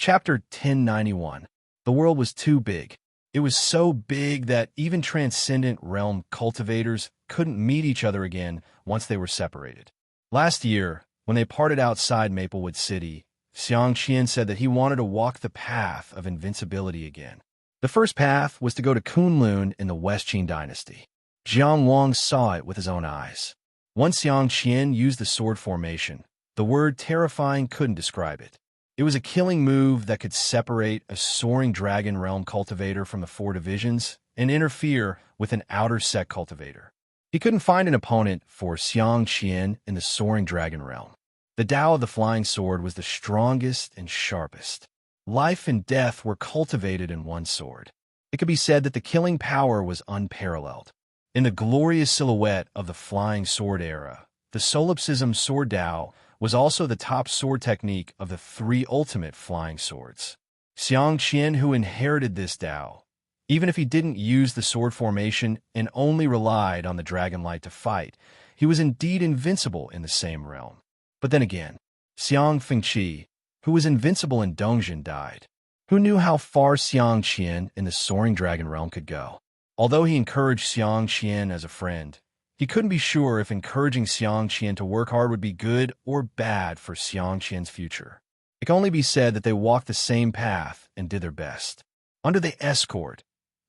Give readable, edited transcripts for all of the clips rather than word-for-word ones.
Chapter 1091. The world was too big. It was so big that even transcendent realm cultivators couldn't meet each other again once they were separated. Last year, when they parted outside Maplewood City, Xiang Qian said that he wanted to walk the path of invincibility again. The first path was to go to Kunlun in the West Qin dynasty. Jiang Wang saw it with his own eyes. Once Xiang Qian used the sword formation, the word terrifying couldn't describe it. It was a killing move that could separate a soaring dragon realm cultivator from the four divisions and interfere with an outer sect cultivator. He couldn't find an opponent for Xiang Qian in the soaring dragon realm. The Tao of the flying sword was the strongest and sharpest. Life and death were cultivated in one sword. It could be said that the killing power was unparalleled. In the glorious silhouette of the flying sword era, the solipsism sword Tao was also the top sword technique of the three ultimate flying swords. Xiang Qian, who inherited this Tao, even if he didn't use the sword formation and only relied on the dragon light to fight, he was indeed invincible in the same realm. But then again, Xiang Fengqi, who was invincible in Dongjin, died. Who knew how far Xiang Qian in the soaring dragon realm could go? Although he encouraged Xiang Qian as a friend, he couldn't be sure if encouraging Xiang Qian to work hard would be good or bad for Xiang Qian's future. It can only be said that they walked the same path and did their best. Under the escort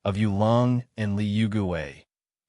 of Yu Leng and Li Yugue,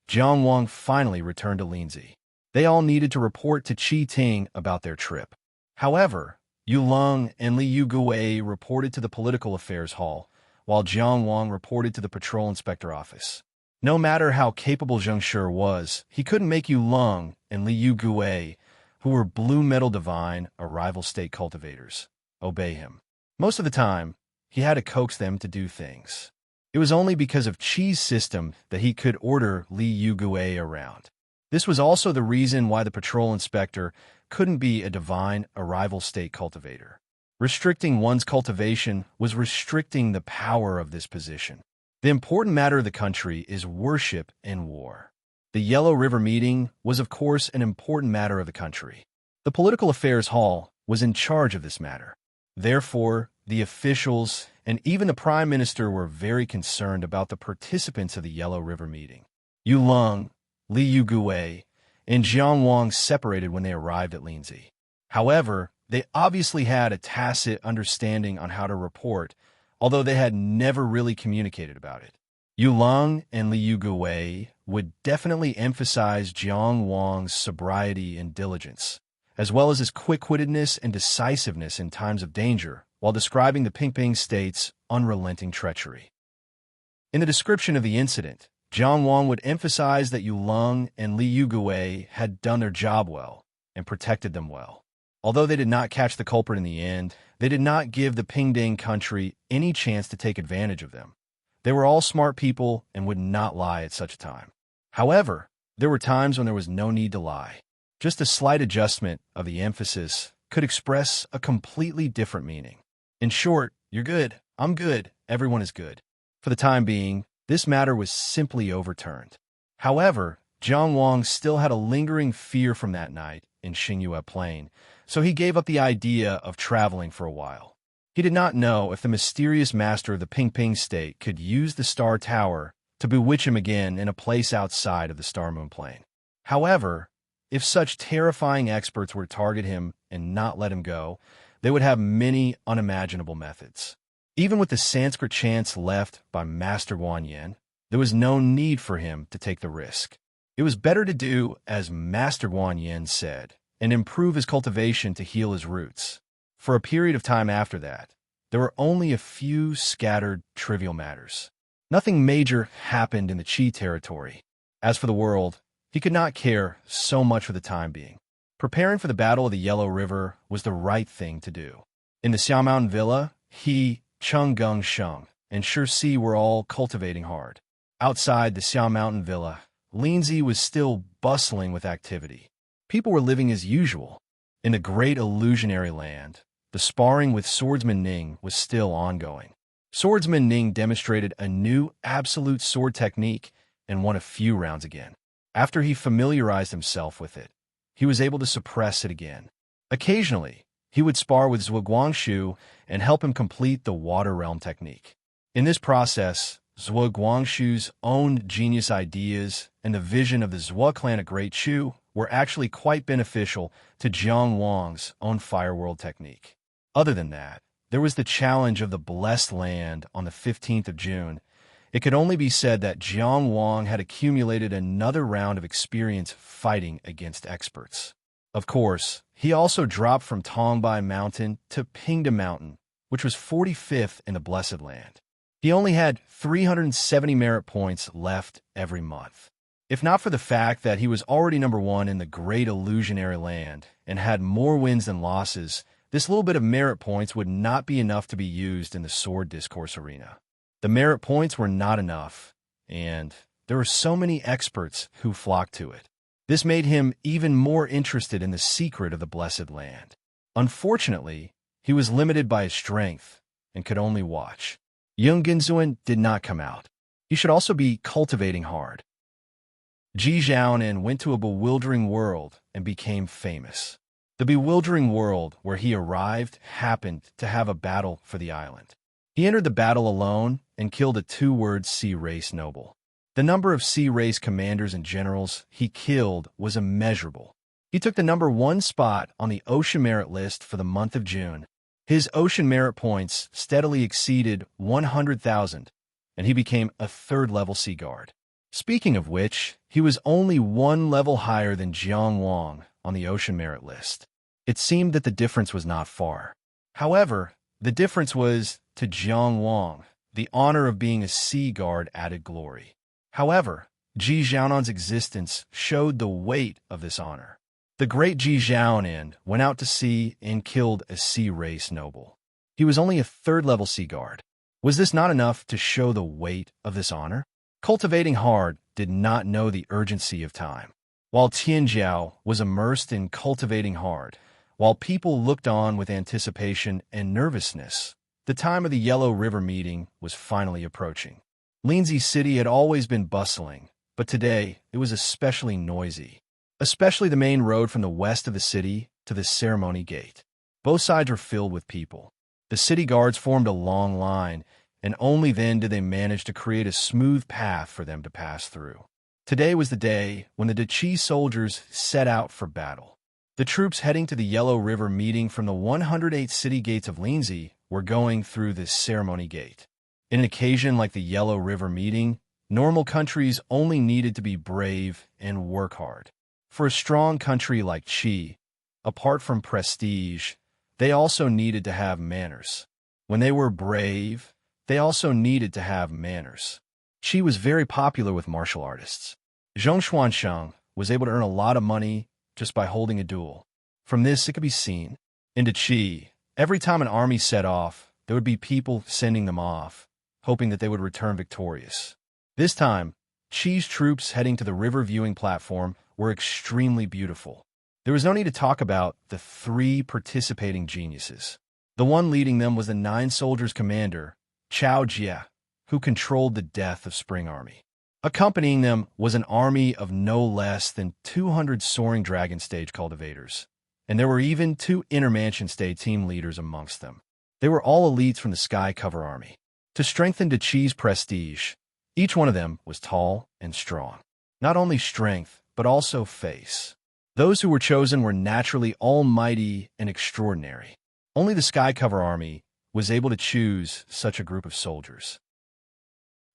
Jiang Wang finally returned to Linzi. They all needed to report to Qi Ting about their trip. However, Yu Leng and Li Yugue reported to the Political Affairs Hall, while Jiang Wang reported to the Patrol Inspector Office. No matter how capable Zheng Shi was, he couldn't make Yu Leng and Li Yugue, who were blue metal divine arrival state cultivators, obey him. Most of the time, he had to coax them to do things. It was only because of Qi's system that he could order Li Yugue around. This was also the reason why the patrol inspector couldn't be a divine arrival state cultivator. Restricting one's cultivation was restricting the power of this position. The important matter of the country is worship and war. The Yellow River meeting was, of course, an important matter of the country. The Political Affairs Hall was in charge of this matter. Therefore, the officials and even the Prime Minister were very concerned about the participants of the Yellow River meeting. Yu Leng, Li Yugue, and Jiang Wang separated when they arrived at Linzi. However, they obviously had a tacit understanding on how to report, although they had never really communicated about it. Yu Leng and Li Yugue would definitely emphasize Jiang Wang's sobriety and diligence, as well as his quick-wittedness and decisiveness in times of danger, while describing the Pingping State's unrelenting treachery. In the description of the incident, Jiang Wang would emphasize that Yu Leng and Li Yugue had done their job well and protected them well. Although they did not catch the culprit in the end, they did not give the Pingding country any chance to take advantage of them. They were all smart people and would not lie at such a time. However, there were times when there was no need to lie. Just a slight adjustment of the emphasis could express a completely different meaning. In short, you're good, I'm good, everyone is good. For the time being, this matter was simply overturned. However, Jiang Wang still had a lingering fear from that night in Xingyue Plain, so he gave up the idea of traveling for a while. He did not know if the mysterious master of the Pingping State could use the Star Tower to bewitch him again in a place outside of the Star Moon Plain. However, if such terrifying experts were to target him and not let him go, they would have many unimaginable methods. Even with the Sanskrit chants left by Master Guanyin, there was no need for him to take the risk. It was better to do as Master Guanyin said, and improve his cultivation to heal his roots. For a period of time after that, there were only a few scattered, trivial matters. Nothing major happened in the Qi territory. As for the world, he could not care so much for the time being. Preparing for the Battle of the Yellow River was the right thing to do. In the Xiao Mountain Villa, he, Cheng Gung Sheng, and Shi Si were all cultivating hard. Outside the Xiao Mountain Villa, Linzi was still bustling with activity. People were living as usual. In the great illusionary land, the sparring with Swordsman Ning was still ongoing. Swordsman Ning demonstrated a new absolute sword technique and won a few rounds again. After he familiarized himself with it, he was able to suppress it again. Occasionally, He would spar with Zhuo Guangxu and help him complete the water realm technique. In this process, Zhuo Guangxu's own genius ideas and the vision of the Zhuo clan at Great Chu were actually quite beneficial to Jiang Wang's own fire world technique. Other than that, there was the challenge of the Blessed Land on the 15th of June. It could only be said that Jiang Wang had accumulated another round of experience fighting against experts. Of course, he also dropped from Tongbai Mountain to Pingda Mountain, which was 45th in the Blessed Land. He only had 370 merit points left every month. If not for the fact that he was already number 1 in the Great Illusionary Land and had more wins than losses, this little bit of merit points would not be enough to be used in the Sword Discourse arena. The merit points were not enough, and there were so many experts who flocked to it. This made him even more interested in the secret of the Blessed Land. Unfortunately, he was limited by his strength and could only watch. Yung Ginzuan did not come out. He should also be cultivating hard. Ji Zhaonan went to a bewildering world and became famous. The bewildering world where he arrived happened to have a battle for the island. He entered the battle alone and killed a 2-word sea race noble. The number of sea race commanders and generals he killed was immeasurable. He took the number 1 spot on the Ocean Merit list for the month of June. His Ocean Merit points steadily exceeded 100,000, and he became a 3rd-level Sea Guard. Speaking of which, he was only 1 level higher than Jiang Wang on the Ocean Merit list. It seemed that the difference was not far. However, the difference was, to Jiang Wang, the honor of being a Sea Guard added glory. However, Ji Zhaonan's existence showed the weight of this honor. The great Ji Zhaonan went out to sea and killed a sea race noble. He was only a 3rd-level Sea Guard. Was this not enough to show the weight of this honor? Cultivating hard did not know the urgency of time. While Tianjiao was immersed in cultivating hard, while people looked on with anticipation and nervousness, the time of the Yellow River meeting was finally approaching. Linzi City had always been bustling, but today it was especially noisy, especially the main road from the west of the city to the ceremony gate. Both sides were filled with people. The city guards formed a long line, and only then did they manage to create a smooth path for them to pass through. Today was the day when the Dachi soldiers set out for battle. The troops heading to the Yellow River meeting from the 108 city gates of Linzi were going through this ceremony gate. In an occasion like the Yellow River meeting, normal countries only needed to be brave and work hard. For a strong country like Qi, apart from prestige, they also needed to have manners. When they were brave, they also needed to have manners. Qi was very popular with martial artists. Zhong Xuansheng was able to earn a lot of money just by holding a duel. From this, it could be seen. Into Qi, every time an army set off, there would be people sending them off, hoping that they would return victorious. This time, Qi's troops heading to the river viewing platform were extremely beautiful. There was no need to talk about the 3 participating geniuses. The one leading them was the 9 soldiers commander, Chao Jie, who controlled the Death of Spring Army. Accompanying them was an army of no less than 200 Soaring Dragon stage cultivators, and there were even 2 Intermansion stage team leaders amongst them. They were all elites from the Sky Cover Army. To strengthen Daqi's prestige, each one of them was tall and strong. Not only strength, but also face. Those who were chosen were naturally almighty and extraordinary. Only the Sky Cover Army was able to choose such a group of soldiers.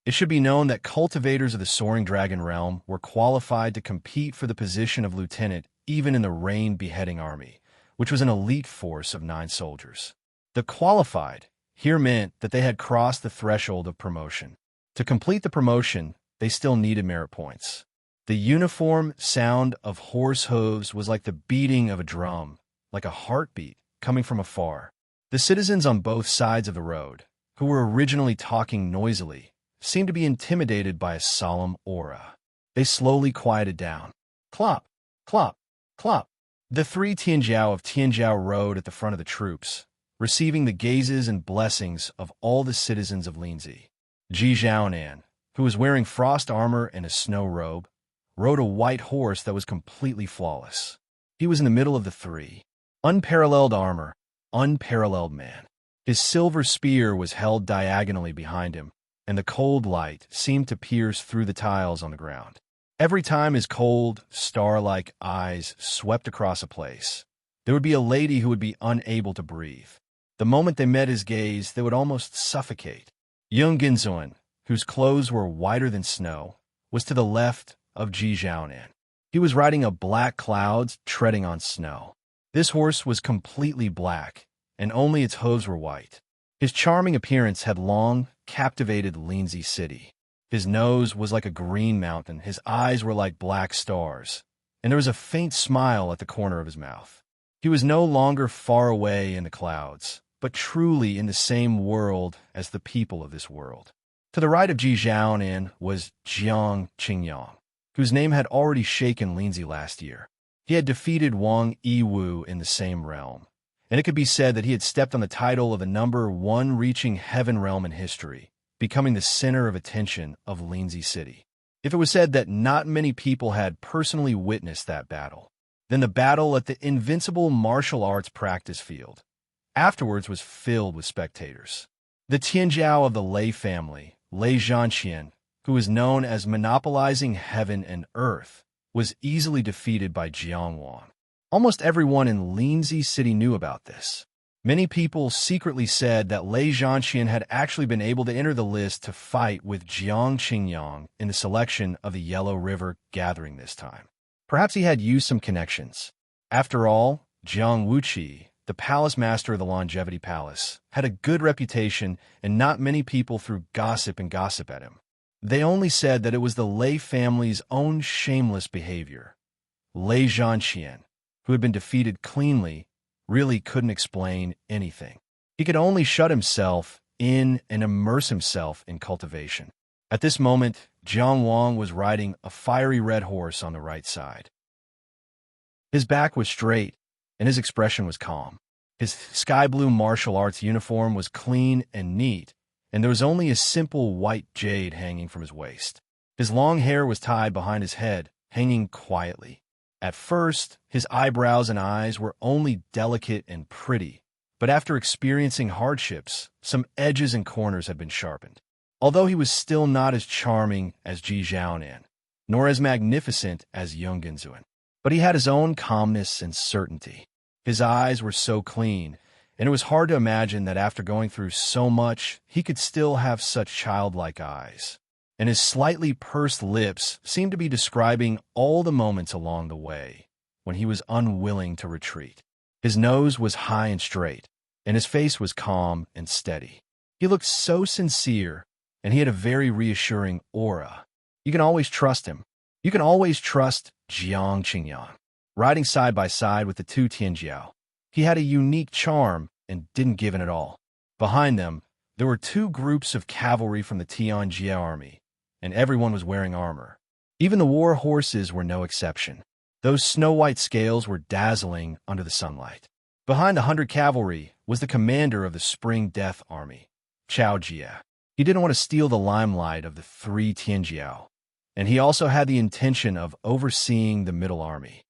It should be known that cultivators of the Soaring Dragon realm were qualified to compete for the position of lieutenant even in the Rain Beheading Army, which was an elite force of 9 soldiers. The qualified here meant that they had crossed the threshold of promotion. To complete the promotion, they still needed merit points. The uniform sound of horse hooves was like the beating of a drum, like a heartbeat coming from afar. The citizens on both sides of the road, who were originally talking noisily, seemed to be intimidated by a solemn aura. They slowly quieted down. Clop, clop, clop. The 3 Tianjiao of Tianjiao rode at the front of the troops, receiving the gazes and blessings of all the citizens of Linzi. Ji Zhaonan, who was wearing frost armor and a snow robe, rode a white horse that was completely flawless. He was in the middle of the 3. Unparalleled armor, unparalleled man. His silver spear was held diagonally behind him, and the cold light seemed to pierce through the tiles on the ground. Every time his cold, star-like eyes swept across a place, there would be a lady who would be unable to breathe. The moment they met his gaze, they would almost suffocate. Young Ginzuan, whose clothes were whiter than snow, was to the left of Ji Zhaonan. He was riding a black cloud treading on snow. This horse was completely black, and only its hooves were white. His charming appearance had long captivated Linzi City. His nose was like a green mountain, his eyes were like black stars, and there was a faint smile at the corner of his mouth. He was no longer far away in the clouds, but truly in the same world as the people of this world. To the right of Ji Zhaonan was Jiang Qingyang, whose name had already shaken Linzi last year. He had defeated Wang Yiwu in the same realm, and it could be said that he had stepped on the title of the number one reaching heaven realm in history, becoming the center of attention of Linzi City. If it was said that not many people had personally witnessed that battle, then the battle at the invincible martial arts practice field afterwards was filled with spectators. The Tianjiao of the Lei family, Lei Zhanqian, who was known as monopolizing heaven and earth, was easily defeated by Jiang Wang. Almost everyone in Linzi City knew about this. Many people secretly said that Lei Zhanqian had actually been able to enter the list to fight with Jiang Qingyang in the selection of the Yellow River gathering this time. Perhaps he had used some connections. After all, Jiang Wuqi, the palace master of the Longevity Palace, had a good reputation, and not many people threw gossip at him. They only said that it was the Lei family's own shameless behavior. Lei Zhanqian, who had been defeated cleanly, really couldn't explain anything. He could only shut himself in and immerse himself in cultivation. At this moment, Jiang Wang was riding a fiery red horse on the right side. His back was straight, and his expression was calm. His sky-blue martial arts uniform was clean and neat, and there was only a simple white jade hanging from his waist. His long hair was tied behind his head, hanging quietly. At first, his eyebrows and eyes were only delicate and pretty, but after experiencing hardships, some edges and corners had been sharpened. Although he was still not as charming as Ji Zhaonan, nor as magnificent as Young Ginzuan, but he had his own calmness and certainty. His eyes were so clean, and it was hard to imagine that after going through so much, he could still have such childlike eyes. And his slightly pursed lips seemed to be describing all the moments along the way when he was unwilling to retreat. His nose was high and straight, and his face was calm and steady. He looked so sincere, and he had a very reassuring aura. You can always trust him. You can always trust Jiang Qingyang. Riding side by side with the two Tianjiao, he had a unique charm and didn't give in at all. Behind them, there were two groups of cavalry from the Tianjia army, and everyone was wearing armor. Even the war horses were no exception. Those snow-white scales were dazzling under the sunlight. Behind the 100 cavalry was the commander of the Spring Death Army, Chao Jia. He didn't want to steal the limelight of the three Tianjiao, and he also had the intention of overseeing the Middle Army.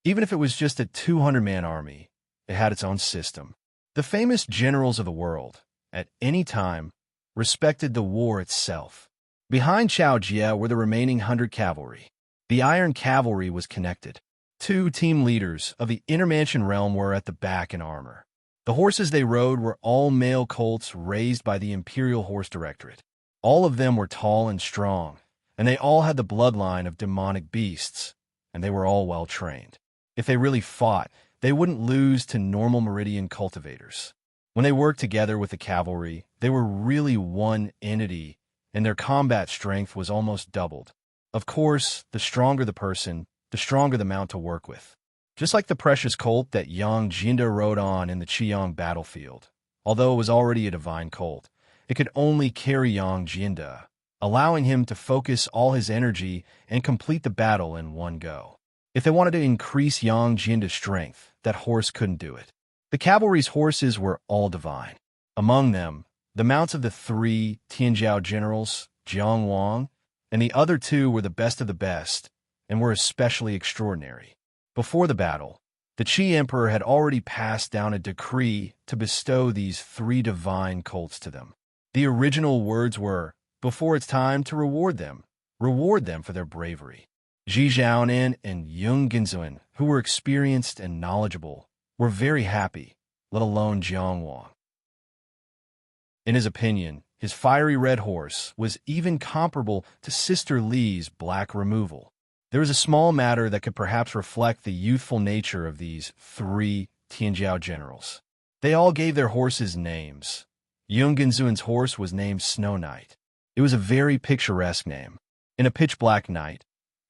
Even if it was just a 200-man army, it had its own system. The famous generals of the world, at any time, respected the war itself. Behind Chao Jia were the remaining 100 cavalry. The Iron Cavalry was connected. Two team leaders of the Intermansion realm were at the back in armor. The horses they rode were all male colts raised by the Imperial Horse Directorate. All of them were tall and strong, and they all had the bloodline of demonic beasts, and they were all well trained. If they really fought, they wouldn't lose to normal Meridian cultivators. When they worked together with the cavalry, they were really one entity, and their combat strength was almost doubled. Of course, the stronger the person, the stronger the mount to work with. Just like the precious colt that Yang Jinda rode on in the Qiyang battlefield. Although it was already a divine colt, it could only carry Yang Jinda, allowing him to focus all his energy and complete the battle in one go. If they wanted to increase Yang Jinda's strength, that horse couldn't do it. The cavalry's horses were all divine. Among them, the mounts of the three Tianjiao generals, Jiang Wang, and the other two were the best of the best, and were especially extraordinary. Before the battle, The Qi emperor had already passed down a decree to bestow these 3 divine colts to them. The original words were, "Before it's time to reward them for their bravery." Ji Zhaonan and Yung Genzuan, who were experienced and knowledgeable, were very happy, let alone Jiang Wang. In his opinion, his fiery red horse was even comparable to Sister Li's black removal. There was a small matter that could perhaps reflect the youthful nature of these 3 Tianjiao generals. They all gave their horses names. Yung Genzuan's horse was named Snow Knight. It was a very picturesque name. In a pitch-black night,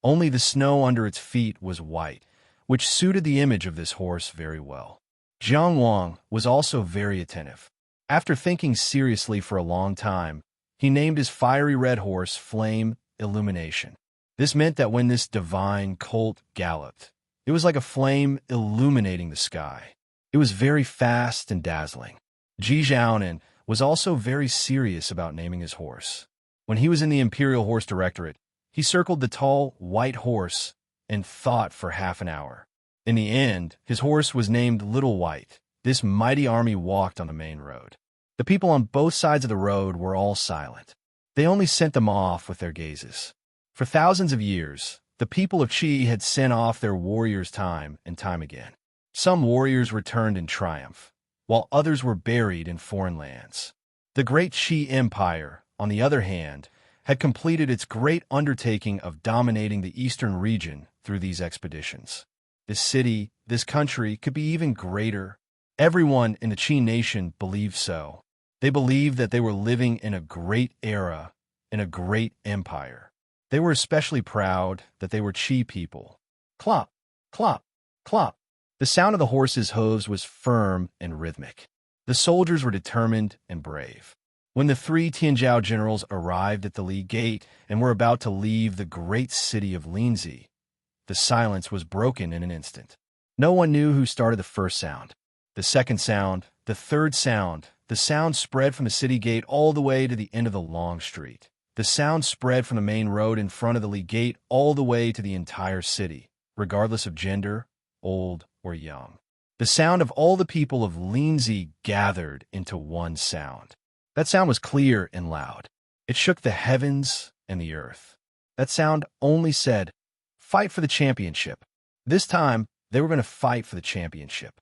only the snow under its feet was white, which suited the image of this horse very well. Jiang Wang was also very attentive. After thinking seriously for a long time, he named his fiery red horse Flame Illumination. This meant that when this divine colt galloped, it was like a flame illuminating the sky. It was very fast and dazzling. Ji Zhaonan was also very serious about naming his horse. When he was in the Imperial Horse Directorate, he circled the tall, white horse and thought for half an hour. In the end, his horse was named Little White. This mighty army walked on the main road. The people on both sides of the road were all silent. They only sent them off with their gazes. For thousands of years, the people of Qi had sent off their warriors time and time again. Some warriors returned in triumph, while others were buried in foreign lands. The great Qi Empire, on the other hand, had completed its great undertaking of dominating the eastern region through these expeditions. This city, this country, could be even greater. Everyone in the Qi nation believed so. They believed that they were living in a great era, in a great empire. They were especially proud that they were Qi people. Clop, clop, clop. The sound of the horses' hooves was firm and rhythmic. The soldiers were determined and brave. When the 3 Tianjiao generals arrived at the Li Gate and were about to leave the great city of Linzi, the silence was broken in an instant. No one knew who started the first sound. The second sound, the third sound, the sound spread from the city gate all the way to the end of the long street. The sound spread from the main road in front of the Li Gate all the way to the entire city, regardless of gender, old or young. The sound of all the people of Linzi gathered into one sound. That sound was clear and loud. It shook the heavens and the earth. That sound only said, "Fight for the championship." This time, they were going to fight for the championship.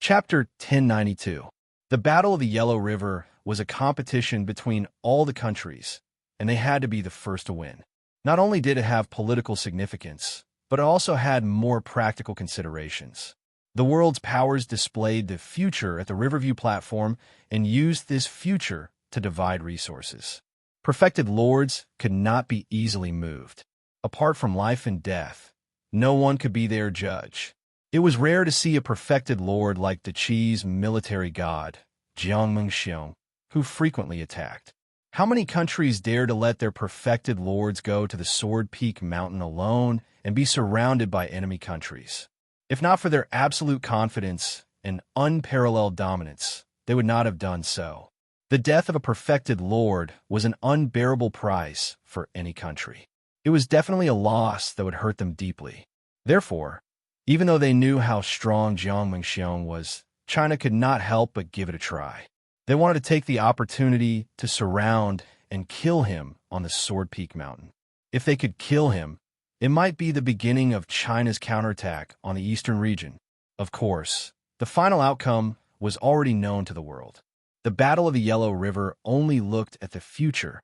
Chapter 1092. The Battle of the Yellow River was a competition between all the countries, and they had to be the first to win. Not only did it have political significance, but it also had more practical considerations. The world's powers displayed the future at the Riverview platform and used this future to divide resources. Perfected lords could not be easily moved. Apart from life and death, no one could be their judge. It was rare to see a perfected lord like the Qi's military god, Jiangmengxiong, who frequently attacked. How many countries dare to let their perfected lords go to the Sword Peak Mountain alone and be surrounded by enemy countries? If not for their absolute confidence and unparalleled dominance, they would not have done so. The death of a perfected lord was an unbearable price for any country. It was definitely a loss that would hurt them deeply. Therefore, even though they knew how strong Jiang Mengxiong was, China could not help but give it a try. They wanted to take the opportunity to surround and kill him on the Sword Peak Mountain. If they could kill him, it might be the beginning of China's counterattack on the eastern region. Of course, the final outcome was already known to the world. The Battle of the Yellow River only looked at the future.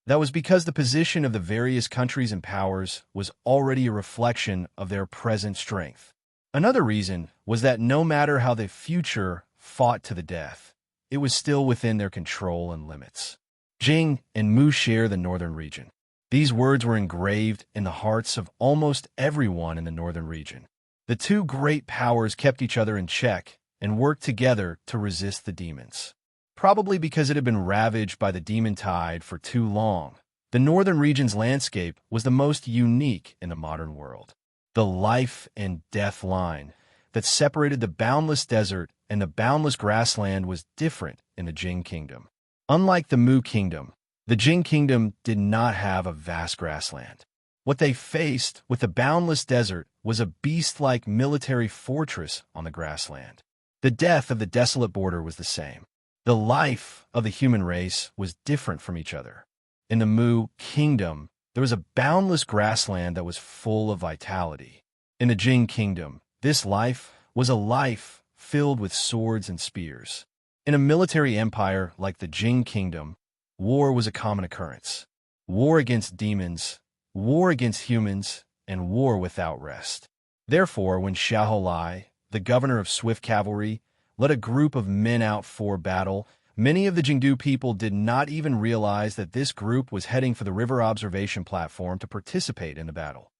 That was because the position of the various countries and powers was already a reflection of their present strength. Another reason was that no matter how the future fought to the death, it was still within their control and limits. Jing and Mu share the northern region. These words were engraved in the hearts of almost everyone in the northern region. The two great powers kept each other in check and worked together to resist the demons. Probably because it had been ravaged by the demon tide for too long, the northern region's landscape was the most unique in the modern world. The life and death line that separated the boundless desert and the boundless grassland was different in the Jing Kingdom. Unlike the Mu Kingdom, the Jing Kingdom did not have a vast grassland. What they faced with the boundless desert was a beast-like military fortress on the grassland. The death of the desolate border was the same. The life of the human race was different from each other. In the Mu kingdom, there was a boundless grassland that was full of vitality. In the Jing kingdom, this life was a life filled with swords and spears. In a military empire like the Jing kingdom, war was a common occurrence. War against demons, war against humans, and war without rest. Therefore, when Xiahou Lai, the governor of swift cavalry, led a group of men out for battle, many of the Jingdu people did not even realize that this group was heading for the river observation platform to participate in the battle.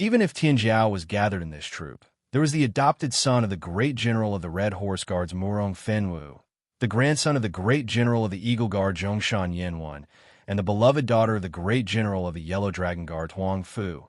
Even if Tianjiao was gathered in this troop, there was the adopted son of the great general of the Red Horse Guards Murong Fenwu, the grandson of the great general of the Eagle Guard Zhongshan Yanwan, and the beloved daughter of the great general of the Yellow Dragon Guard Huang Fu.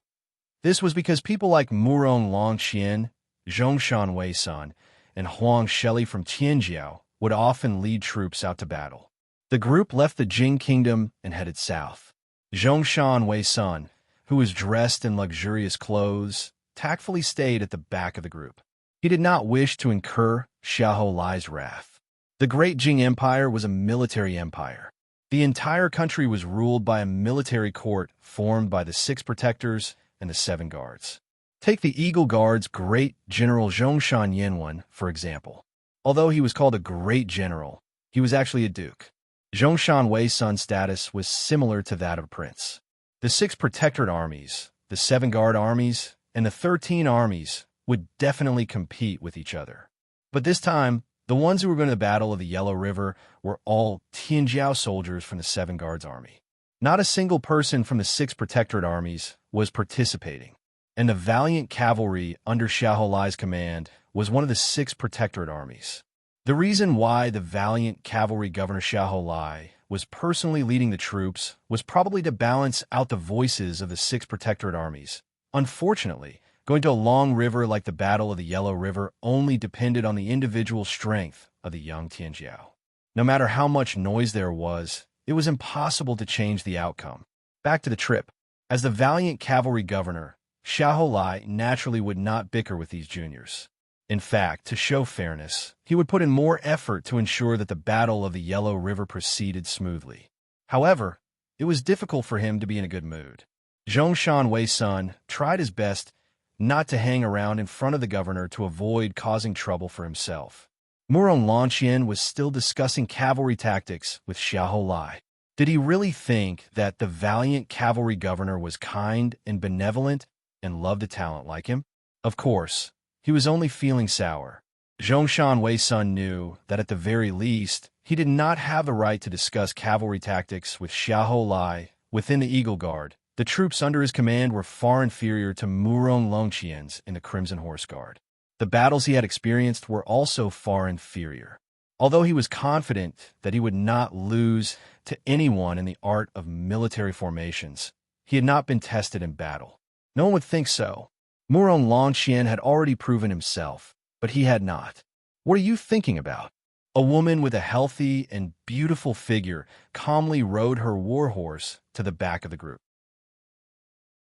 This was because people like Murong Longqian, Zhongshan Weisan, and Huang Sheli from Tianjiao would often lead troops out to battle. The group left the Jing kingdom and headed south. Zhongshan Weisan, who was dressed in luxurious clothes, tactfully stayed at the back of the group. He did not wish to incur Xiahou Lai's wrath. The Great Jing Empire was a military empire. The entire country was ruled by a military court formed by the 6 protectors and the 7 guards. Take the Eagle Guard's great general Zhongshan Yanwan, for example. Although he was called a great general, he was actually a duke. Zhongshan Weisan's status was similar to that of a prince. The 6 protectorate armies, the 7 guard armies, and the 13 armies would definitely compete with each other. But this time, the ones who were going to the Battle of the Yellow River were all Tianjiao soldiers from the 7 guards army. Not a single person from the 6 protectorate armies was participating, and the valiant cavalry under Xiahou Lai's command was one of the 6 protectorate armies. The reason why the valiant cavalry governor Xiahou Lai was personally leading the troops was probably to balance out the voices of the 6 protectorate armies. Unfortunately, going to a long river like the Battle of the Yellow River only depended on the individual strength of the young Tianjiao. No matter how much noise there was, it was impossible to change the outcome. Back to the trip. As the valiant cavalry governor, Xiahou Lai naturally would not bicker with these juniors. In fact, to show fairness, he would put in more effort to ensure that the Battle of the Yellow River proceeded smoothly. However, it was difficult for him to be in a good mood. Zhongshan Weisan tried his best not to hang around in front of the governor to avoid causing trouble for himself. Murong Longqian was still discussing cavalry tactics with Xiahou Lai. Did he really think that the valiant cavalry governor was kind and benevolent and loved a talent like him? Of course, he was only feeling sour. Zhongshan Weisan knew that at the very least, he did not have the right to discuss cavalry tactics with Xiahou Lai within the Eagle Guard. The troops under his command were far inferior to Murong Longqian's in the Crimson Horse Guard. The battles he had experienced were also far inferior. Although he was confident that he would not lose to anyone in the art of military formations, he had not been tested in battle. No one would think so. Murong Longqian had already proven himself, but he had not. What are you thinking about? A woman with a healthy and beautiful figure calmly rode her warhorse to the back of the group.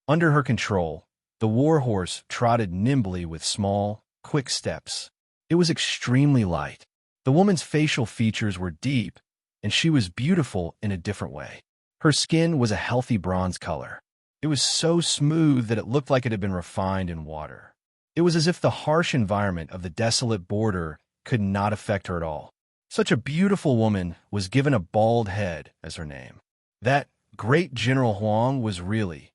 Under her control, the warhorse trotted nimbly with small, quick steps. It was extremely light. The woman's facial features were deep, and she was beautiful in a different way. Her skin was a healthy bronze color. It was so smooth that it looked like it had been refined in water. It was as if the harsh environment of the desolate border could not affect her at all. Such a beautiful woman was given a bald head as her name. That great General Huang was really...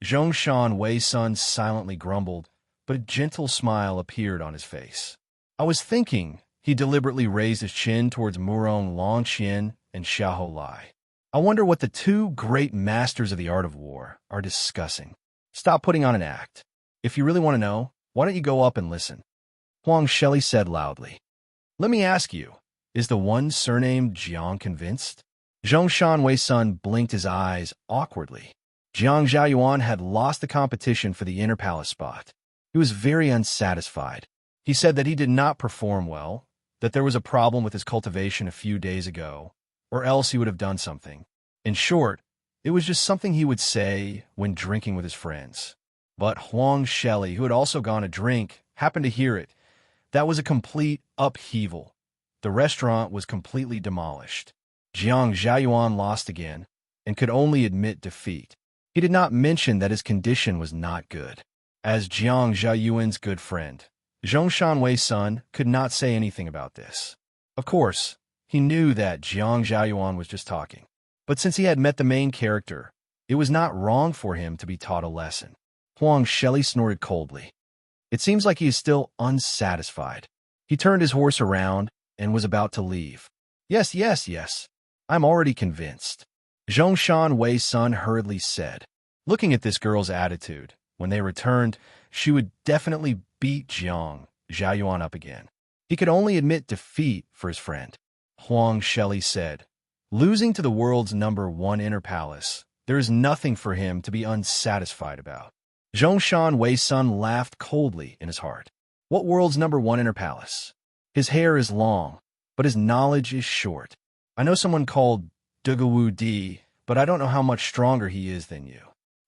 Zhongshan Weisan silently grumbled, but a gentle smile appeared on his face. I was thinking, he deliberately raised his chin towards Murong Longqian and Xiahou Lai. I wonder what the 2 great masters of the art of war are discussing. Stop putting on an act. If you really want to know, why don't you go up and listen? Huang Sheli said loudly. Let me ask you, is the one surnamed Jiang convinced? Zhongshan Weisan blinked his eyes awkwardly. Jiang Zhaoyuan had lost the competition for the inner palace spot. He was very unsatisfied. He said that he did not perform well, that there was a problem with his cultivation a few days ago, or else he would have done something. In short, It was just something he would say when drinking with his friends. But Huang Shelley, who had also gone to drink, happened to hear it. That was a complete upheaval. The restaurant was completely demolished. Jiang Zhaoyuan lost again and could only admit defeat. He did not mention that his condition was not good. As Jiang Zhaoyuan's good friend, Zhongshan Wei's son could not say anything about this. Of course, he knew that Jiang Zhaoyuan was just talking. But since he had met the main character, it was not wrong for him to be taught a lesson. Huang Shelley snorted coldly. It seems like he is still unsatisfied. He turned his horse around and was about to leave. Yes. I'm already convinced. Zhongshan Wei's son hurriedly said. Looking at this girl's attitude, when they returned, she would definitely beat Jiang Zhaoyuan up again. He could only admit defeat for his friend. Huang Shelley said, losing to the world's #1 inner palace, there is nothing for him to be unsatisfied about. Zhongshan Wei's son laughed coldly in his heart. What world's #1 inner palace? His hair is long, but his knowledge is short. I know someone called Dugawu Di, but I don't know how much stronger he is than you.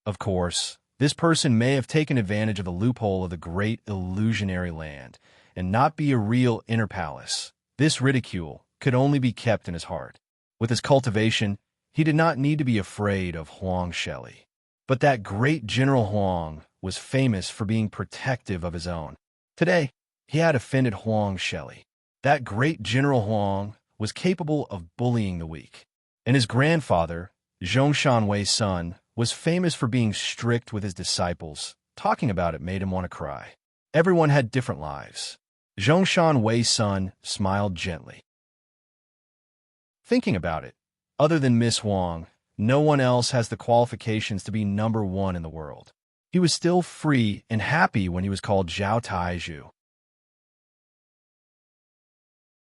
Of course, this person may have taken advantage of the loophole of the great illusionary land and not be a real inner palace. This ridicule could only be kept in his heart. With his cultivation, he did not need to be afraid of Huang Shelley. But that great General Huang was famous for being protective of his own. Today, he had offended Huang Shelley. That great General Huang was capable of bullying the weak. And his grandfather, Zhongshan Wei's son, was famous for being strict with his disciples. Talking about it made him want to cry. Everyone had different lives. Zhongshan Wei's son smiled gently. Thinking about it, other than Miss Huang, no one else has the qualifications to be #1 in the world. He was still free and happy when he was called Zhao Taizhu.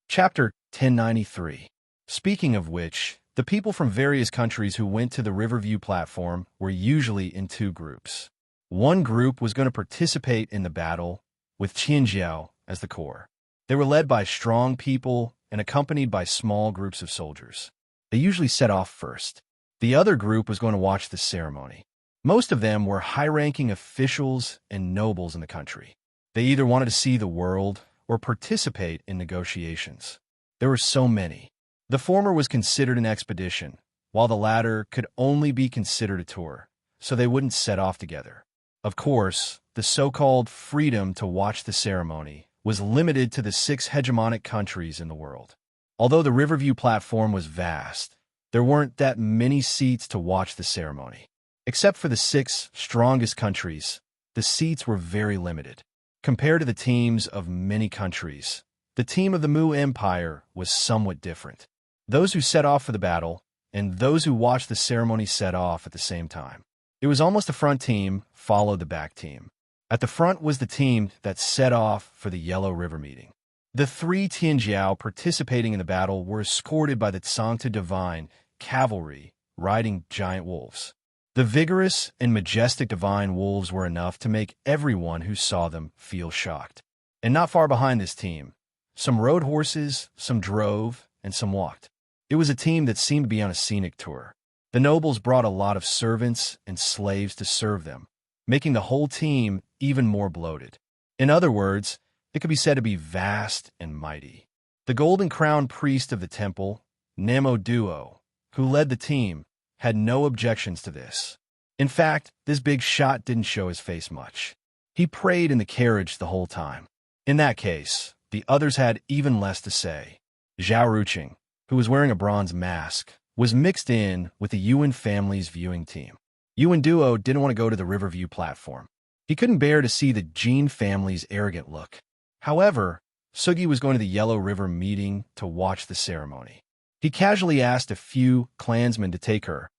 Chapter 1093. Speaking of which, the people from various countries who went to the Riverview platform were usually in two groups. One group was going to participate in the battle, with Qianjiao as the core. They were led by strong people and accompanied by small groups of soldiers. They usually set off first. The other group was going to watch the ceremony. Most of them were high-ranking officials and nobles in the country. They either wanted to see the world or participate in negotiations. There were so many. The former was considered an expedition, while the latter could only be considered a tour, so they wouldn't set off together. Of course, the so-called freedom to watch the ceremony was limited to the 6 hegemonic countries in the world. Although the Riverview platform was vast, there weren't that many seats to watch the ceremony. Except for the 6 strongest countries, the seats were very limited. Compared to the teams of many countries, the team of the Mu Empire was somewhat different. Those who set off for the battle, and those who watched the ceremony set off at the same time. It was almost the front team followed the back team. At the front was the team that set off for the Yellow River meeting. The 3 Tianjiao participating in the battle were escorted by the Tsangta Divine cavalry riding giant wolves. The vigorous and majestic divine wolves were enough to make everyone who saw them feel shocked. And not far behind this team, some rode horses, some drove, and some walked. It was a team that seemed to be on a scenic tour. The nobles brought a lot of servants and slaves to serve them, making the whole team even more bloated. In other words, it could be said to be vast and mighty. The golden-crowned priest of the temple, Nemo Duo, who led the team, had no objections to this. In fact, this big shot didn't show his face much. He prayed in the carriage the whole time. In that case, the others had even less to say. Zhao Ruqing, who was wearing a bronze mask, was mixed in with the Yuan family's viewing team. Yuan Duo didn't want to go to the Riverview platform. He couldn't bear to see the Jin family's arrogant look. However, Sugi was going to the Yellow River meeting to watch the ceremony. He casually asked a few clansmen to take her,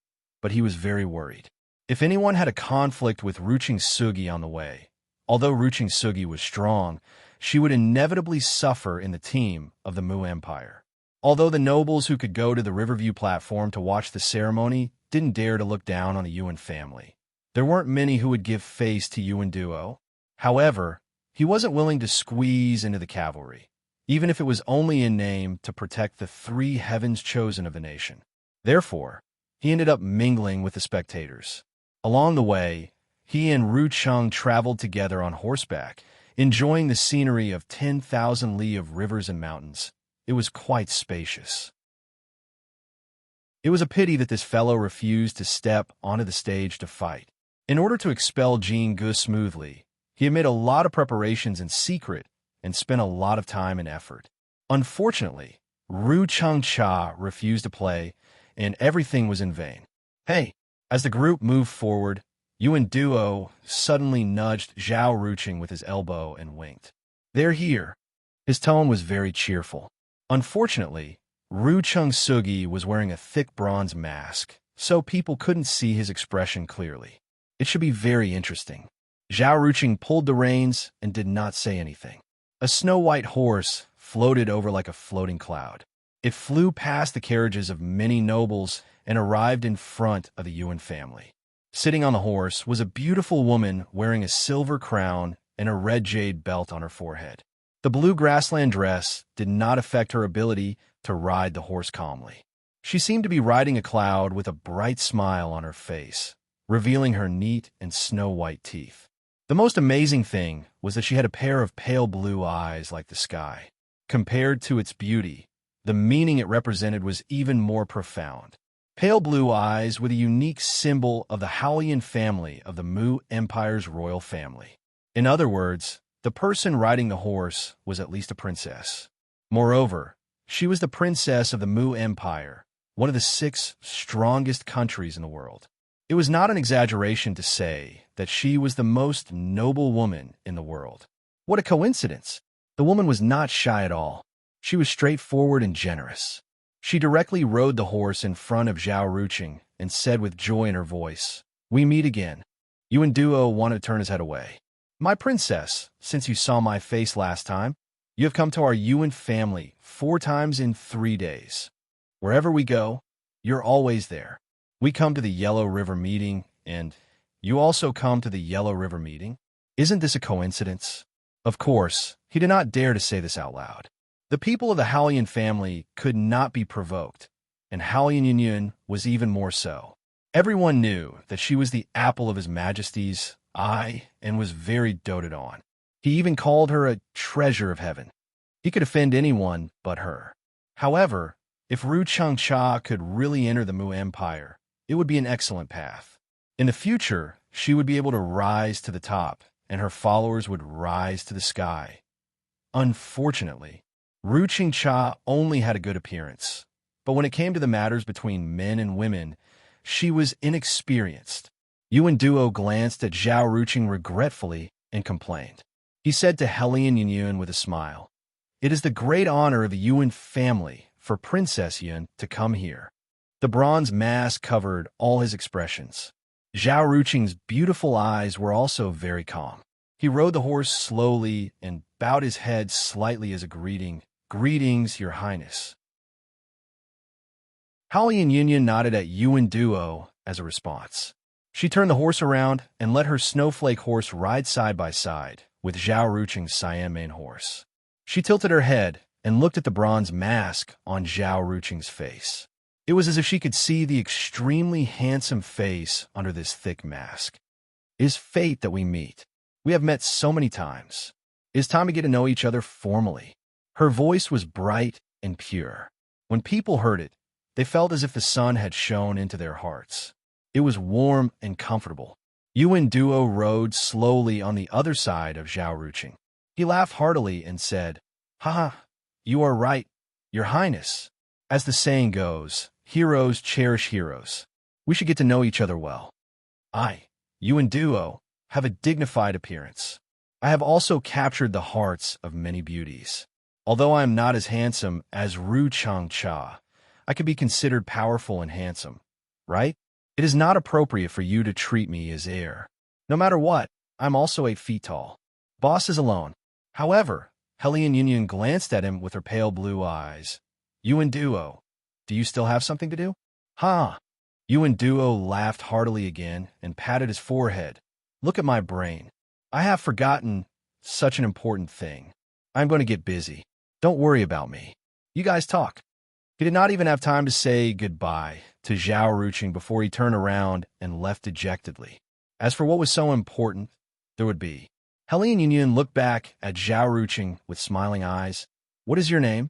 but he was very worried. If anyone had a conflict with Ruqing Sugi on the way, although Ruqing Sugi was strong, she would inevitably suffer in the team of the Mu Empire. Although the nobles who could go to the Riverview platform to watch the ceremony didn't dare to look down on the Yuan family, there weren't many who would give face to Yuan Duo. However, he wasn't willing to squeeze into the cavalry, even if it was only in name to protect the 3 heavens chosen of the nation. Therefore, he ended up mingling with the spectators. Along the way, he and Ru Cheng traveled together on horseback, enjoying the scenery of 10,000 li of rivers and mountains. It was quite spacious. It was a pity that this fellow refused to step onto the stage to fight. In order to expel Jean Gu smoothly, he had made a lot of preparations in secret and spent a lot of time and effort. Unfortunately, Ru Chengcha refused to play, and everything was in vain. Hey! As the group moved forward, Yuan Duo suddenly nudged Zhao Ruching with his elbow and winked. "They're here." His tone was very cheerful. Unfortunately, Ru Cheng Sugi was wearing a thick bronze mask, so people couldn't see his expression clearly. It should be very interesting. Zhao Ruching pulled the reins and did not say anything. A snow-white horse floated over like a floating cloud. It flew past the carriages of many nobles and arrived in front of the Yuan family. Sitting on the horse was a beautiful woman wearing a silver crown and a red jade belt on her forehead. The blue grassland dress did not affect her ability to ride the horse calmly. She seemed to be riding a cloud with a bright smile on her face, revealing her neat and snow-white teeth. The most amazing thing was that she had a pair of pale blue eyes like the sky. Compared to its beauty, the meaning it represented was even more profound. Pale blue eyes were the unique symbol of the Haolian family of the Mu Empire's royal family. In other words, the person riding the horse was at least a princess. Moreover, she was the princess of the Mu Empire, one of the 6 strongest countries in the world. It was not an exaggeration to say that she was the most noble woman in the world. What a coincidence! The woman was not shy at all. She was straightforward and generous. She directly rode the horse in front of Zhao Ruching and said with joy in her voice, "We meet again." Yuan Duo wanted to turn his head away. "My princess, since you saw my face last time, you have come to our Yuan family 4 times in 3 days. Wherever we go, you're always there. We come to the Yellow River meeting, and you also come to the Yellow River meeting. Isn't this a coincidence?" Of course, he did not dare to say this out loud. The people of the Haolian family could not be provoked, and Haolian Yunyun was even more so. Everyone knew that she was the apple of His Majesty's eye and was very doted on. He even called her a treasure of heaven. He could offend anyone but her. However, if Ru Chengcha could really enter the Mu Empire, it would be an excellent path. In the future, she would be able to rise to the top, and her followers would rise to the sky. Unfortunately, Ru Chengcha only had a good appearance, but when it came to the matters between men and women, she was inexperienced. Yuan Duo glanced at Zhao Ruching regretfully and complained. He said to Helian Yunyun with a smile, "It is the great honor of the Yuan family for Princess Yun to come here." The bronze mask covered all his expressions. Zhao Ruching's beautiful eyes were also very calm. He rode the horse slowly and bowed his head slightly as a greeting. "Greetings, Your Highness." Haolian Yunyun nodded at Yuan Duo as a response. She turned the horse around and let her snowflake horse ride side by side with Zhao Ruching's Siam mane horse. She tilted her head and looked at the bronze mask on Zhao Ruching's face. It was as if she could see the extremely handsome face under this thick mask. "It is fate that we meet. We have met so many times. It is time to get to know each other formally." Her voice was bright and pure. When people heard it, they felt as if the sun had shone into their hearts. It was warm and comfortable. Yuan Duo rode slowly on the other side of Zhao Ruching. He laughed heartily and said, "Ha, you are right, Your Highness. As the saying goes, heroes cherish heroes. We should get to know each other well. I, Yuan Duo, have a dignified appearance. I have also captured the hearts of many beauties. Although I am not as handsome as Ru Chengcha, I could be considered powerful and handsome, right? It is not appropriate for you to treat me as heir. No matter what, I'm also 8 feet tall. Boss is alone." However, Helian Yunyun glanced at him with her pale blue eyes. "Yuan Duo, do you still have something to do?" "Ha!" Yuan Duo laughed heartily again and patted his forehead. "Look at my brain. I have forgotten such an important thing. I'm going to get busy. Don't worry about me. You guys talk." He did not even have time to say goodbye to Zhao Ruching before he turned around and left dejectedly. As for what was so important, there would be. Hellion Yun looked back at Zhao Ruching with smiling eyes. What is your name?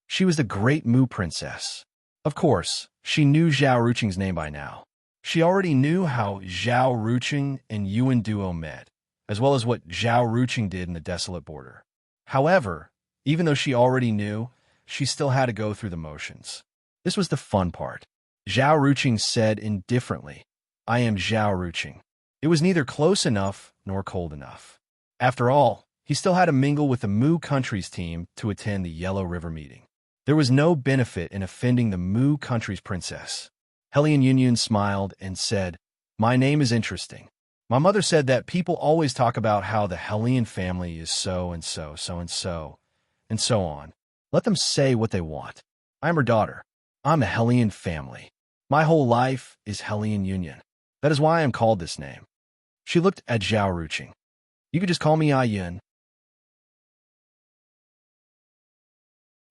She was the great Mu princess. Of course, she knew Zhao Ruching's name by now. She already knew how Zhao Ruching and Yuan Duo met, as well as what Zhao Ruching did in the desolate border. However, even though she already knew, she still had to go through the motions. This was the fun part. Zhao Ruching said indifferently, I am Zhao Ruching. It was neither close enough nor cold enough. After all, he still had to mingle with the Mu country's team to attend the Yellow River meeting. There was no benefit in offending the Mu country's princess. Hellion Yun smiled and said, My name is interesting. My mother said that people always talk about how the Hellion family is so and so, so and so, and so on. Let them say what they want. I am her daughter. I'm a Hellion family. My whole life is Hellion Union. That is why I am called this name. She looked at Zhao Ruching. You could just call me Ayun.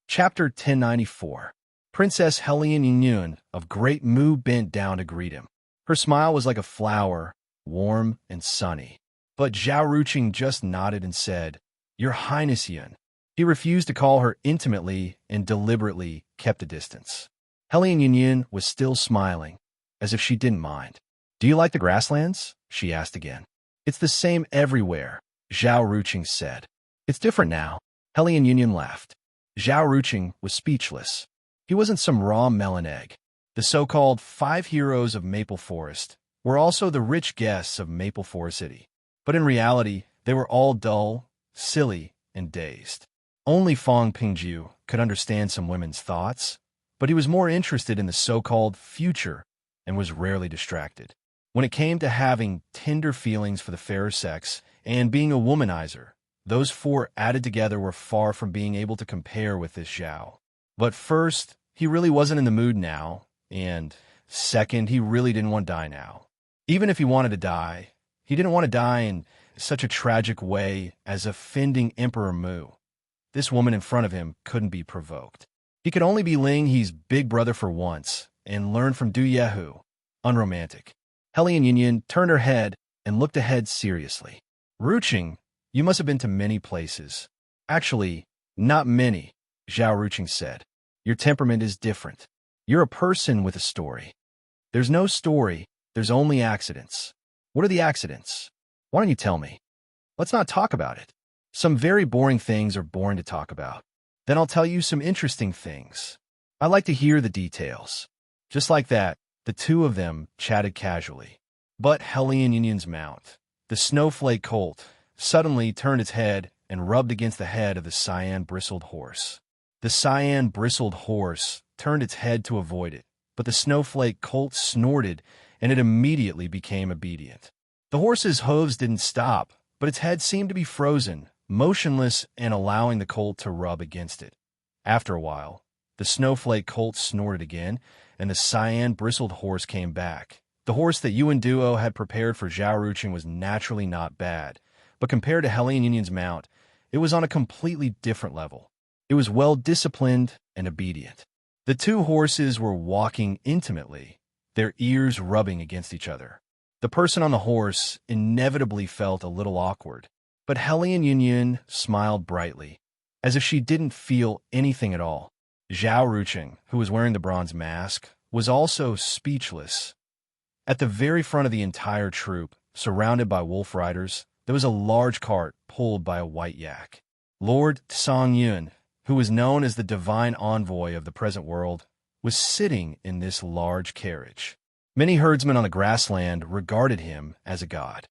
Chapter 1094. Princess Hellion Yun of Great Mu bent down to greet him. Her smile was like a flower, warm and sunny. But Zhao Ruching just nodded and said, Your Highness Yun. He refused to call her intimately and deliberately kept a distance. Hellion Yun was still smiling, as if she didn't mind. Do you like the grasslands? She asked again. It's the same everywhere, Zhao Ruching said. It's different now. Hellion Yun laughed. Zhao Ruching was speechless. He wasn't some raw melon egg. The so-called 5 heroes of Maple Forest were also the rich guests of Maple Forest City. But in reality, they were all dull, silly, and dazed. Only Fong Pingjiu could understand some women's thoughts, but he was more interested in the so-called future and was rarely distracted. When it came to having tender feelings for the fairer sex and being a womanizer, those 4 added together were far from being able to compare with this Zhao. But first, he really wasn't in the mood now, and second, he really didn't want to die now. Even if he wanted to die, he didn't want to die in such a tragic way as offending Emperor Mu. This woman in front of him couldn't be provoked. He could only be Ling He's big brother for once and learn from Du Yehu. Unromantic. Hellion Yun turned her head and looked ahead seriously. Ruching, you must have been to many places. Actually, not many, Zhao Ruching said. Your temperament is different. You're a person with a story. There's no story, there's only accidents. What are the accidents? Why don't you tell me? Let's not talk about it. Some very boring things are boring to talk about. Then I'll tell you some interesting things. I like to hear the details. Just like that, the two of them chatted casually. But Hellion Yun's mount, the snowflake colt, suddenly turned its head and rubbed against the head of the cyan-bristled horse. The cyan-bristled horse turned its head to avoid it, but the snowflake colt snorted, and it immediately became obedient. The horse's hooves didn't stop, but its head seemed to be frozen, motionless and allowing the colt to rub against it. After a while, the snowflake colt snorted again, and the cyan-bristled horse came back. The horse that Yuan Duo had prepared for Zhao Ruching was naturally not bad, but compared to Hellion Yun's mount, it was on a completely different level. It was well-disciplined and obedient. The two horses were walking intimately, their ears rubbing against each other. The person on the horse inevitably felt a little awkward, but Hellion Yun smiled brightly, as if she didn't feel anything at all. Zhao Ruching, who was wearing the bronze mask, was also speechless. At the very front of the entire troop, surrounded by wolf riders, there was a large cart pulled by a white yak. Lord Song Yun, who was known as the divine envoy of the present world, was sitting in this large carriage. Many herdsmen on the grassland regarded him as a god.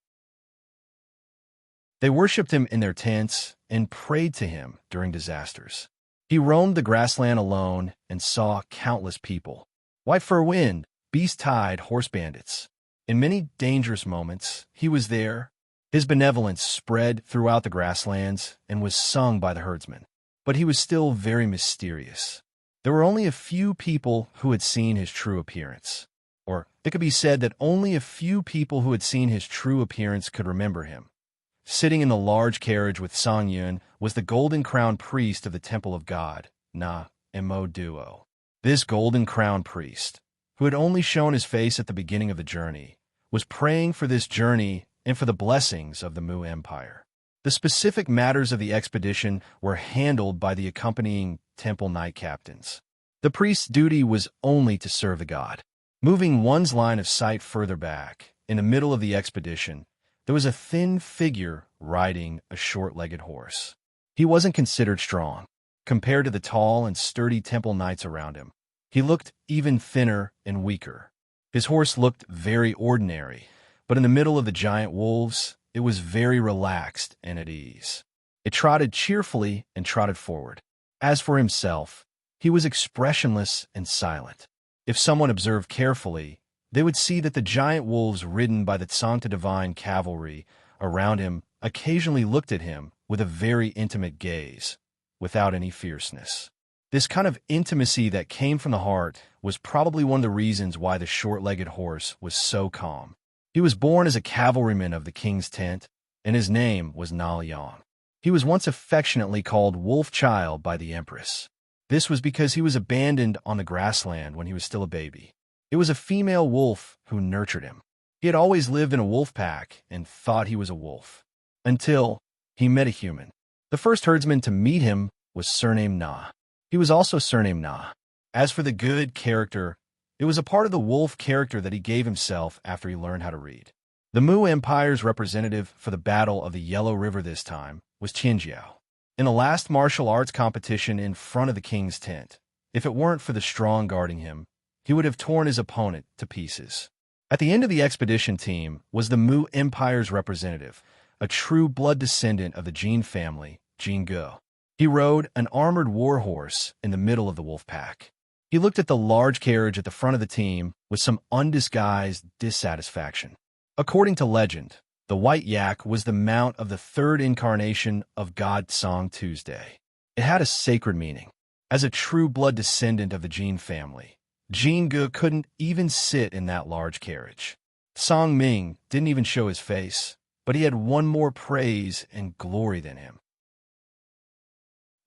They worshipped him in their tents and prayed to him during disasters. He roamed the grassland alone and saw countless people. White Fur Wind, beast-tied horse bandits. In many dangerous moments, he was there. His benevolence spread throughout the grasslands and was sung by the herdsmen. But he was still very mysterious. There were only a few people who had seen his true appearance. Or it could be said that only a few people who had seen his true appearance could remember him. Sitting in the large carriage with Song Yun was the golden-crowned priest of the Temple of God, Na Mo Duo. This golden-crowned priest, who had only shown his face at the beginning of the journey, was praying for this journey and for the blessings of the Mu Empire. The specific matters of the expedition were handled by the accompanying temple knight captains. The priest's duty was only to serve the god. Moving one's line of sight further back, in the middle of the expedition, there was a thin figure riding a short-legged horse. He wasn't considered strong, compared to the tall and sturdy temple knights around him. He looked even thinner and weaker. His horse looked very ordinary, but in the middle of the giant wolves, it was very relaxed and at ease. It trotted cheerfully and trotted forward. As for himself, he was expressionless and silent. If someone observed carefully, they would see that the giant wolves ridden by the Tsangta divine cavalry around him occasionally looked at him with a very intimate gaze, without any fierceness. This kind of intimacy that came from the heart was probably one of the reasons why the short-legged horse was so calm. He was born as a cavalryman of the king's tent, and his name was Na Liang. He was once affectionately called Wolf Child by the Empress. This was because he was abandoned on the grassland when he was still a baby. It was a female wolf who nurtured him. He had always lived in a wolf pack and thought he was a wolf, until he met a human. The first herdsman to meet him was surnamed Na. He was also surnamed Na. As for the good character, it was a part of the wolf character that he gave himself after he learned how to read. The Mu Empire's representative for the Battle of the Yellow River this time was Qianjiao. In the last martial arts competition in front of the king's tent, if it weren't for the strong guarding him, he would have torn his opponent to pieces. At the end of the expedition team was the Mu Empire's representative, a true blood descendant of the Jin family, Jin Ge. He rode an armored war horse in the middle of the wolf pack. He looked at the large carriage at the front of the team with some undisguised dissatisfaction. According to legend, the white yak was the mount of the third incarnation of God Song Tuesday. It had a sacred meaning. As a true blood descendant of the Jin family, Jin Ge couldn't even sit in that large carriage. Song Ming didn't even show his face, but he had one more praise and glory than him.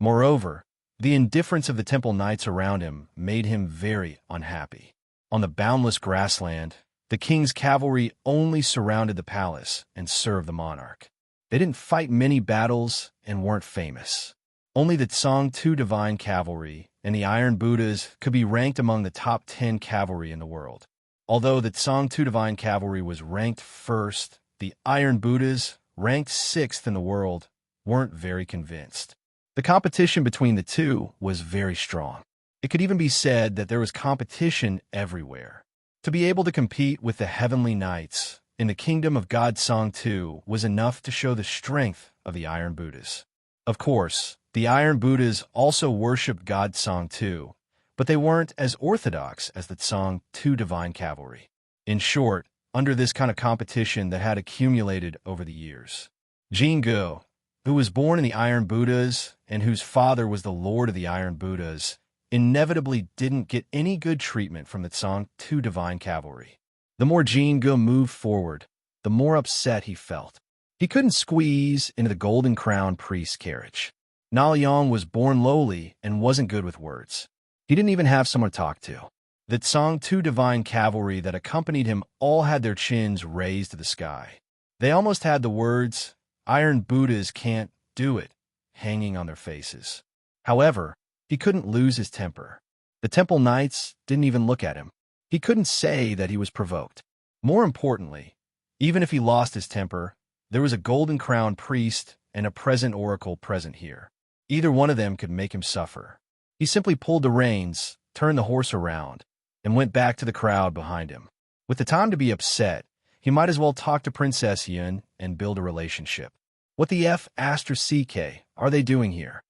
Moreover, the indifference of the temple knights around him made him very unhappy. On the boundless grassland, the king's cavalry only surrounded the palace and served the monarch. They didn't fight many battles and weren't famous. Only the Tsang-Tu divine cavalry and the Iron Buddhas could be ranked among the top 10 cavalry in the world. Although the Tsang-Tu divine cavalry was ranked first, the Iron Buddhas, ranked 6th in the world, weren't very convinced. The competition between the two was very strong. It could even be said that there was competition everywhere. To be able to compete with the heavenly knights in the kingdom of God Tsang-Tu was enough to show the strength of the Iron Buddhas. Of course, the Iron Buddhas also worshipped God Tsang-Tu, but they weren't as orthodox as the Tsang-Tu divine cavalry. In short, under this kind of competition that had accumulated over the years, Jin Ge, who was born in the Iron Buddhas and whose father was the Lord of the Iron Buddhas, inevitably didn't get any good treatment from the Tsang-Tu divine cavalry. The more Jin Ge moved forward, the more upset he felt. He couldn't squeeze into the golden crown priest's carriage. Na Liang was born lowly and wasn't good with words. He didn't even have someone to talk to. The Tsang-Tu divine cavalry that accompanied him all had their chins raised to the sky. They almost had the words, "Iron Buddhas can't do it," hanging on their faces. However, he couldn't lose his temper. The temple knights didn't even look at him. He couldn't say that he was provoked. More importantly, even if he lost his temper, there was a golden crown priest and a present oracle present here. Either one of them could make him suffer. He simply pulled the reins, turned the horse around, and went back to the crowd behind him. With the time to be upset, he might as well talk to Princess Yun and build a relationship. What the F***CK are they doing here?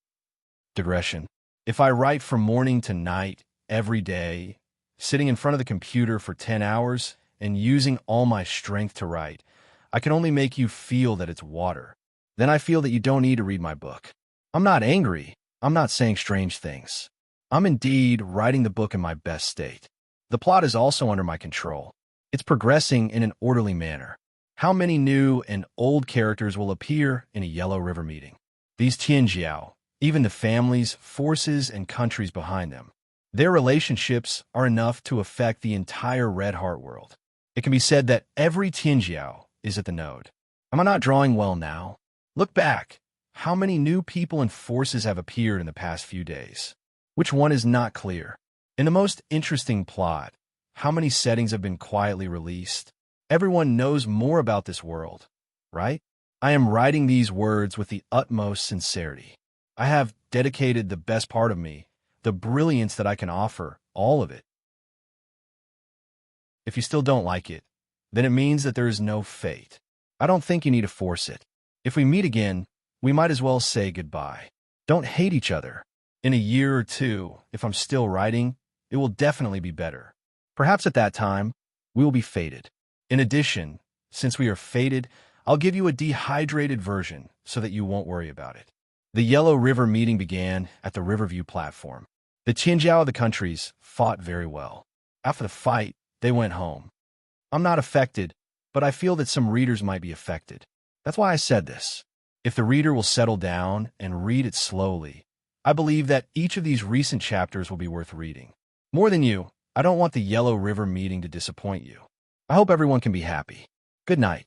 Digression. If I write from morning to night, every day, sitting in front of the computer for 10 hours and using all my strength to write, I can only make you feel that it's water. Then I feel that you don't need to read my book. I'm not angry. I'm not saying strange things. I'm indeed writing the book in my best state. The plot is also under my control. It's progressing in an orderly manner. How many new and old characters will appear in a Yellow River meeting? These Qianjiao, even the families, forces, and countries behind them. Their relationships are enough to affect the entire Red Heart world. It can be said that every Tianjiao is at the node. Am I not drawing well now? Look back. How many new people and forces have appeared in the past few days? Which one is not clear? In the most interesting plot, how many settings have been quietly released? Everyone knows more about this world, right? I am writing these words with the utmost sincerity. I have dedicated the best part of me, the brilliance that I can offer, all of it. If you still don't like it, then it means that there is no fate. I don't think you need to force it. If we meet again, we might as well say goodbye. Don't hate each other. In a year or two, if I'm still writing, it will definitely be better. Perhaps at that time, we will be fated. In addition, since we are fated, I'll give you a dehydrated version so that you won't worry about it. The Yellow River meeting began at the Riverview platform. The Qinjiao of the countries fought very well. After the fight, they went home. I'm not affected, but I feel that some readers might be affected. That's why I said this. If the reader will settle down and read it slowly, I believe that each of these recent chapters will be worth reading. More than you, I don't want the Yellow River meeting to disappoint you. I hope everyone can be happy. Good night.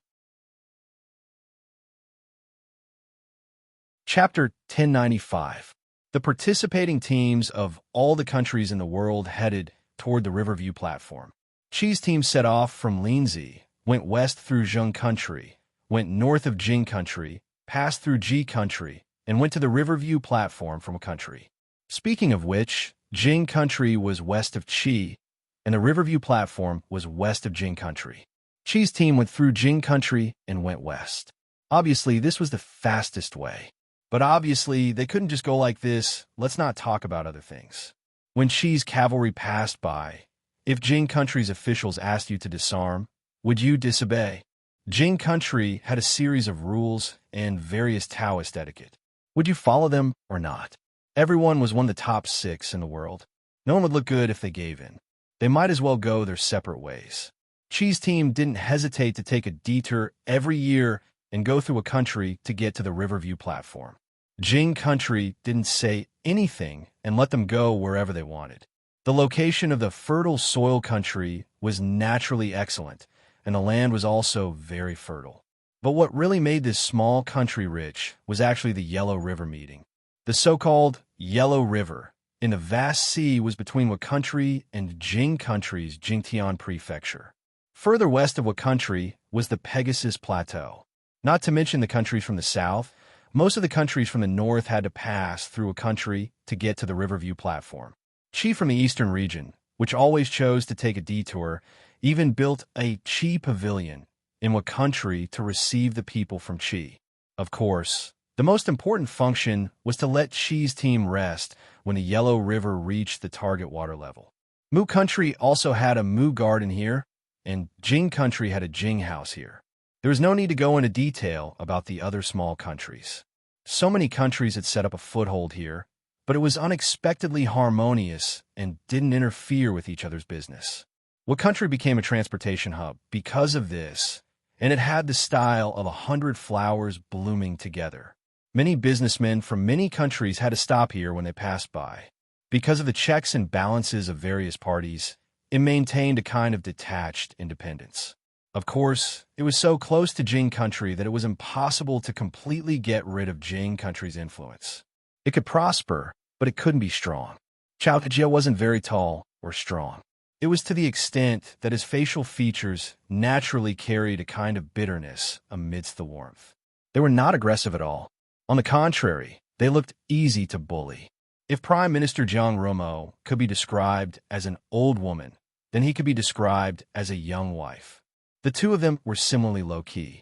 Chapter 1095. The participating teams of all the countries in the world headed toward the Riverview platform. Qi's team set off from Linzi, went west through Zheng country, went north of Jing country, passed through Ji country, and went to the Riverview platform from a country. Speaking of which, Jing country was west of Qi, and the Riverview platform was west of Jing country. Qi's team went through Jing country and went west. Obviously, this was the fastest way. But obviously, they couldn't just go like this. Let's not talk about other things. When Qi's cavalry passed by, if Jing country's officials asked you to disarm, would you disobey? Jing country had a series of rules and various Taoist etiquette. Would you follow them or not? Everyone was one of the top 6 in the world. No one would look good if they gave in. They might as well go their separate ways. Qi's team didn't hesitate to take a detour every year and go through a country to get to the Riverview platform. Jing country didn't say anything and let them go wherever they wanted. The location of the fertile soil country was naturally excellent, and the land was also very fertile. But what really made this small country rich was actually the Yellow River meeting. The so-called Yellow River in the vast sea was between Wakountry and Jing country's Jingtian prefecture. Further west of Wakountry was the Pegasus Plateau. Not to mention the countries from the south, most of the countries from the north had to pass through Wakountry to get to the Riverview platform. Qi from the eastern region, which always chose to take a detour, even built a Qi pavilion in Wakountry to receive the people from Qi. Of course, the most important function was to let Qi's team rest when the Yellow River reached the target water level. Mu country also had a Mu garden here, and Jing country had a Jing house here. There is no need to go into detail about the other small countries. So many countries had set up a foothold here, but it was unexpectedly harmonious and didn't interfere with each other's business. Wakountry became a transportation hub because of this, and it had the style of 100 flowers blooming together. Many businessmen from many countries had to stop here when they passed by. Because of the checks and balances of various parties, it maintained a kind of detached independence. Of course, it was so close to Jing country that it was impossible to completely get rid of Jing country's influence. It could prosper, but it couldn't be strong. Chao Jia wasn't very tall or strong. It was to the extent that his facial features naturally carried a kind of bitterness amidst the warmth. They were not aggressive at all. On the contrary, they looked easy to bully. If Prime Minister Jiang Rumo could be described as an old woman, then he could be described as a young wife. The two of them were similarly low-key.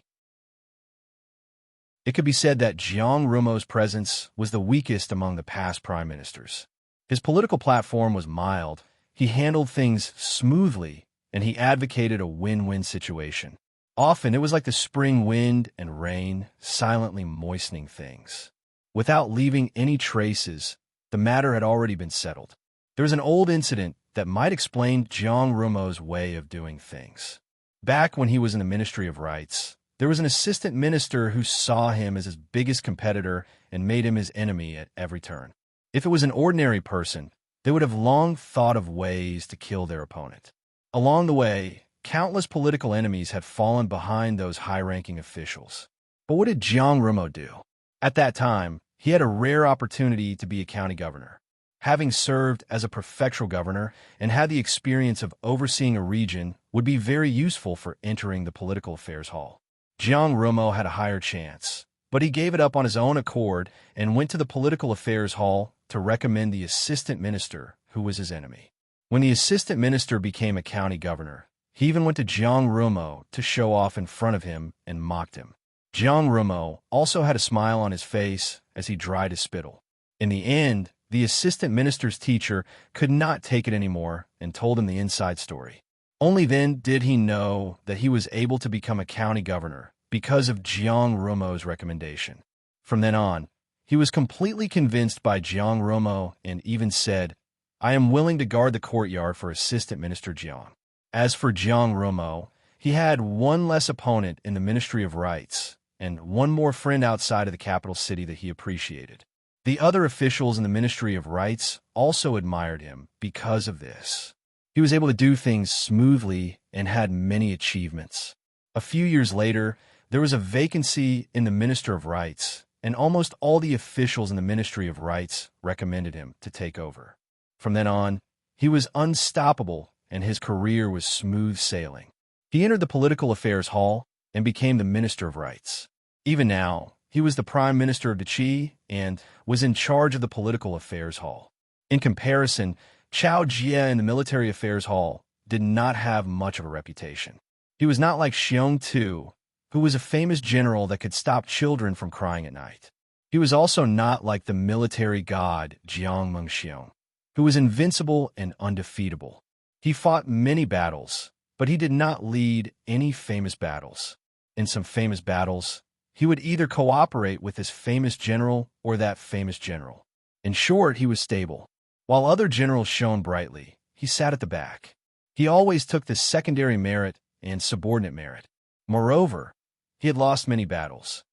It could be said that Jiang Rumo's presence was the weakest among the past prime ministers. His political platform was mild, he handled things smoothly, and he advocated a win-win situation. Often it was like the spring wind and rain, silently moistening things. Without leaving any traces, the matter had already been settled. There was an old incident that might explain Jiang Rumo's way of doing things. Back when he was in the Ministry of Rights, there was an assistant minister who saw him as his biggest competitor and made him his enemy at every turn. If it was an ordinary person, they would have long thought of ways to kill their opponent. Along the way, countless political enemies had fallen behind those high-ranking officials. But what did Jiang Rumo do? At that time, he had a rare opportunity to be a county governor. Having served as a prefectural governor and had the experience of overseeing a region would be very useful for entering the political affairs hall. Jiang Rumo had a higher chance, but he gave it up on his own accord and went to the political affairs hall to recommend the assistant minister, who was his enemy. When the assistant minister became a county governor, he even went to Jiang Rumo to show off in front of him and mocked him. Jiang Rumo also had a smile on his face as he dried his spittle. In the end, the assistant minister's teacher could not take it anymore and told him the inside story. Only then did he know that he was able to become a county governor because of Jiang Rumo's recommendation. From then on, he was completely convinced by Jiang Rumo and even said, "I am willing to guard the courtyard for Assistant Minister Jiang." As for Jiang Rumo, he had one less opponent in the Ministry of Rights and one more friend outside of the capital city that he appreciated. The other officials in the Ministry of Rights also admired him because of this. He was able to do things smoothly and had many achievements. A few years later, there was a vacancy in the Minister of Rights, and almost all the officials in the Ministry of Rights recommended him to take over. From then on, he was unstoppable and his career was smooth sailing. He entered the Political Affairs Hall and became the Minister of Rights. Even now, he was the Prime Minister of Deqi and was in charge of the Political Affairs Hall. In comparison, Chao Jie in the Military Affairs Hall did not have much of a reputation. He was not like Xiong Tu, who was a famous general that could stop children from crying at night. He was also not like the military god Jiang Mengxiong, who was invincible and undefeatable. He fought many battles, but he did not lead any famous battles. In some famous battles, he would either cooperate with this famous general or that famous general. In short, he was stable. While other generals shone brightly, he sat at the back. He always took the secondary merit and subordinate merit. Moreover, he had lost many battles.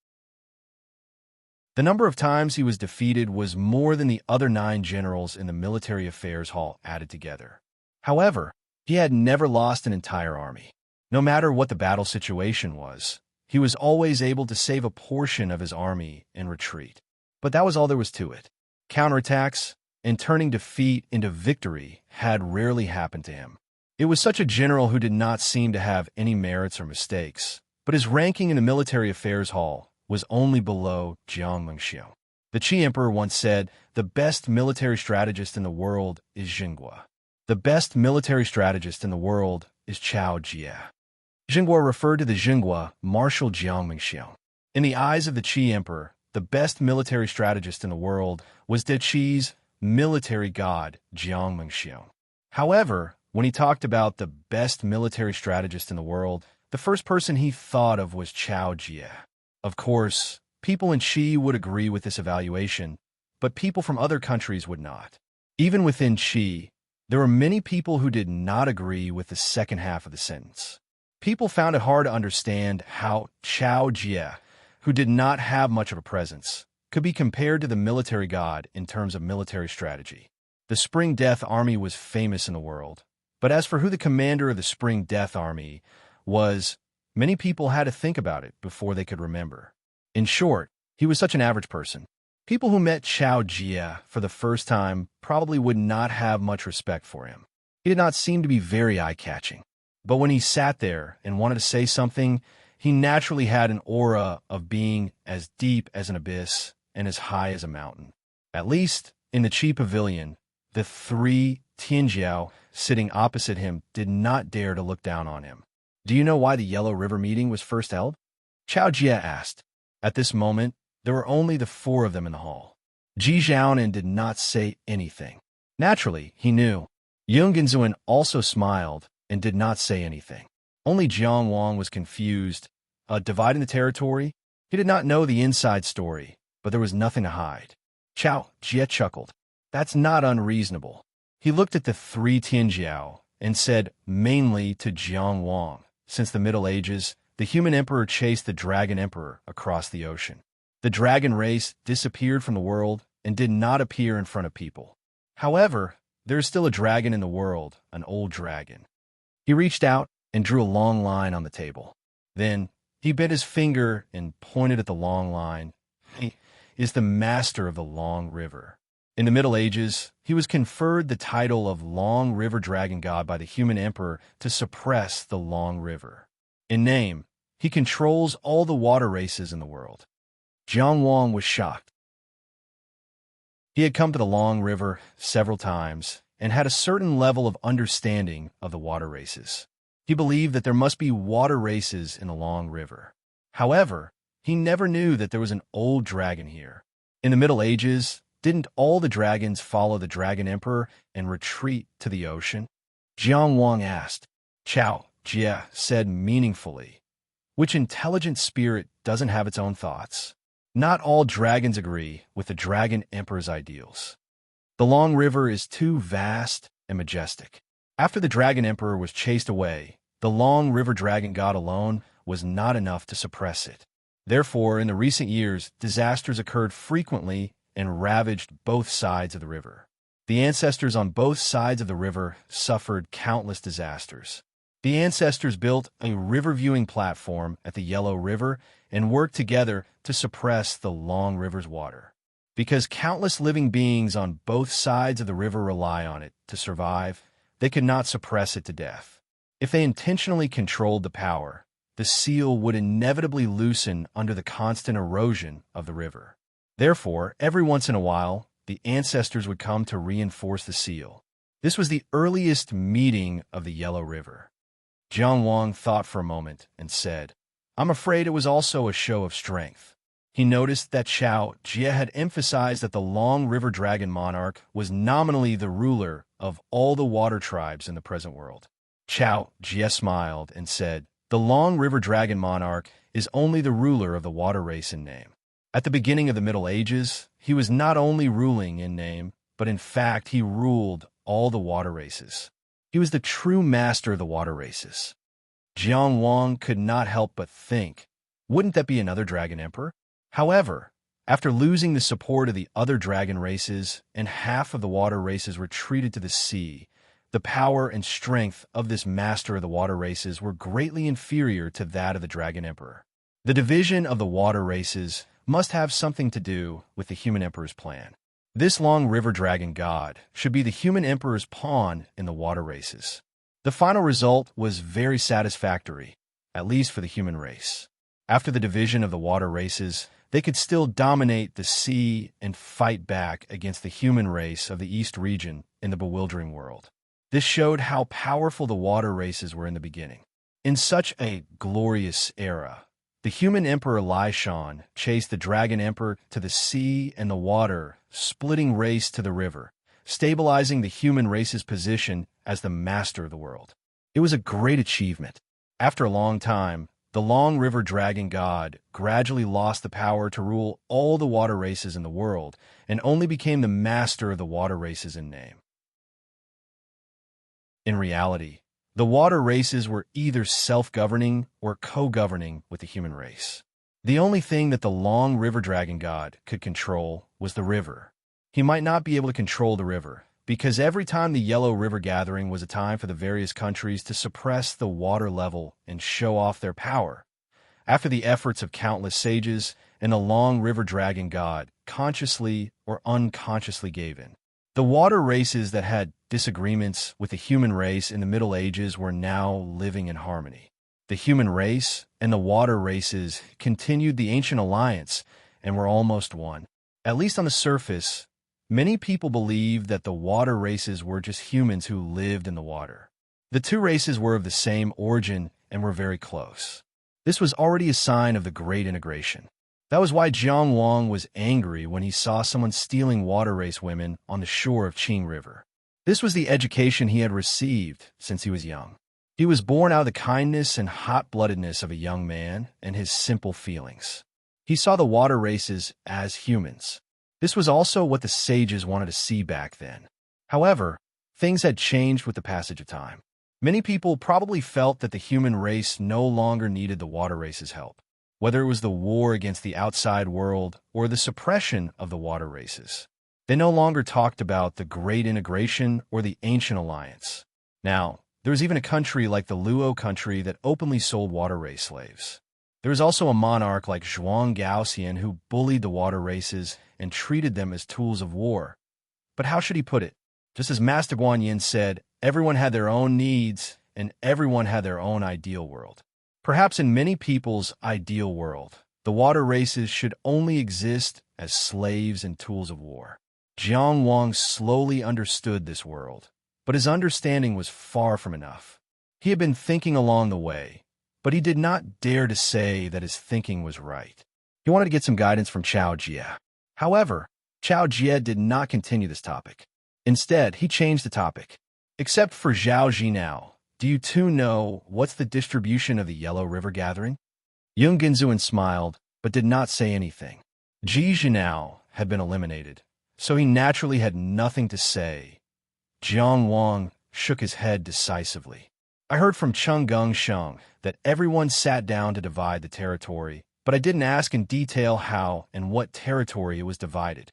The number of times he was defeated was more than the other 9 generals in the Military Affairs Hall added together. However, he had never lost an entire army. No matter what the battle situation was, he was always able to save a portion of his army and retreat. But that was all there was to it. Counterattacks and turning defeat into victory had rarely happened to him. It was such a general who did not seem to have any merits or mistakes, but his ranking in the Military Affairs Hall was only below Jiang Mengxiong. The Qi Emperor once said, "The best military strategist in the world is Xinguo. The best military strategist in the world is Chao Jie." Xinguo referred to the Xinguo Marshal Jiang Mengxiong. In the eyes of the Qi Emperor, the best military strategist in the world was Deqi's military god Jiang Mengxiong. However, when he talked about the best military strategist in the world, the first person he thought of was Chao Jie. Of course, people in Qi would agree with this evaluation, but people from other countries would not. Even within Qi, there were many people who did not agree with the second half of the sentence. People found it hard to understand how Chao Jie, who did not have much of a presence, could be compared to the military god in terms of military strategy. The Spring Death Army was famous in the world, but as for who the commander of the Spring Death Army was, many people had to think about it before they could remember. In short, he was such an average person. People who met Chao Jie for the first time probably would not have much respect for him. He did not seem to be very eye-catching. But when he sat there and wanted to say something, he naturally had an aura of being as deep as an abyss and as high as a mountain. At least, in the Qi Pavilion, the 3 Tianjiao sitting opposite him did not dare to look down on him. "Do you know why the Yellow River meeting was first held?" Chao Jie asked. At this moment, there were only the 4 of them in the hall. Ji Zhaonan did not say anything. Naturally, he knew. Yung Genzuan also smiled and did not say anything. Only Jiang Wang was confused. Dividing the territory? He did not know the inside story, but there was nothing to hide. Chao Jie chuckled. That's not unreasonable. He looked at the 3 Tianjiao and said mainly to Jiang Wang, since the Middle Ages, the human emperor chased the dragon emperor across the ocean. The dragon race disappeared from the world and did not appear in front of people. However, there is still a dragon in the world, an old dragon. He reached out and drew a long line on the table. Then he bit his finger and pointed at the long line. He is the master of the Long River. In the Middle Ages, he was conferred the title of Long River Dragon God by the human emperor to suppress the Long River. In name, he controls all the water races in the world. Jiang Wang was shocked. He had come to the Long River several times and had a certain level of understanding of the water races. He believed that there must be water races in the Long River. However, he never knew that there was an old dragon here. In the Middle Ages, didn't all the dragons follow the Dragon Emperor and retreat to the ocean? Jiang Wang asked. Chao Jie said meaningfully, which intelligent spirit doesn't have its own thoughts? Not all dragons agree with the Dragon Emperor's ideals. The Long River is too vast and majestic. After the Dragon Emperor was chased away, the Long River Dragon God alone was not enough to suppress it. Therefore, in the recent years, disasters occurred frequently and ravaged both sides of the river. The ancestors on both sides of the river suffered countless disasters. The ancestors built a river-viewing platform at the Yellow River and worked together to suppress the Long River's water. Because countless living beings on both sides of the river rely on it to survive, they could not suppress it to death. If they intentionally controlled the power, the seal would inevitably loosen under the constant erosion of the river. Therefore, every once in a while, the ancestors would come to reinforce the seal. This was the earliest meeting of the Yellow River. Jiang Wang thought for a moment and said, I'm afraid it was also a show of strength. He noticed that Chao Jie had emphasized that the Long River Dragon Monarch was nominally the ruler of all the water tribes in the present world. Chao Jie smiled and said, the Long River Dragon Monarch is only the ruler of the water race in name. At the beginning of the Middle Ages, he was not only ruling in name, but in fact he ruled all the water races. He was the true master of the water races. Jiang Wang could not help but think, wouldn't that be another dragon emperor? However, after losing the support of the other dragon races and half of the water races retreated to the sea, the power and strength of this master of the water races were greatly inferior to that of the dragon emperor. The division of the water races must have something to do with the human emperor's plan. This Long River Dragon God should be the human emperor's pawn in the water races. The final result was very satisfactory, at least for the human race. After the division of the water races, they could still dominate the sea and fight back against the human race of the East region in the bewildering world. This showed how powerful the water races were in the beginning. In such a glorious era, the human emperor Lai Shan chased the dragon emperor to the sea and the water, splitting race to the river, stabilizing the human race's position as the master of the world. It was a great achievement. After a long time, the Long River Dragon God gradually lost the power to rule all the water races in the world and only became the master of the water races in name. In reality, the water races were either self-governing or co-governing with the human race. The only thing that the Long River Dragon God could control was the river. He might not be able to control the river, because every time the Yellow River Gathering was a time for the various countries to suppress the water level and show off their power. After the efforts of countless sages, and the Long River Dragon God consciously or unconsciously gave in. The water races that had disagreements with the human race in the Middle Ages were now living in harmony. The human race and the water races continued the ancient alliance and were almost one. At least on the surface, many people believed that the water races were just humans who lived in the water. The two races were of the same origin and were very close. This was already a sign of the great integration. That was why Jiang Wang was angry when he saw someone stealing water race women on the shore of Qing River. This was the education he had received since he was young. He was born out of the kindness and hot-bloodedness of a young man and his simple feelings. He saw the water races as humans. This was also what the sages wanted to see back then. However, things had changed with the passage of time. Many people probably felt that the human race no longer needed the water race's help, whether it was the war against the outside world or the suppression of the water races. They no longer talked about the Great Integration or the Ancient Alliance. Now, there was even a country like the Luo country that openly sold water race slaves. There was also a monarch like Zhuang Gaoxian who bullied the water races and treated them as tools of war. But how should he put it? Just as Master Guanyin said, everyone had their own needs and everyone had their own ideal world. Perhaps in many people's ideal world, the water races should only exist as slaves and tools of war. Jiang Wang slowly understood this world, but his understanding was far from enough. He had been thinking along the way, but he did not dare to say that his thinking was right. He wanted to get some guidance from Chao Jie. However, Chao Jie did not continue this topic. Instead, he changed the topic. Except for Zhao Jinao, do you two know what's the distribution of the Yellow River gathering? Yung Genzuan smiled, but did not say anything. Ji Jinao had been eliminated, so he naturally had nothing to say. Jiang Wang shook his head decisively. I heard from Cheng Gung Sheng that everyone sat down to divide the territory, but I didn't ask in detail how and what territory it was divided.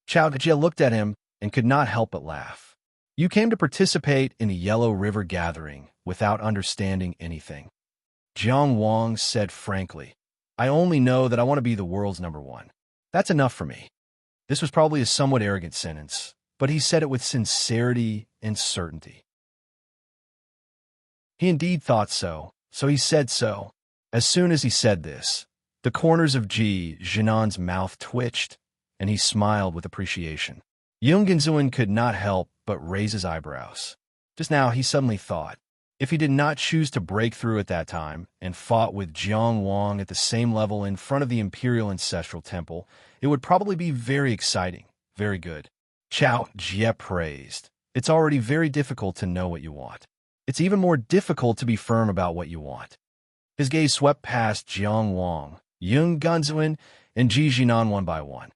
Chao Jie looked at him and could not help but laugh. You came to participate in a Yellow River gathering without understanding anything. Jiang Wang said frankly, I only know that I want to be the world's #1. That's enough for me. This was probably a somewhat arrogant sentence, but he said it with sincerity and certainty. He indeed thought so, so he said so. As soon as he said this, the corners of Ji Jinan's mouth twitched, and he smiled with appreciation. Yung Genzuan could not help but raise his eyebrows. Just now he suddenly thought, if he did not choose to break through at that time and fought with Jiang Wang at the same level in front of the Imperial Ancestral Temple, it would probably be very exciting, very good. Chao Jie praised. It's already very difficult to know what you want. It's even more difficult to be firm about what you want. His gaze swept past Jiang Wang, Yung Genzuan, and Ji Jinan one by one.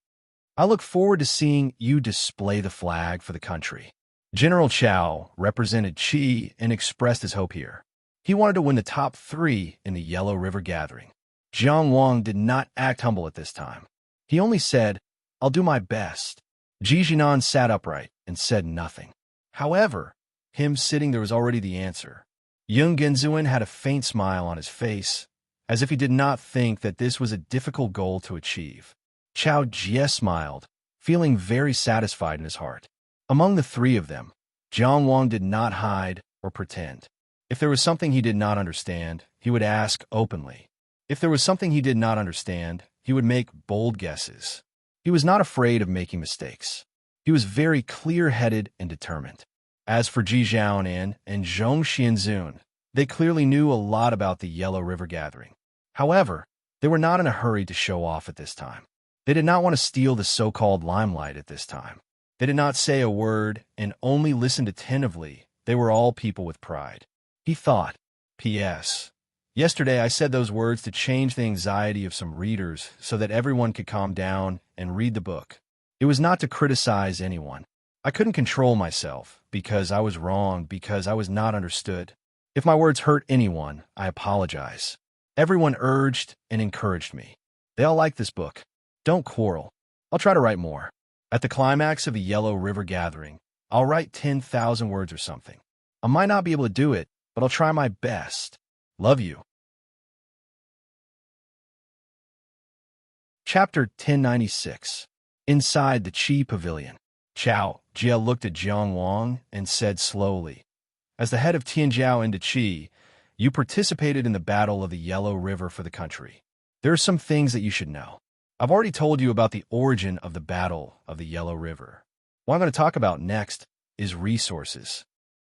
I look forward to seeing you display the flag for the country. General Chao represented Qi and expressed his hope here. He wanted to win the top 3 in the Yellow River gathering. Jiang Wang did not act humble at this time. He only said, I'll do my best. Ji Jinan sat upright and said nothing. However, him sitting there was already the answer. Yung Genzuan had a faint smile on his face, as if he did not think that this was a difficult goal to achieve. Chao Jie smiled, feeling very satisfied in his heart. Among the 3 of them, Jiang Wang did not hide or pretend. If there was something he did not understand, he would ask openly. If there was something he did not understand, he would make bold guesses. He was not afraid of making mistakes. He was very clear-headed and determined. As for Ji Zhaonan and Zhong Xianzun, they clearly knew a lot about the Yellow River gathering. However, they were not in a hurry to show off at this time. They did not want to steal the so-called limelight at this time. They did not say a word and only listened attentively. They were all people with pride. He thought, P.S. Yesterday I said those words to change the anxiety of some readers so that everyone could calm down and read the book. It was not to criticize anyone. I couldn't control myself because I was wrong, because I was not understood. If my words hurt anyone, I apologize. Everyone urged and encouraged me. They all liked this book. Don't quarrel. I'll try to write more. At the climax of a Yellow River gathering, I'll write 10,000 words or something. I might not be able to do it, but I'll try my best. Love you. Chapter 1096. Inside the Qi Pavilion. Chao Jie looked at Jiang Wang and said slowly, as the head of Tianjiao into Qi, you participated in the Battle of the Yellow River for the country. There are some things that you should know. I've already told you about the origin of the Battle of the Yellow River. What I'm going to talk about next is resources.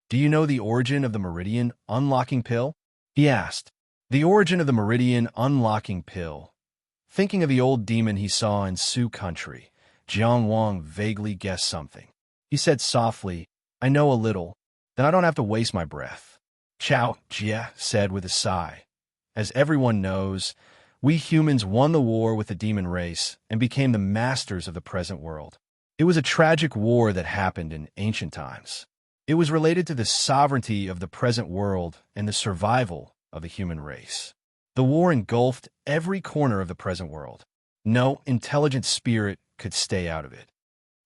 Do you know the origin of the Meridian Unlocking Pill? He asked. The origin of the Meridian Unlocking Pill. Thinking of the old demon he saw in Su country, Jiang Wang vaguely guessed something. He said softly, I know a little, then I don't have to waste my breath. Chao Jie said with a sigh. As everyone knows, we humans won the war with the demon race and became the masters of the present world. It was a tragic war that happened in ancient times. It was related to the sovereignty of the present world and the survival of the human race. The war engulfed every corner of the present world. No intelligent spirit could stay out of it.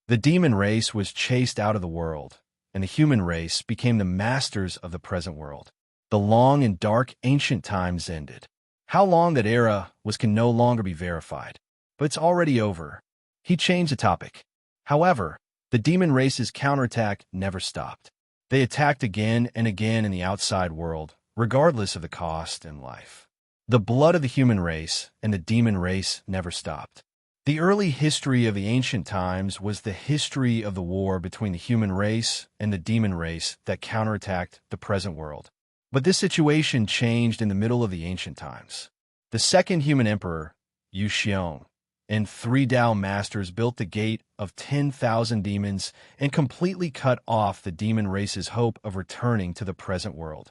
The demon race was chased out of the world, and the human race became the masters of the present world. The long and dark ancient times ended. How long that era was can no longer be verified, but it's already over. He changed the topic. However, the demon race's counterattack never stopped. They attacked again and again in the outside world, regardless of the cost and life. The blood of the human race and the demon race never stopped. The early history of the ancient times was the history of the war between the human race and the demon race that counterattacked the present world. But this situation changed in the middle of the ancient times. The second human emperor, Yu Xiong, and 3 Tao masters built the gate of 10,000 demons and completely cut off the demon race's hope of returning to the present world.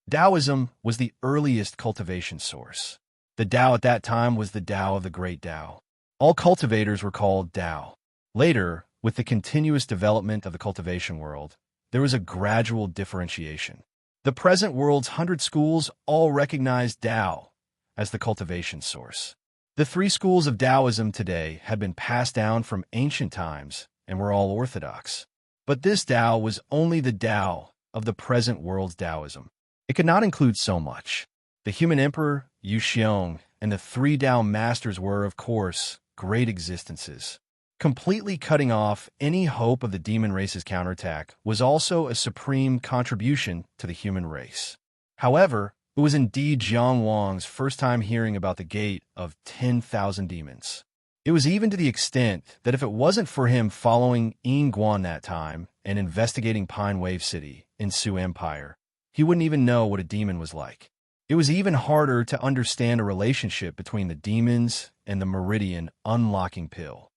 Taoism was the earliest cultivation source. The Tao at that time was the Tao of the Great Tao. All cultivators were called Tao. Later, with the continuous development of the cultivation world, there was a gradual differentiation. The present world's 100 schools all recognize Tao as the cultivation source. The 3 schools of Taoism today have been passed down from ancient times and were all orthodox. But this Tao was only the Tao of the present world's Taoism. It could not include so much. The human emperor, Yu Xiong, and the 3 Tao masters were, of course, great existences. Completely cutting off any hope of the demon race's counterattack was also a supreme contribution to the human race. However, it was indeed Jiang Wang's first time hearing about the gate of 10,000 demons. It was even to the extent that if it wasn't for him following Ying Guan that time and investigating Pine Wave City in Su Empire, he wouldn't even know what a demon was like. It was even harder to understand a relationship between the demons and the meridian unlocking pill.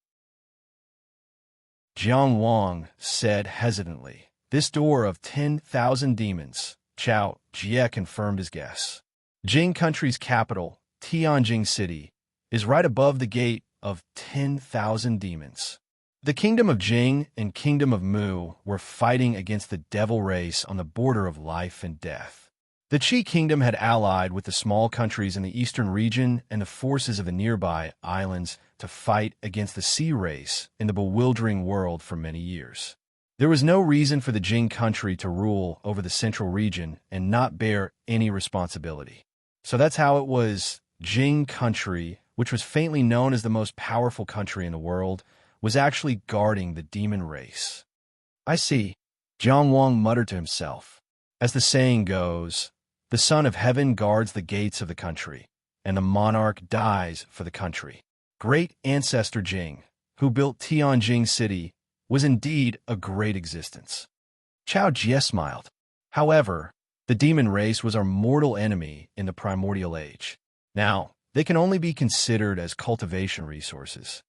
Jiang Wang said hesitantly, "This door of 10,000 demons," Chao Jie confirmed his guess. Jing country's capital, Tianjing City, is right above the gate of 10,000 demons. The kingdom of Jing and kingdom of Mu were fighting against the devil race on the border of life and death. The Qi kingdom had allied with the small countries in the eastern region and the forces of the nearby islands to fight against the sea race in the bewildering world for many years. There was no reason for the Jing country to rule over the central region and not bear any responsibility. So that's how it was. Jing country, which was faintly known as the most powerful country in the world, was actually guarding the demon race. "I see," Jiang Wang muttered to himself. As the saying goes, the Son of Heaven guards the gates of the country, and the monarch dies for the country. Great ancestor Jing, who built Tianjing City, was indeed a great existence. Chao Jie smiled. However, the demon race was our mortal enemy in the primordial age. Now, they can only be considered as cultivation resources.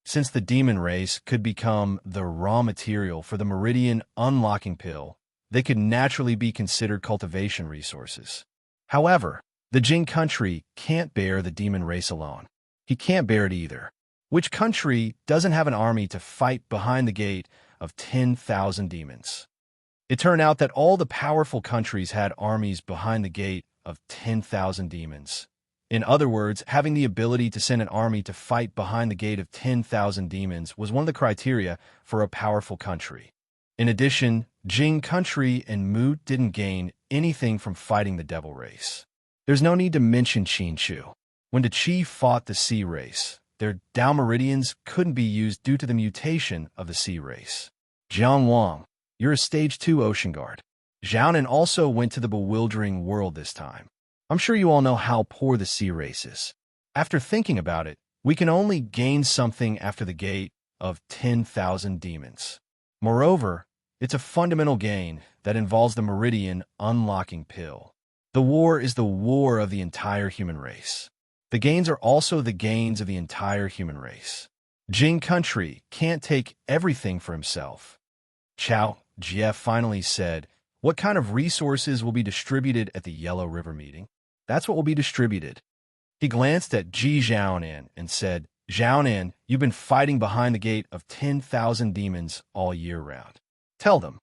Since the demon race could become the raw material for the meridian unlocking pill, they could naturally be considered cultivation resources. However, the Jing country can't bear the demon race alone. He can't bear it either. Which country doesn't have an army to fight behind the gate of 10,000 demons? It turned out that all the powerful countries had armies behind the gate of 10,000 demons. In other words, having the ability to send an army to fight behind the gate of 10,000 demons was one of the criteria for a powerful country. In addition, Jing country and Mu didn't gain anything from fighting the devil race. There's no need to mention Qin Chu. When the Qi fought the sea race, their Tao meridians couldn't be used due to the mutation of the sea race. Jiang Wang, you're a stage 2 ocean guard. Zhaonan also went to the bewildering world this time. I'm sure you all know how poor the sea race is. After thinking about it, we can only gain something after the gate of 10,000 demons. Moreover, it's a fundamental gain that involves the meridian unlocking pill. The war is the war of the entire human race. The gains are also the gains of the entire human race. Jing country can't take everything for himself. Chao Jie finally said, "What kind of resources will be distributed at the Yellow River meeting?" "That's what will be distributed." He glanced at Ji Zhaonan and said, "Zhaonan, you've been fighting behind the gate of 10,000 demons all year round. Tell them."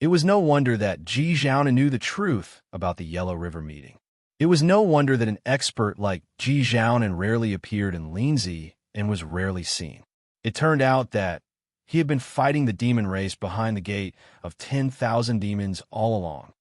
It was no wonder that Ji Zhaonan knew the truth about the Yellow River meeting. It was no wonder that an expert like Ji Zhaonan rarely appeared in Linzi and was rarely seen. It turned out that he had been fighting the demon race behind the gate of 10,000 demons all along.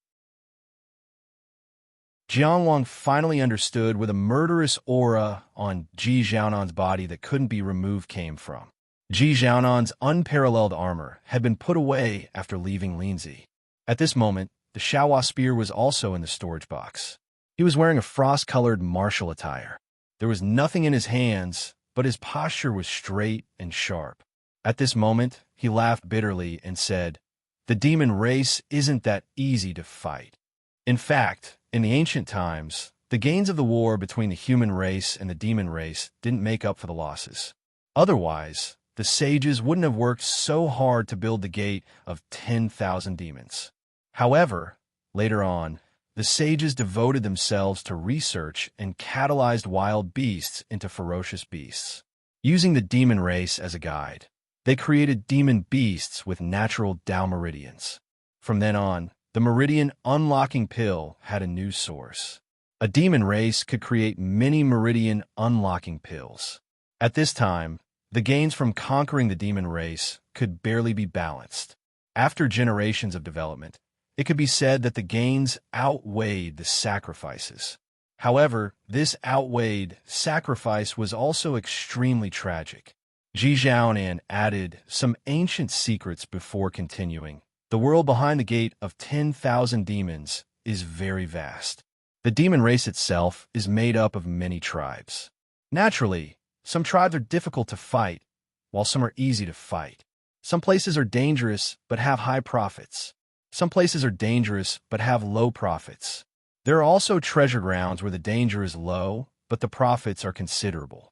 Jianwang finally understood where the murderous aura on Ji Xiaonan's body that couldn't be removed came from. Ji Xiaonan's unparalleled armor had been put away after leaving Linzi. At this moment, the Xiaohua spear was also in the storage box. He was wearing a frost-colored martial attire. There was nothing in his hands, but his posture was straight and sharp. At this moment, he laughed bitterly and said, "The demon race isn't that easy to fight." In fact, in the ancient times, the gains of the war between the human race and the demon race didn't make up for the losses. Otherwise, the sages wouldn't have worked so hard to build the gate of 10,000 demons. However, later on, the sages devoted themselves to research and catalyzed wild beasts into ferocious beasts. Using the demon race as a guide, they created demon beasts with natural Tao meridians. From then on, the meridian unlocking pill had a new source. A demon race could create many meridian unlocking pills. At this time, the gains from conquering the demon race could barely be balanced. After generations of development, it could be said that the gains outweighed the sacrifices. However, this outweighed sacrifice was also extremely tragic. Ji Xiaonan added some ancient secrets before continuing. The world behind the gate of 10,000 demons is very vast. The demon race itself is made up of many tribes. Naturally, some tribes are difficult to fight, while some are easy to fight. Some places are dangerous but have high profits. Some places are dangerous but have low profits. There are also treasure grounds where the danger is low, but the profits are considerable.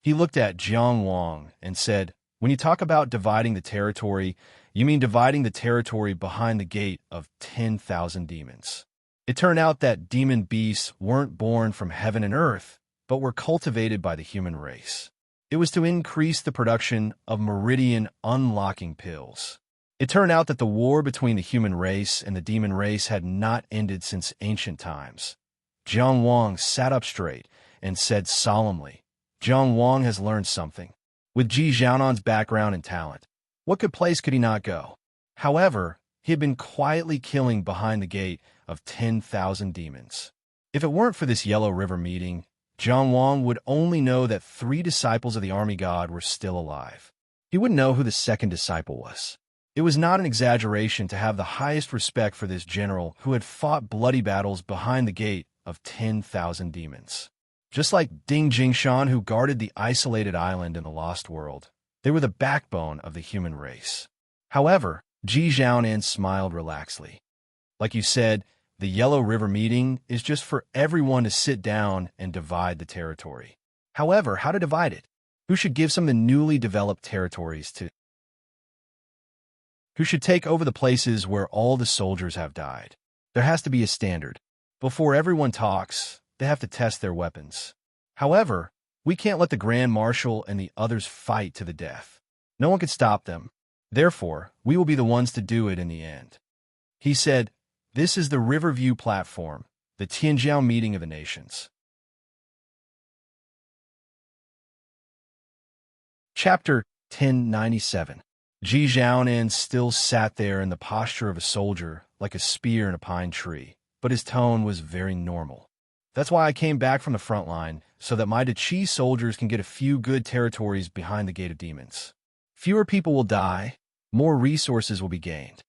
He looked at Jiang Wang and said, "When you talk about dividing the territory, you mean dividing the territory behind the gate of 10,000 demons." It turned out that demon beasts weren't born from heaven and earth, but were cultivated by the human race. It was to increase the production of meridian unlocking pills. It turned out that the war between the human race and the demon race had not ended since ancient times. Jiang Wang sat up straight and said solemnly, "Jiang Wang has learned something. With Ji Xiaonan's background and talent, what good place could he not go?" However, he had been quietly killing behind the gate of 10,000 demons. If it weren't for this Yellow River meeting, Jiang Wang would only know that 3 disciples of the army god were still alive. He wouldn't know who the second disciple was. It was not an exaggeration to have the highest respect for this general who had fought bloody battles behind the gate of 10,000 demons. Just like Ding Jingshan, who guarded the isolated island in the Lost World, they were the backbone of the human race. However, Ji Xiaonan smiled relaxedly. "Like you said, the Yellow River meeting is just for everyone to sit down and divide the territory. However, how to divide it? Who should give some of the newly developed territories to? Who should take over the places where all the soldiers have died? There has to be a standard. Before everyone talks, they have to test their weapons. However, we can't let the Grand Marshal and the others fight to the death. No one can stop them. Therefore, we will be the ones to do it in the end." He said, "This is the Riverview platform, the Tianjiao meeting of the nations." Chapter 1097. Ji Xiaonan still sat there in the posture of a soldier, like a spear in a pine tree, but his tone was very normal. "That's why I came back from the front line, so that my Dachi soldiers can get a few good territories behind the Gate of Demons. Fewer people will die, more resources will be gained.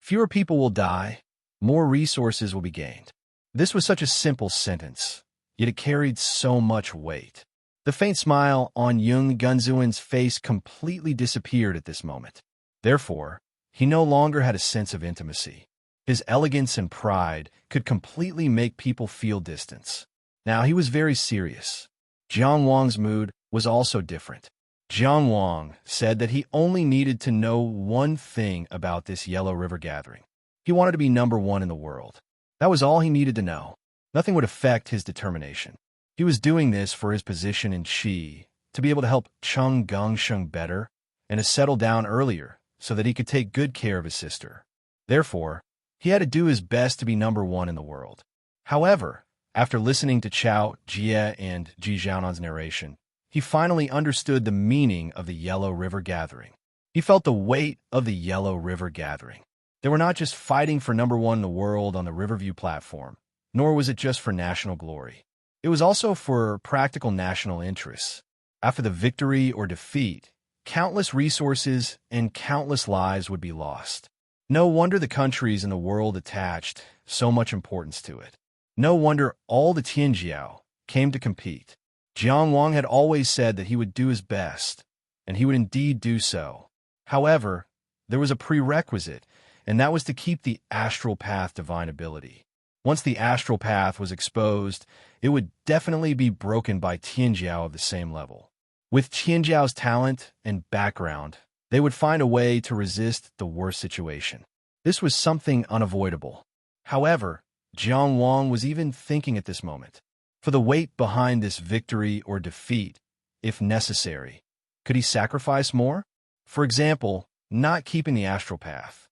Fewer people will die, more resources will be gained." This was such a simple sentence, yet it carried so much weight. The faint smile on Yung Gunzuin's face completely disappeared at this moment. Therefore, he no longer had a sense of intimacy. His elegance and pride could completely make people feel distance. Now he was very serious. Jiang Wang's mood was also different. Jiang Wang said that he only needed to know one thing about this Yellow River gathering. He wanted to be number 1 in the world. That was all he needed to know. Nothing would affect his determination. He was doing this for his position in Qi, to be able to help Cheng Gongsheng better, and to settle down earlier so that he could take good care of his sister. Therefore, he had to do his best to be number 1 in the world. However, after listening to Chao, Jie, and Ji Xiaonan's narration, he finally understood the meaning of the Yellow River gathering. He felt the weight of the Yellow River gathering. They were not just fighting for number one in the world on the Riverview platform, nor was it just for national glory. It was also for practical national interests. After the victory or defeat, countless resources and countless lives would be lost. No wonder the countries in the world attached so much importance to it. No wonder all the Tianjiao came to compete. Jiang Wang had always said that he would do his best, and he would indeed do so. However, there was a prerequisite, and that was to keep the astral path divine ability. Once the astral path was exposed, it would definitely be broken by Tianjiao of the same level. With Tianjiao's talent and background, they would find a way to resist the worst situation. This was something unavoidable. However, Jiang Wang was even thinking at this moment. For the weight behind this victory or defeat, if necessary, could he sacrifice more? For example, not keeping the astral path.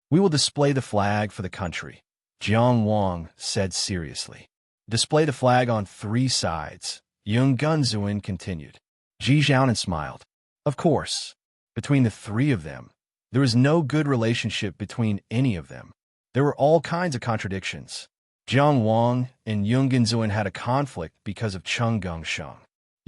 We will display the flag for the country, Jiang Wang said seriously. Display the flag on 3 sides, Yung Gunzuin continued. Ji Zhaonan smiled. Of course, between the 3 of them, there was no good relationship between any of them. There were all kinds of contradictions. Jiang Wang and Yung Gunzuin had a conflict because of Cheng Gongsheng.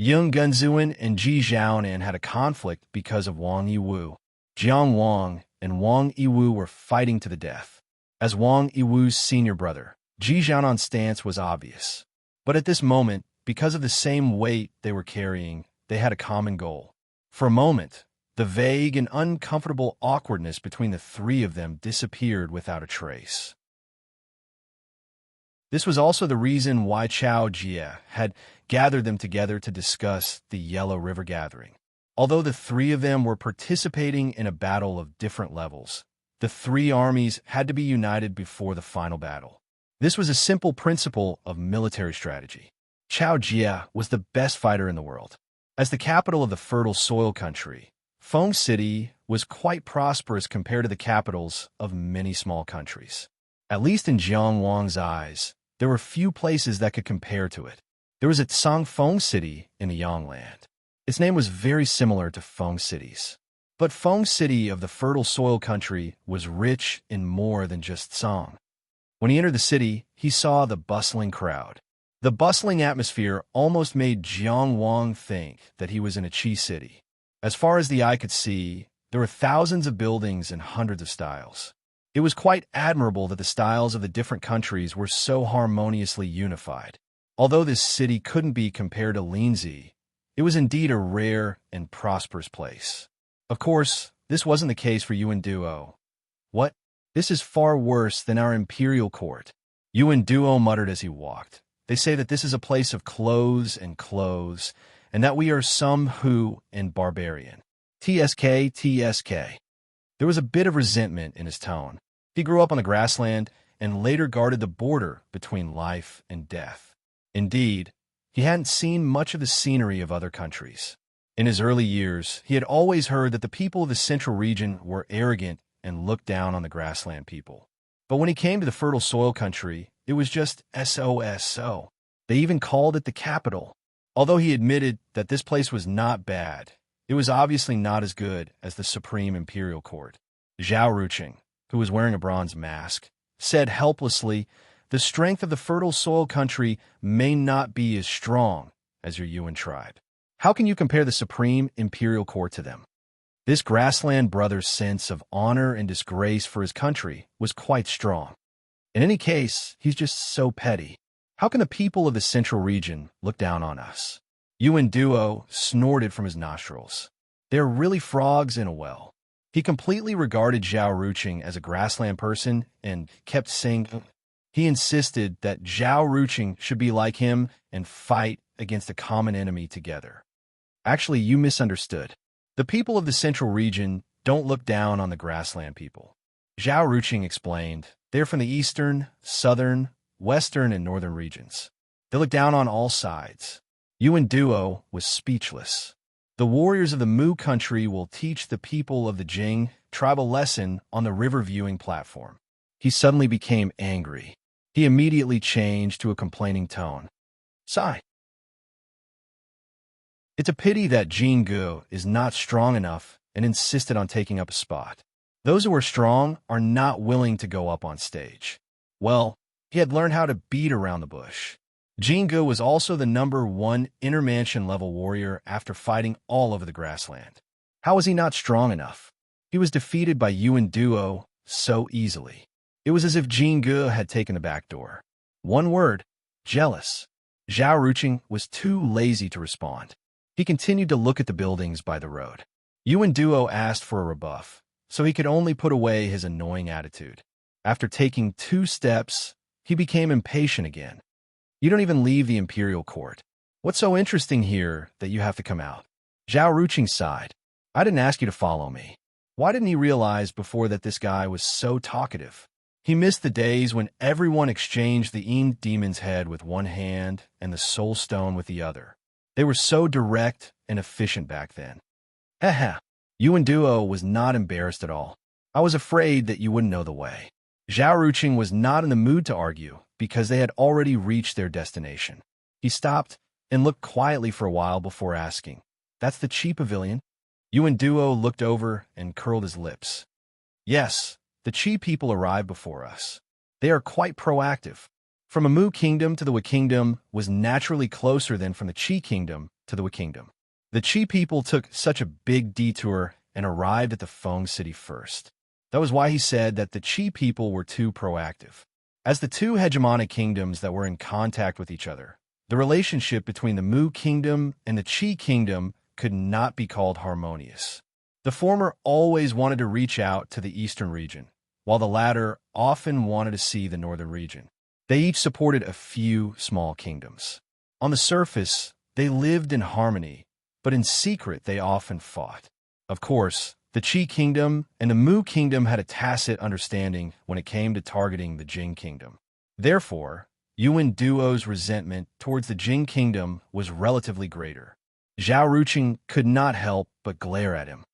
Yung Gunzuin and Ji Zhaonan had a conflict because of Wang Yiwu. Jiang Wang and Wang Yiwu were fighting to the death. As Wang Yiwu's senior brother, Ji Zhaonan's stance was obvious. But at this moment, because of the same weight they were carrying, they had a common goal. For a moment, the vague and uncomfortable awkwardness between the 3 of them disappeared without a trace. This was also the reason why Chao Jie had gathered them together to discuss the Yellow River gathering. Although the 3 of them were participating in a battle of different levels, the 3 armies had to be united before the final battle. This was a simple principle of military strategy. Chao Jie was the best fighter in the world. As the capital of the fertile soil country, Feng City was quite prosperous compared to the capitals of many small countries. At least in Jiang Wang's eyes, there were few places that could compare to it. There was a Feng City in the Yangland. Its name was very similar to Feng City's. But Feng City of the fertile soil country was rich in more than just song. When he entered the city, he saw the bustling crowd. The bustling atmosphere almost made Jiang Wang think that he was in a Qi city. As far as the eye could see, there were thousands of buildings and hundreds of styles. It was quite admirable that the styles of the different countries were so harmoniously unified. Although this city couldn't be compared to Linzi, it was indeed a rare and prosperous place. Of course, this wasn't the case for Yuan Duo. What? This is far worse than our imperial court, Yuan Duo muttered as he walked. They say that this is a place of clothes, and that we are some who and barbarian. TSK, TSK. There was a bit of resentment in his tone. He grew up on the grassland and later guarded the border between life and death. Indeed, he hadn't seen much of the scenery of other countries. In his early years, he had always heard that the people of the central region were arrogant and looked down on the grassland people. But when he came to the fertile soil country, it was just SOSO. They even called it the capital. Although he admitted that this place was not bad, it was obviously not as good as the Supreme Imperial Court. Zhao Ruqing, who was wearing a bronze mask, said helplessly, "The strength of the fertile soil country may not be as strong as your Yuan tribe. How can you compare the Supreme Imperial Court to them?" This grassland brother's sense of honor and disgrace for his country was quite strong. In any case, he's just so petty. How can the people of the central region look down on us? Yuan Duo snorted from his nostrils. They're really frogs in a well. He completely regarded Zhao Ruqing as a grassland person and kept saying he insisted that Zhao Ruqing should be like him and fight against a common enemy together. Actually, you misunderstood. The people of the central region don't look down on the grassland people. Zhao Ruqing explained, they're from the eastern, southern, western, and northern regions. They look down on all sides. Yuan Duo was speechless. The warriors of the Mu country will teach the people of the Jing tribe a lesson on the river viewing platform. He suddenly became angry. He immediately changed to a complaining tone. Sigh. It's a pity that Jinggu is not strong enough and insisted on taking up a spot. Those who are strong are not willing to go up on stage. Well, he had learned how to beat around the bush. Jingu was also the #1 intermansion level warrior after fighting all over the grassland. How was he not strong enough? He was defeated by Yuan Duo so easily. It was as if Jingu had taken the back door. One word: jealous. Zhao Ruqing was too lazy to respond. He continued to look at the buildings by the road. Yuan Duo asked for a rebuff, so he could only put away his annoying attitude. After taking 2 steps, he became impatient again. You don't even leave the imperial court. What's so interesting here that you have to come out? Zhao Ruqing sighed. I didn't ask you to follow me. Why didn't he realize before that this guy was so talkative? He missed the days when everyone exchanged the Yin demon's head with one hand and the soul stone with the other. They were so direct and efficient back then. Haha, Yuan Duo was not embarrassed at all. I was afraid that you wouldn't know the way. Zhao Ruqing was not in the mood to argue because they had already reached their destination. He stopped and looked quietly for a while before asking, That's the Qi Pavilion? Yuan Duo looked over and curled his lips. Yes, the Qi people arrived before us. They are quite proactive. From a Mu kingdom to the Wei kingdom was naturally closer than from the Qi kingdom to the Wei kingdom. The Qi people took such a big detour and arrived at the Feng city first. That was why he said that the Qi people were too proactive. As the 2 hegemonic kingdoms that were in contact with each other, the relationship between the Mu kingdom and the Qi kingdom could not be called harmonious. The former always wanted to reach out to the eastern region, while the latter often wanted to see the northern region. They each supported a few small kingdoms. On the surface, they lived in harmony, but in secret they often fought. Of course, the Qi kingdom and the Mu kingdom had a tacit understanding when it came to targeting the Jing kingdom. Therefore, Yuan Duo's resentment towards the Jing kingdom was relatively greater. Zhao Ruqing could not help but glare at him.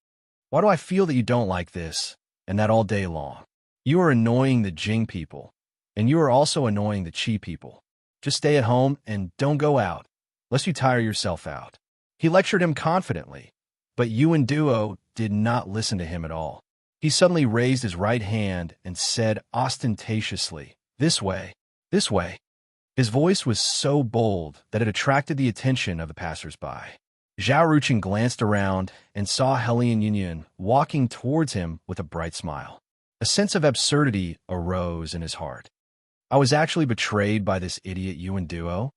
Why do I feel that you don't like this, and that all day long? You are annoying the Jing people, and you are also annoying the Qi people. Just stay at home and don't go out, lest you tire yourself out. He lectured him confidently, but Yuan Duo did not listen to him at all. He suddenly raised his right hand and said ostentatiously, This way, this way. His voice was so bold that it attracted the attention of the passers-by. Zhao Ruqing glanced around and saw Helian Yunyan walking towards him with a bright smile. A sense of absurdity arose in his heart. I was actually betrayed by this idiot Yuan Duo?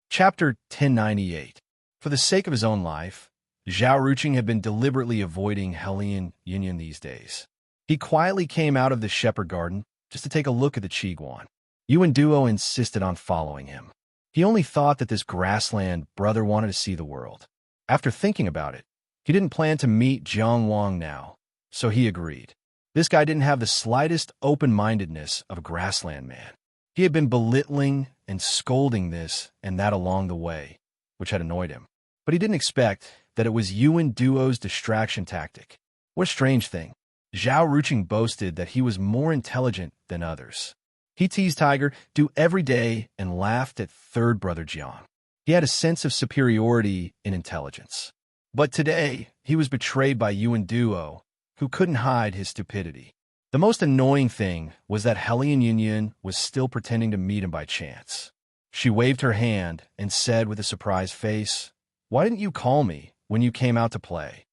Chapter 1098. For the sake of his own life, Zhao Ruqing had been deliberately avoiding Helian Yunyan these days. He quietly came out of the shepherd garden just to take a look at the Qiguan. Yuan Duo insisted on following him. He only thought that this grassland brother wanted to see the world. After thinking about it, he didn't plan to meet Jiang Wang now, so he agreed. This guy didn't have the slightest open-mindedness of a grassland man. He had been belittling and scolding this and that along the way, which had annoyed him. But he didn't expect that it was Yuan Duo's distraction tactic. What a strange thing. Zhao Ruqing boasted that he was more intelligent than others. He teased Tiger Do every day and laughed at third brother Jiang. He had a sense of superiority in intelligence. But today, he was betrayed by Yuan Duo, who couldn't hide his stupidity. The most annoying thing was that Helian Yunyan was still pretending to meet him by chance. She waved her hand and said with a surprised face, Why didn't you call me when you came out to play?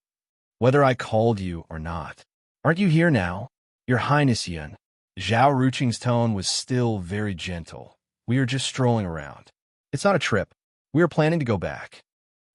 Whether I called you or not. Aren't you here now? Your Highness Yun. Zhao Ruqing's tone was still very gentle. We are just strolling around. It's not a trip. We are planning to go back.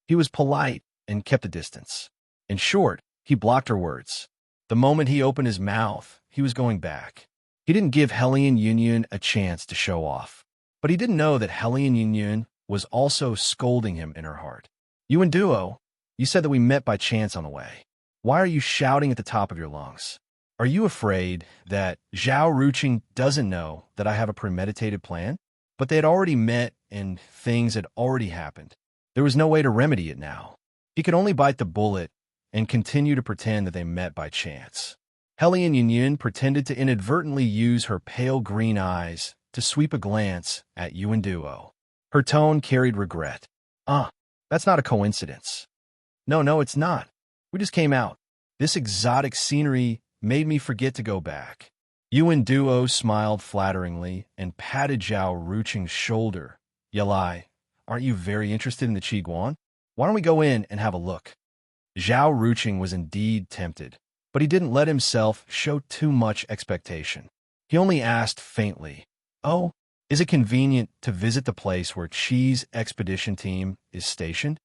He was polite and kept a distance. In short, he blocked her words. The moment he opened his mouth, he was going back. He didn't give Helian Yunyan a chance to show off. But he didn't know that Helian Yunyan was also scolding him in her heart. Yuan Duo, you said that we met by chance on the way. Why are you shouting at the top of your lungs? Are you afraid that Zhao Ruqing doesn't know that I have a premeditated plan? But they had already met and things had already happened. There was no way to remedy it now. He could only bite the bullet and continue to pretend that they met by chance. Helian Yunyan pretended to inadvertently use her pale green eyes to sweep a glance at Yuan Duo. Her tone carried regret. That's not a coincidence. No, it's not. We just came out. This exotic scenery made me forget to go back. Yuan Duo smiled flatteringly and patted Zhao Ruqing's shoulder. Yalai, aren't you very interested in the Qiguan? Why don't we go in and have a look? Zhao Ruqing was indeed tempted, but he didn't let himself show too much expectation. He only asked faintly, "Oh, is it convenient to visit the place where Qi's expedition team is stationed?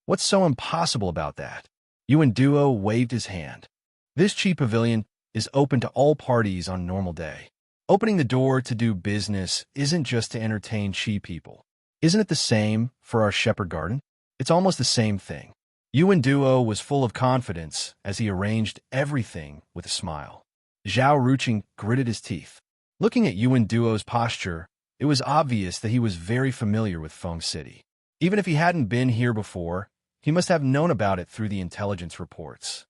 What's so impossible about that?" Yuan Duo waved his hand. This Qi pavilion is open to all parties on normal day. Opening the door to do business isn't just to entertain Qi people. Isn't it the same for our shepherd garden? It's almost the same thing. Yuan Duo was full of confidence as he arranged everything with a smile. Zhao Ruqing gritted his teeth. Looking at Yuan Duo's posture, it was obvious that he was very familiar with Feng City. Even if he hadn't been here before, he must have known about it through the intelligence reports.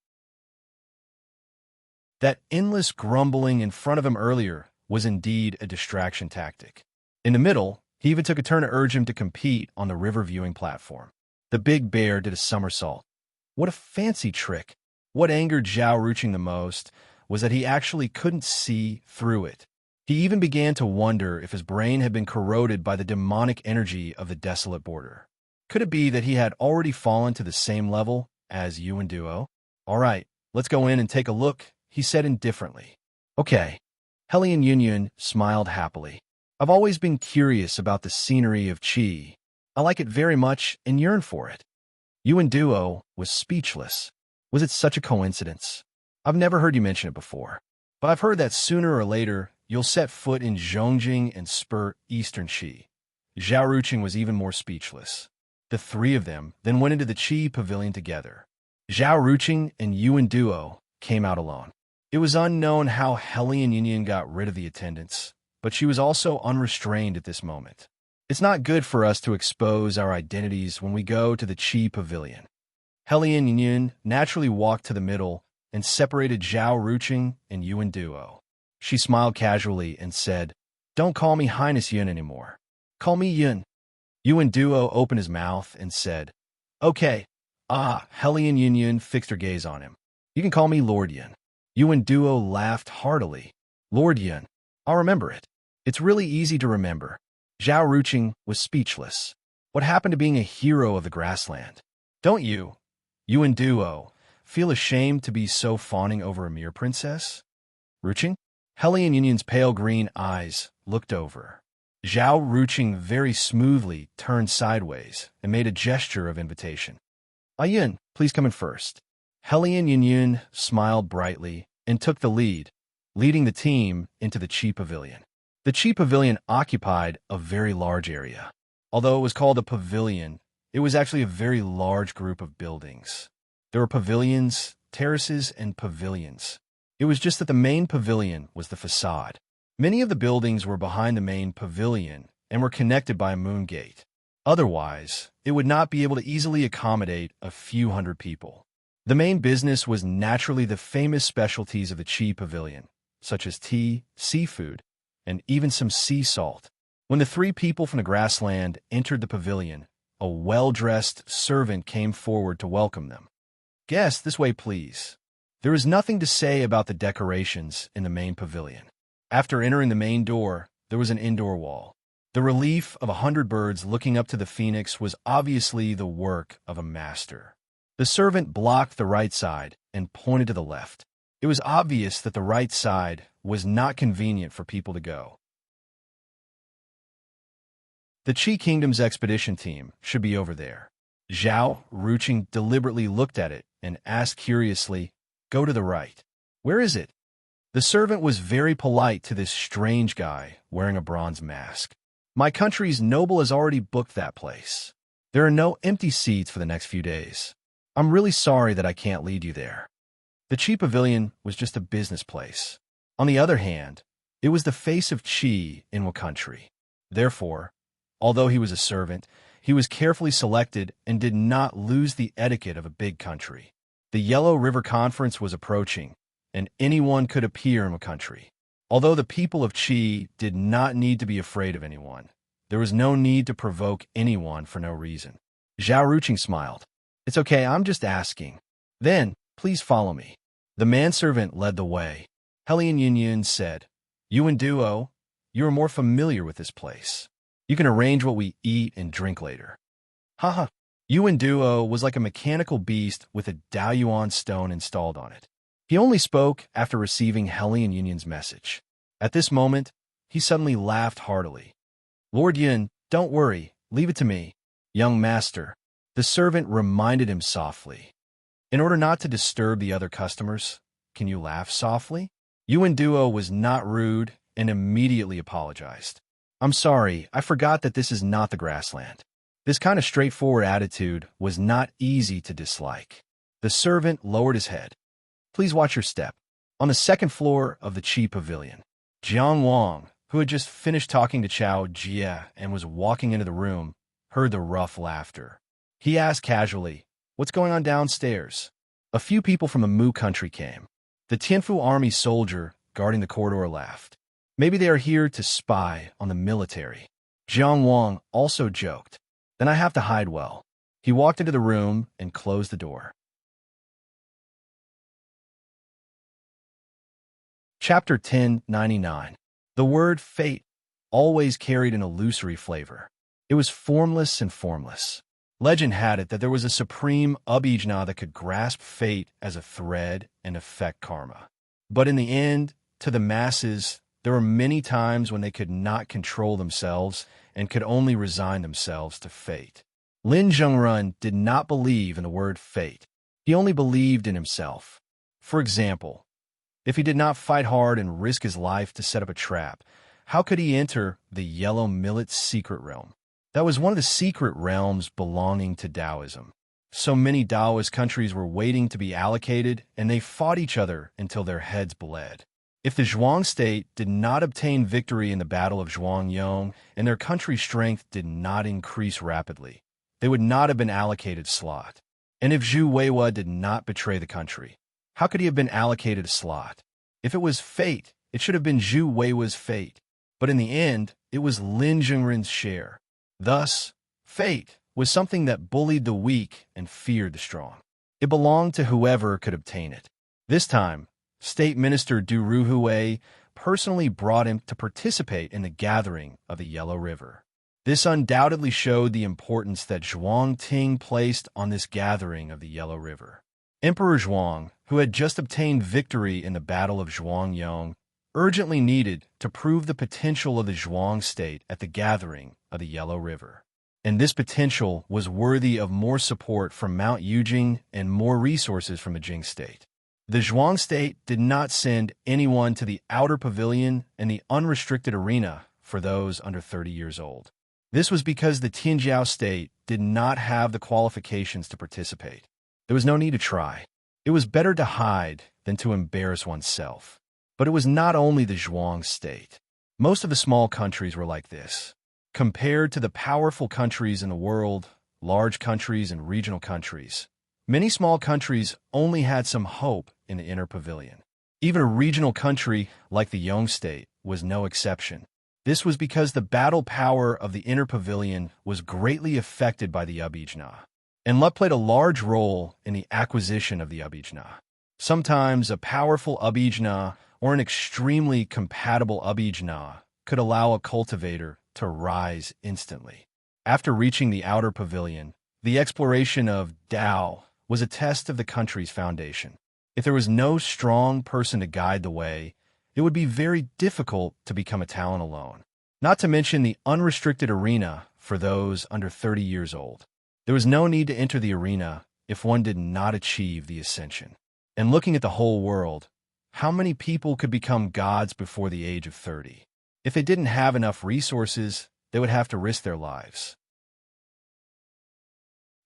That endless grumbling in front of him earlier was indeed a distraction tactic. In the middle, he even took a turn to urge him to compete on the river viewing platform. The big bear did a somersault. What a fancy trick! What angered Zhao Ruqing the most was that he actually couldn't see through it. He even began to wonder if his brain had been corroded by the demonic energy of the desolate border. Could it be that he had already fallen to the same level as Yuan Duo? All right, let's go in and take a look, he said indifferently. Okay. Helian Yunyun smiled happily. I've always been curious about the scenery of Qi. I like it very much and yearn for it. Yuan Duo was speechless. Was it such a coincidence? I've never heard you mention it before, but I've heard that sooner or later you'll set foot in Zhongjing and spur Eastern Qi. Zhao Ruqing was even more speechless. The three of them then went into the Qi pavilion together. Zhao Ruqing and Yuan Duo came out alone. It was unknown how Helian Yunyun got rid of the attendants, but she was also unrestrained at this moment. It's not good for us to expose our identities when we go to the Qi pavilion. Helian Yunyun naturally walked to the middle and separated Zhao Ruqing and Yuan Duo. She smiled casually and said, "Don't call me Highness Yun anymore. Call me Yun." Yuan Duo opened his mouth and said, "Okay." Helian Yunyun fixed her gaze on him. "You can call me Lord Yun." Yuan Duo laughed heartily. "Lord Yun. I'll remember it. It's really easy to remember." Zhao Ruqing was speechless. What happened to being a hero of the grassland? Don't you, Yuan Duo, feel ashamed to be so fawning over a mere princess? Ruqing? Helian Yunyun's pale green eyes looked over. Zhao Ruqing very smoothly turned sideways and made a gesture of invitation. "Yun, please come in first." Helian Yunyun smiled brightly and took the lead, leading the team into the Qi pavilion. The Qi pavilion occupied a very large area. Although it was called a pavilion, it was actually a very large group of buildings. There were pavilions, terraces, and pavilions. It was just that the main pavilion was the facade. Many of the buildings were behind the main pavilion and were connected by a moon gate. Otherwise, it would not be able to easily accommodate a few hundred people. The main business was naturally the famous specialties of the Qi pavilion, such as tea, seafood, and even some sea salt. When the three people from the grassland entered the pavilion, a well-dressed servant came forward to welcome them. "Guests, this way, please." There is nothing to say about the decorations in the main pavilion. After entering the main door, there was an indoor wall. The relief of 100 birds looking up to the phoenix was obviously the work of a master. The servant blocked the right side and pointed to the left. It was obvious that the right side was not convenient for people to go. The Qi Kingdom's expedition team should be over there. Zhao Ruqing deliberately looked at it and asked curiously, "Go to the right." "Where is it?" The servant was very polite to this strange guy wearing a bronze mask. "My country's noble has already booked that place. There are no empty seats for the next few days. I'm really sorry that I can't lead you there." The Qi Pavilion was just a business place. On the other hand, it was the face of Qi in what country. Therefore, although he was a servant, he was carefully selected and did not lose the etiquette of a big country. The Yellow River Conference was approaching, and anyone could appear in a country. Although the people of Qi did not need to be afraid of anyone, there was no need to provoke anyone for no reason. Zhao Ruqing smiled. It's okay, I'm just asking. Then, please follow me. The manservant led the way. Helian Yunyan said, Yuan Duo, you are more familiar with this place. You can arrange what we eat and drink later. Haha. Yuan Duo was like a mechanical beast with a Daoyuan stone installed on it. He only spoke after receiving Helian Yunyan's message. At this moment, he suddenly laughed heartily. Lord Yun, don't worry, leave it to me. Young master, the servant reminded him softly. In order not to disturb the other customers, can you laugh softly? Yuan Duo was not rude and immediately apologized. I'm sorry, I forgot that this is not the grassland. This kind of straightforward attitude was not easy to dislike. The servant lowered his head. Please watch your step. On the second floor of the Qi Pavilion, Jiang Wang, who had just finished talking to Chao Jie and was walking into the room, heard the rough laughter. He asked casually, What's going on downstairs? A few people from the Mu country came. The Tianfu army soldier guarding the corridor laughed. Maybe they are here to spy on the military. Jiang Wang also joked. Then I have to hide well. He walked into the room and closed the door. Chapter 1099. The word fate always carried an illusory flavor. It was formless and formless. Legend had it that there was a supreme Abhijna that could grasp fate as a thread and affect karma. But in the end, to the masses, there were many times when they could not control themselves and could only resign themselves to fate. Lin Zhengrun did not believe in the word fate. He only believed in himself. For example, if he did not fight hard and risk his life to set up a trap, how could he enter the Yellow Millet's secret realm? That was one of the secret realms belonging to Taoism. So many Taoist countries were waiting to be allocated, and they fought each other until their heads bled. If the Zhuang state did not obtain victory in the Battle of Zhuangyong, and their country's strength did not increase rapidly, they would not have been allocated slot. And if Zhu Weiwa did not betray the country, how could he have been allocated a slot? If it was fate, it should have been Zhu Weiwa's fate. But in the end, it was Lin Zhengrun's share. Thus, fate was something that bullied the weak and feared the strong. It belonged to whoever could obtain it. This time, State Minister Du Ruhui personally brought him to participate in the gathering of the Yellow River. This undoubtedly showed the importance that Zhuang Ting placed on this gathering of the Yellow River. Emperor Zhuang, who had just obtained victory in the Battle of Zhuangyong, urgently needed to prove the potential of the Zhuang state at the gathering of the Yellow River. And this potential was worthy of more support from Mount Yujing and more resources from the Jing state. The Zhuang state did not send anyone to the outer pavilion and the unrestricted arena for those under 30 years old. This was because the Tianjiao state did not have the qualifications to participate. There was no need to try. It was better to hide than to embarrass oneself. But it was not only the Zhuang state. Most of the small countries were like this. Compared to the powerful countries in the world, large countries and regional countries, many small countries only had some hope in the inner pavilion. Even a regional country like the Yong state was no exception. This was because the battle power of the inner pavilion was greatly affected by the Abhijna, and luck played a large role in the acquisition of the Abhijna. Sometimes a powerful Abhijna or an extremely compatible Abhijna could allow a cultivator to rise instantly. After reaching the outer pavilion, the exploration of Tao was a test of the country's foundation. If there was no strong person to guide the way, it would be very difficult to become a talent alone, not to mention the unrestricted arena for those under 30 years old. There was no need to enter the arena if one did not achieve the ascension. And looking at the whole world, how many people could become gods before the age of 30? If they didn't have enough resources, they would have to risk their lives.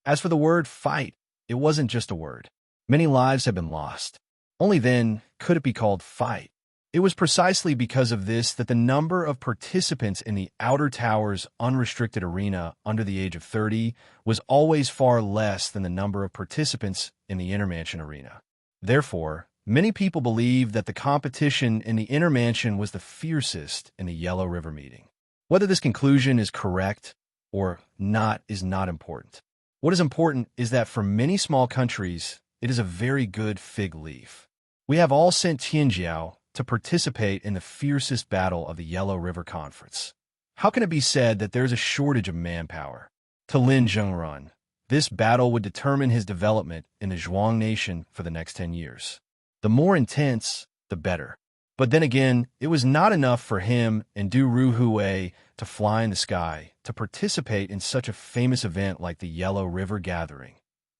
As for the word fight, it wasn't just a word. Many lives have been lost. Only then could it be called fight. It was precisely because of this that the number of participants in the Outer Tower's unrestricted arena under the age of 30 was always far less than the number of participants in the Inner Mansion arena. Therefore, many people believe that the competition in the Inner Mansion was the fiercest in the Yellow River meeting. Whether this conclusion is correct or not is not important. What is important is that for many small countries, it is a very good fig leaf. We have all sent Tianjiao to participate in the fiercest battle of the Yellow River Conference. How can it be said that there is a shortage of manpower? To Lin Zhongrun, this battle would determine his development in the Zhuang nation for the next 10 years. The more intense, the better. But then again, it was not enough for him and Du Ruhui to fly in the sky to participate in such a famous event like the Yellow River Gathering.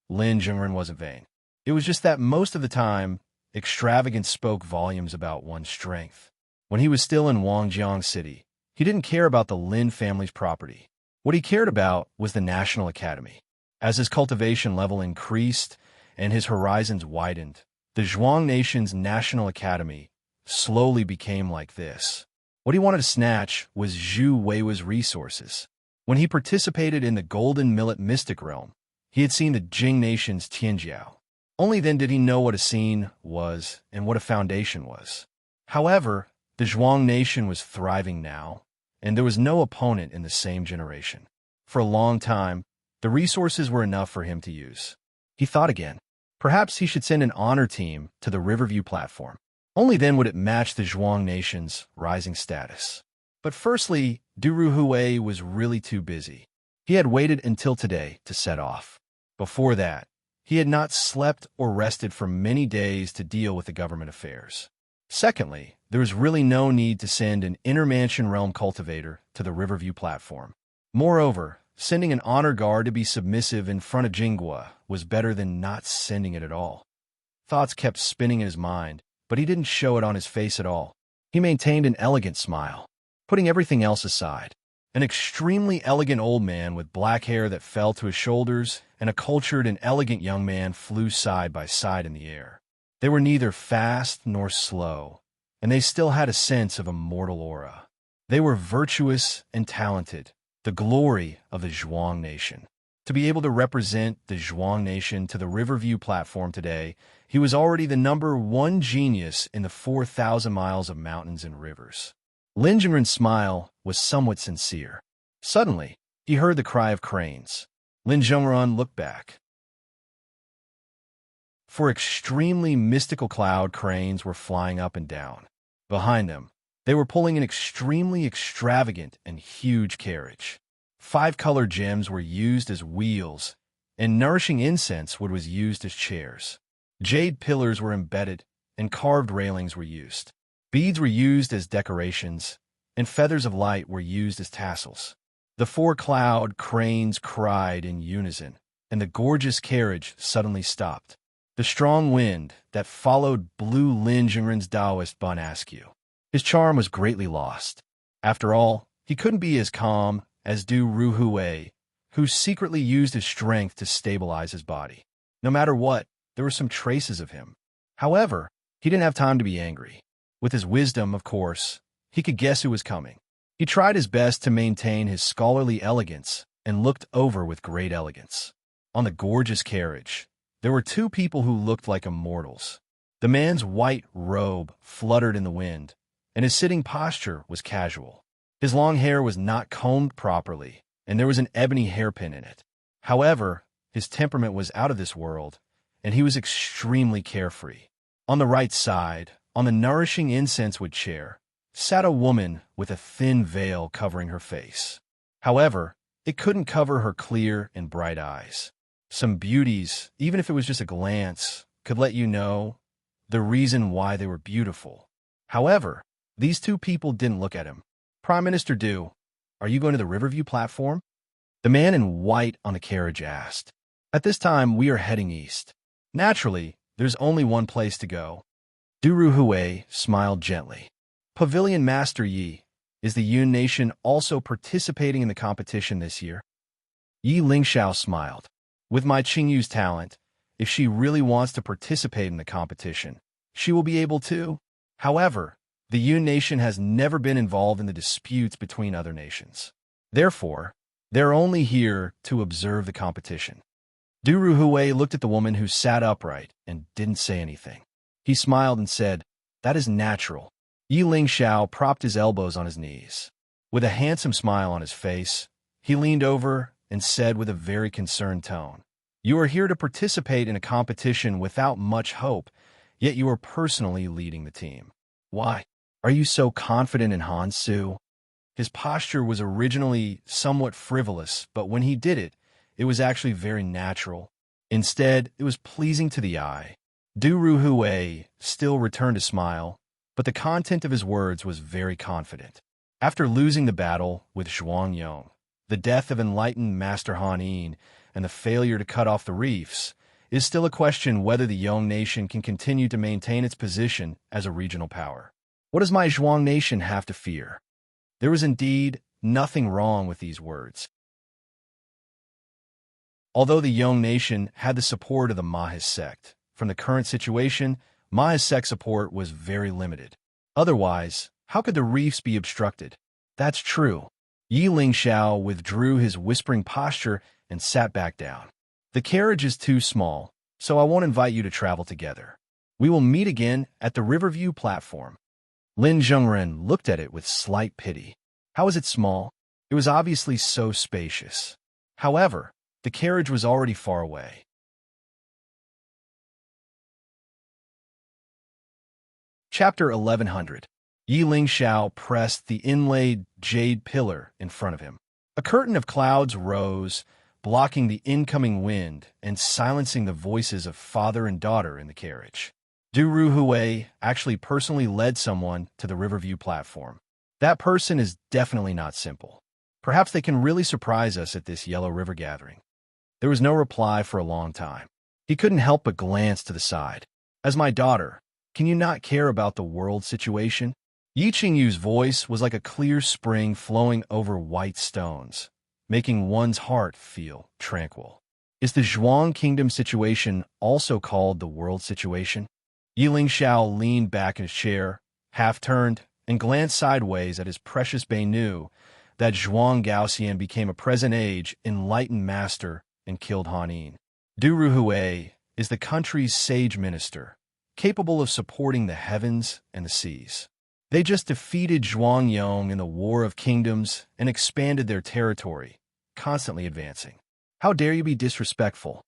Lin Zhongrun wasn't vain. It was just that most of the time, extravagance spoke volumes about one's strength. When he was still in Wangjiang City, he didn't care about the Lin family's property. What he cared about was the National Academy. As his cultivation level increased and his horizons widened, the Zhuang nation's National Academy slowly became like this. What he wanted to snatch was Zhu Weiwa's resources. When he participated in the Golden Millet Mystic Realm, he had seen the Jing nation's Tianjiao. Only then did he know what a scene was and what a foundation was. However, the Zhuang nation was thriving now, and there was no opponent in the same generation. For a long time, the resources were enough for him to use. He thought again. Perhaps he should send an honor team to the Riverview platform. Only then would it match the Zhuang nation's rising status. But firstly, Du Ruhui was really too busy. He had waited until today to set off. Before that, he had not slept or rested for many days to deal with the government affairs. Secondly, there was really no need to send an intermansion realm cultivator to the Riverview platform. Moreover, sending an honor guard to be submissive in front of Jinghua was better than not sending it at all. Thoughts kept spinning in his mind, but he didn't show it on his face at all. He maintained an elegant smile, putting everything else aside. An extremely elegant old man with black hair that fell to his shoulders and a cultured and elegant young man flew side by side in the air. They were neither fast nor slow, and they still had a sense of immortal aura. They were virtuous and talented, the glory of the Zhuang nation. To be able to represent the Zhuang nation to the Riverview platform today, he was already the #1 genius in the 4,000 miles of mountains and rivers. Lin Zhongrun's smile was somewhat sincere. Suddenly, he heard the cry of cranes. Lin Zhongrun looked back. Four extremely mystical cloud cranes were flying up and down. Behind them, they were pulling an extremely extravagant and huge carriage. 5 colored gems were used as wheels, and nourishing incense wood was used as chairs. Jade pillars were embedded, and carved railings were used. Beads were used as decorations, and feathers of light were used as tassels. The 4 cloud cranes cried in unison, and the gorgeous carriage suddenly stopped. The strong wind that followed blew Lin Zhongrun's Taoist bun askew. His charm was greatly lost. After all, he couldn't be as calm as Du Ruhui, who secretly used his strength to stabilize his body. No matter what, there were some traces of him. However, he didn't have time to be angry. With his wisdom, of course, he could guess who was coming. He tried his best to maintain his scholarly elegance and looked over with great elegance. On the gorgeous carriage, there were 2 people who looked like immortals. The man's white robe fluttered in the wind, and his sitting posture was casual. His long hair was not combed properly, and there was an ebony hairpin in it. However, his temperament was out of this world, and he was extremely carefree. On the right side, on the nourishing incense-wood chair, sat a woman with a thin veil covering her face. However, it couldn't cover her clear and bright eyes. Some beauties, even if it was just a glance, could let you know the reason why they were beautiful. However, these 2 people didn't look at him. Prime Minister Du, are you going to the Riverview platform? The man in white on the carriage asked. At this time, we are heading east. Naturally, there's only one place to go. Du Ruhui smiled gently. Pavilion Master Yi, is the Yun nation also participating in the competition this year? Yi Lingxiao smiled. With my Qingyu's talent, if she really wants to participate in the competition, she will be able to. However, the Yun nation has never been involved in the disputes between other nations. Therefore, they're only here to observe the competition. Du Ruhui looked at the woman who sat upright and didn't say anything. He smiled and said, "That is natural." Yi Lingxiao propped his elbows on his knees. With a handsome smile on his face, he leaned over and said with a very concerned tone, "You are here to participate in a competition without much hope, yet you are personally leading the team. Why? Are you so confident in Hansu?" His posture was originally somewhat frivolous, but when he did it, it was actually very natural. Instead, it was pleasing to the eye. Du Ruhui still returned a smile, but the content of his words was very confident. After losing the battle with Zhuang Yong, the death of enlightened Master Han Yin, and the failure to cut off the reefs, it is still a question whether the Yong nation can continue to maintain its position as a regional power. What does my Zhuang nation have to fear? There was indeed nothing wrong with these words. Although the Yong nation had the support of the Mahis sect, from the current situation, Mahis sect support was very limited. Otherwise, how could the reefs be obstructed? That's true. Yi Lingxiao withdrew his whispering posture and sat back down. The carriage is too small, so I won't invite you to travel together. We will meet again at the Riverview platform. Lin Zhengren looked at it with slight pity. How is it small? It was obviously so spacious. However, the carriage was already far away. Chapter 1100. Yi Lingxiao pressed the inlaid jade pillar in front of him. A curtain of clouds rose, blocking the incoming wind and silencing the voices of father and daughter in the carriage. Du Ruhui actually personally led someone to the Riverview platform. That person is definitely not simple. Perhaps they can really surprise us at this Yellow River gathering. There was no reply for a long time. He couldn't help but glance to the side. As my daughter, can you not care about the world situation? Yi Qingyu's voice was like a clear spring flowing over white stones, making one's heart feel tranquil. Is the Zhuang Kingdom situation also called the world situation? Yi Lingxiao leaned back in his chair, half-turned, and glanced sideways at his precious Beinu, that Zhuang Gaoxian became a present-age enlightened master and killed Han Yin. Du Ruhui is the country's sage minister, capable of supporting the heavens and the seas. They just defeated Zhuang Yong in the War of Kingdoms and expanded their territory, constantly advancing. How dare you be disrespectful?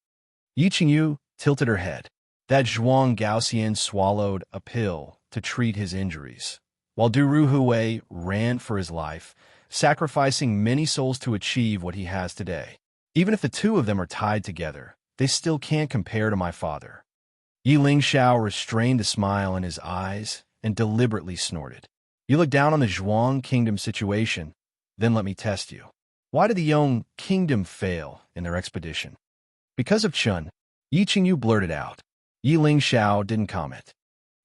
Yi Qingyu tilted her head. That Zhuang Gaoxian swallowed a pill to treat his injuries, while Du Ruhui ran for his life, sacrificing many souls to achieve what he has today. Even if the two of them are tied together, they still can't compare to my father. Yi Lingxiao restrained a smile in his eyes and deliberately snorted. You look down on the Zhuang Kingdom situation, then let me test you. Why did the Yong Kingdom fail in their expedition? Because of Chun, Yi Qingyu blurted out. Yi Lingxiao didn't comment.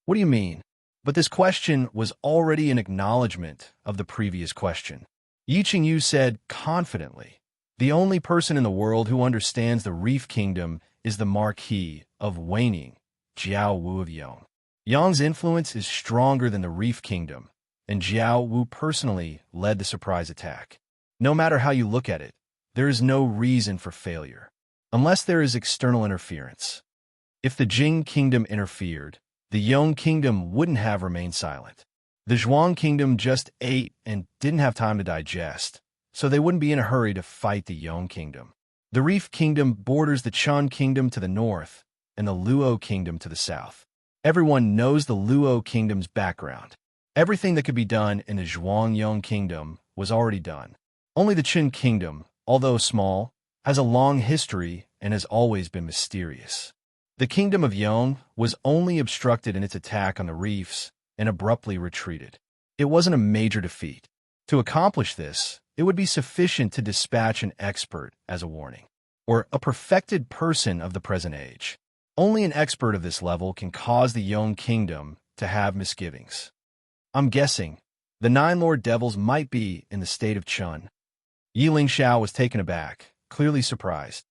What do you mean? But this question was already an acknowledgement of the previous question. Yi Qingyu said confidently, the only person in the world who understands the Reef Kingdom is the Marquis of Weining, Jiao Wu of Yong. Yong's influence is stronger than the Reef Kingdom, and Jiao Wu personally led the surprise attack. No matter how you look at it, there is no reason for failure, unless there is external interference. If the Jing Kingdom interfered, the Yong Kingdom wouldn't have remained silent. The Zhuang Kingdom just ate and didn't have time to digest, so they wouldn't be in a hurry to fight the Yong Kingdom. The Reef Kingdom borders the Chun Kingdom to the north and the Luo Kingdom to the south. Everyone knows the Luo Kingdom's background. Everything that could be done in the Zhuang Yong Kingdom was already done. Only the Qin Kingdom, although small, has a long history and has always been mysterious. The Kingdom of Yong was only obstructed in its attack on the reefs and abruptly retreated. It wasn't a major defeat. To accomplish this, it would be sufficient to dispatch an expert as a warning, or a perfected person of the present age. Only an expert of this level can cause the Yong Kingdom to have misgivings. I'm guessing the 9 Lord Devils might be in the state of Chun. Yi Lingxiao was taken aback, clearly surprised.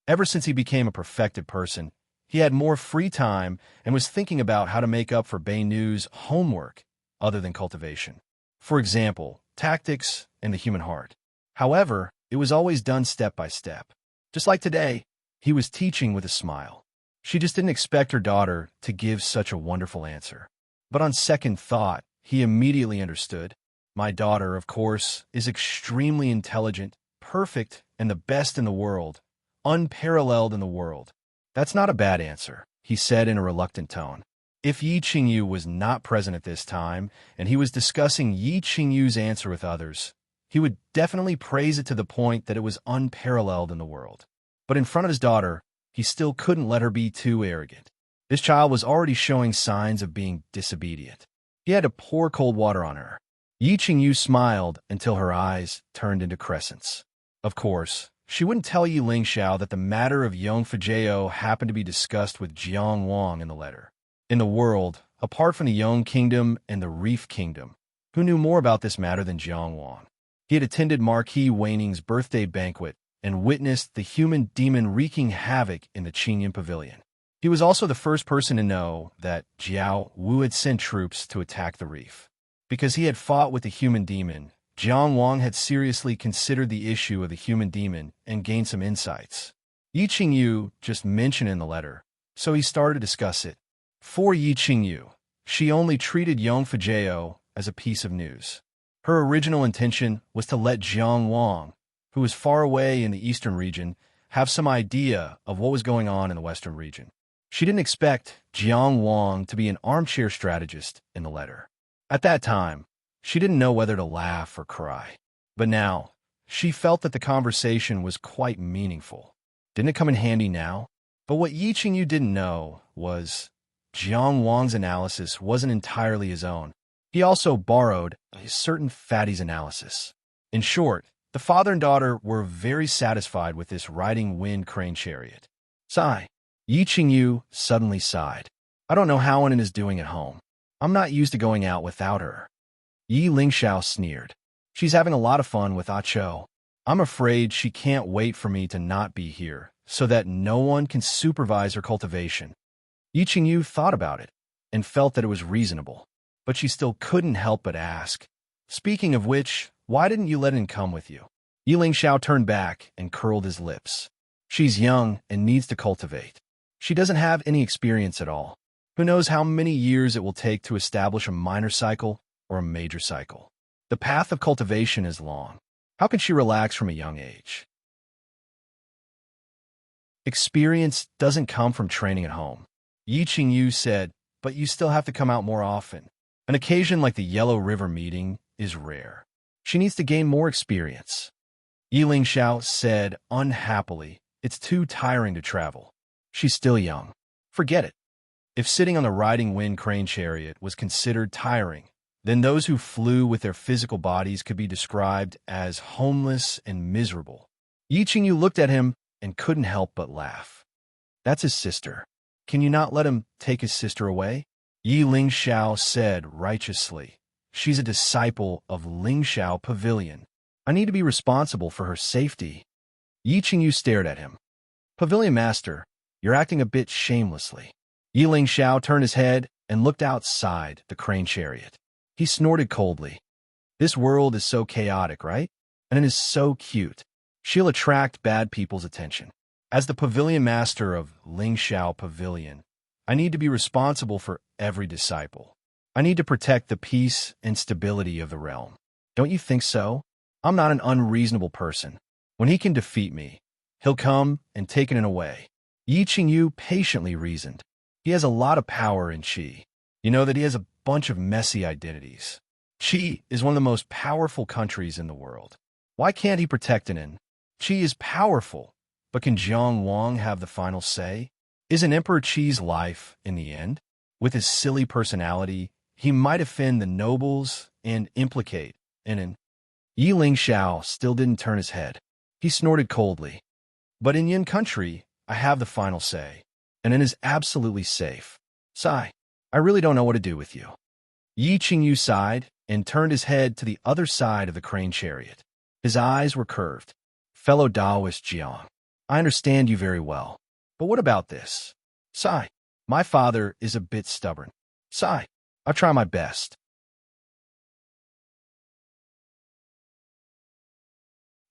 Ever since he became a perfected person, he had more free time and was thinking about how to make up for Beinu's homework other than cultivation. For example, tactics and the human heart. However, it was always done step by step. Just like today, he was teaching with a smile. She just didn't expect her daughter to give such a wonderful answer. But on second thought, he immediately understood. My daughter, of course, is extremely intelligent, perfect, and the best in the world, unparalleled in the world. That's not a bad answer, he said in a reluctant tone. If Yi Qingyu was not present at this time, and he was discussing Yi Qingyu's answer with others, he would definitely praise it to the point that it was unparalleled in the world. But in front of his daughter, he still couldn't let her be too arrogant. This child was already showing signs of being disobedient. He had to pour cold water on her. Yi Qingyu smiled until her eyes turned into crescents. Of course, she wouldn't tell Yi Lingxiao that the matter of Yongfujeo happened to be discussed with Jiang Wang in the letter. In the world, apart from the Yong Kingdom and the Reef Kingdom, who knew more about this matter than Jiang Wang? He had attended Marquis Waning's birthday banquet and witnessed the human demon wreaking havoc in the Qinyan Pavilion. He was also the first person to know that Jiao Wu had sent troops to attack the reef. Because he had fought with the human demon, Jiang Wang had seriously considered the issue of the human demon and gained some insights. Yi Qingyu just mentioned in the letter, so he started to discuss it. For Yi Qingyu, she only treated Yongfujeo as a piece of news. Her original intention was to let Jiang Wang, who was far away in the eastern region, have some idea of what was going on in the western region. She didn't expect Jiang Wang to be an armchair strategist in the letter. At that time, she didn't know whether to laugh or cry. But now, she felt that the conversation was quite meaningful. Didn't it come in handy now? But what Yi Qingyu didn't know was Jiang Wang's analysis wasn't entirely his own. He also borrowed a certain fatty's analysis. In short, the father and daughter were very satisfied with this riding wind crane chariot. Sigh. Yi Qingyu suddenly sighed. I don't know how Anan is doing at home. I'm not used to going out without her. Yi Lingxiao sneered. She's having a lot of fun with Ah Cho. I'm afraid she can't wait for me to not be here, so that no one can supervise her cultivation. Yi Qingyu thought about it, and felt that it was reasonable, but she still couldn't help but ask. Speaking of which, why didn't you let Anan come with you? Yi Lingxiao turned back and curled his lips. She's young and needs to cultivate. She doesn't have any experience at all. Who knows how many years it will take to establish a minor cycle or a major cycle. The path of cultivation is long. How can she relax from a young age? Experience doesn't come from training at home. Yi Qingyu said, but you still have to come out more often. An occasion like the Yellow River meeting is rare. She needs to gain more experience. Yi Lingxiao said unhappily, it's too tiring to travel. She's still young. Forget it. If sitting on the riding wind crane chariot was considered tiring, then those who flew with their physical bodies could be described as homeless and miserable. Yi Qingyu looked at him and couldn't help but laugh. That's his sister. Can you not let him take his sister away? Yi Lingxiao said righteously. She's a disciple of Lingxiao Pavilion. I need to be responsible for her safety. Yi Qingyu stared at him. Pavilion Master, you're acting a bit shamelessly. Yi Lingxiao turned his head and looked outside the crane chariot. He snorted coldly. This world is so chaotic, right? And it is so cute. She'll attract bad people's attention. As the Pavilion Master of Lingxiao Pavilion, I need to be responsible for every disciple. I need to protect the peace and stability of the realm. Don't you think so? I'm not an unreasonable person. When he can defeat me, he'll come and take it away. Yi Qingyu patiently reasoned. He has a lot of power in Qi. You know that he has a bunch of messy identities. Qi is one of the most powerful countries in the world. Why can't he protect Anan? Qi is powerful, but can Jiang Wang have the final say? Isn't Emperor Qi's life in the end? With his silly personality, he might offend the nobles and implicate Anan. Yi Lingxiao still didn't turn his head. He snorted coldly. But in Yin country, I have the final say. Anan is absolutely safe. Sigh. I really don't know what to do with you. Yi Qingyu sighed and turned his head to the other side of the crane chariot. His eyes were curved. Fellow Taoist Jiang, I understand you very well. But what about this? Sigh. My father is a bit stubborn. Sigh. I'll try my best.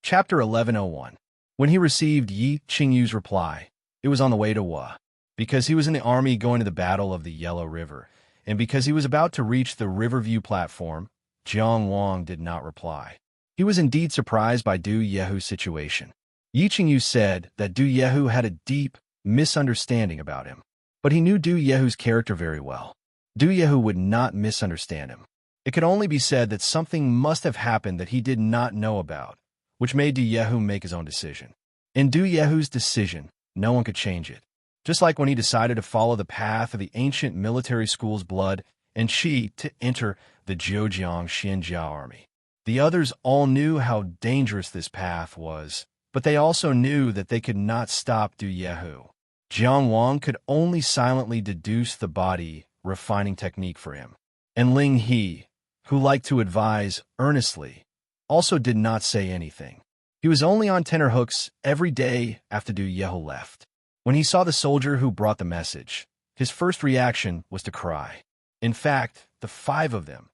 Chapter 1101. When he received Yi Qingyu's reply, it was on the way to Hua. Because he was in the army going to the Battle of the Yellow River, and because he was about to reach the Riverview platform, Jiang Wang did not reply. He was indeed surprised by Du Yehu's situation. Yi Qingyu said that Du Yehu had a deep misunderstanding about him, but he knew Du Yehu's character very well. Du Yehu would not misunderstand him. It could only be said that something must have happened that he did not know about, which made Du Yehu make his own decision. In Du Yehu's decision, no one could change it. Just like when he decided to follow the path of the ancient military school's blood and qi to enter the Zhejiang Xianjiao army. The others all knew how dangerous this path was, but they also knew that they could not stop Du Yehu. Jiang Wang could only silently deduce the body refining technique for him. And Ling He, who liked to advise earnestly, also did not say anything. He was only on tenterhooks every day after Du Yehu left. When he saw the soldier who brought the message, his first reaction was to cry. In fact, the 5 of them,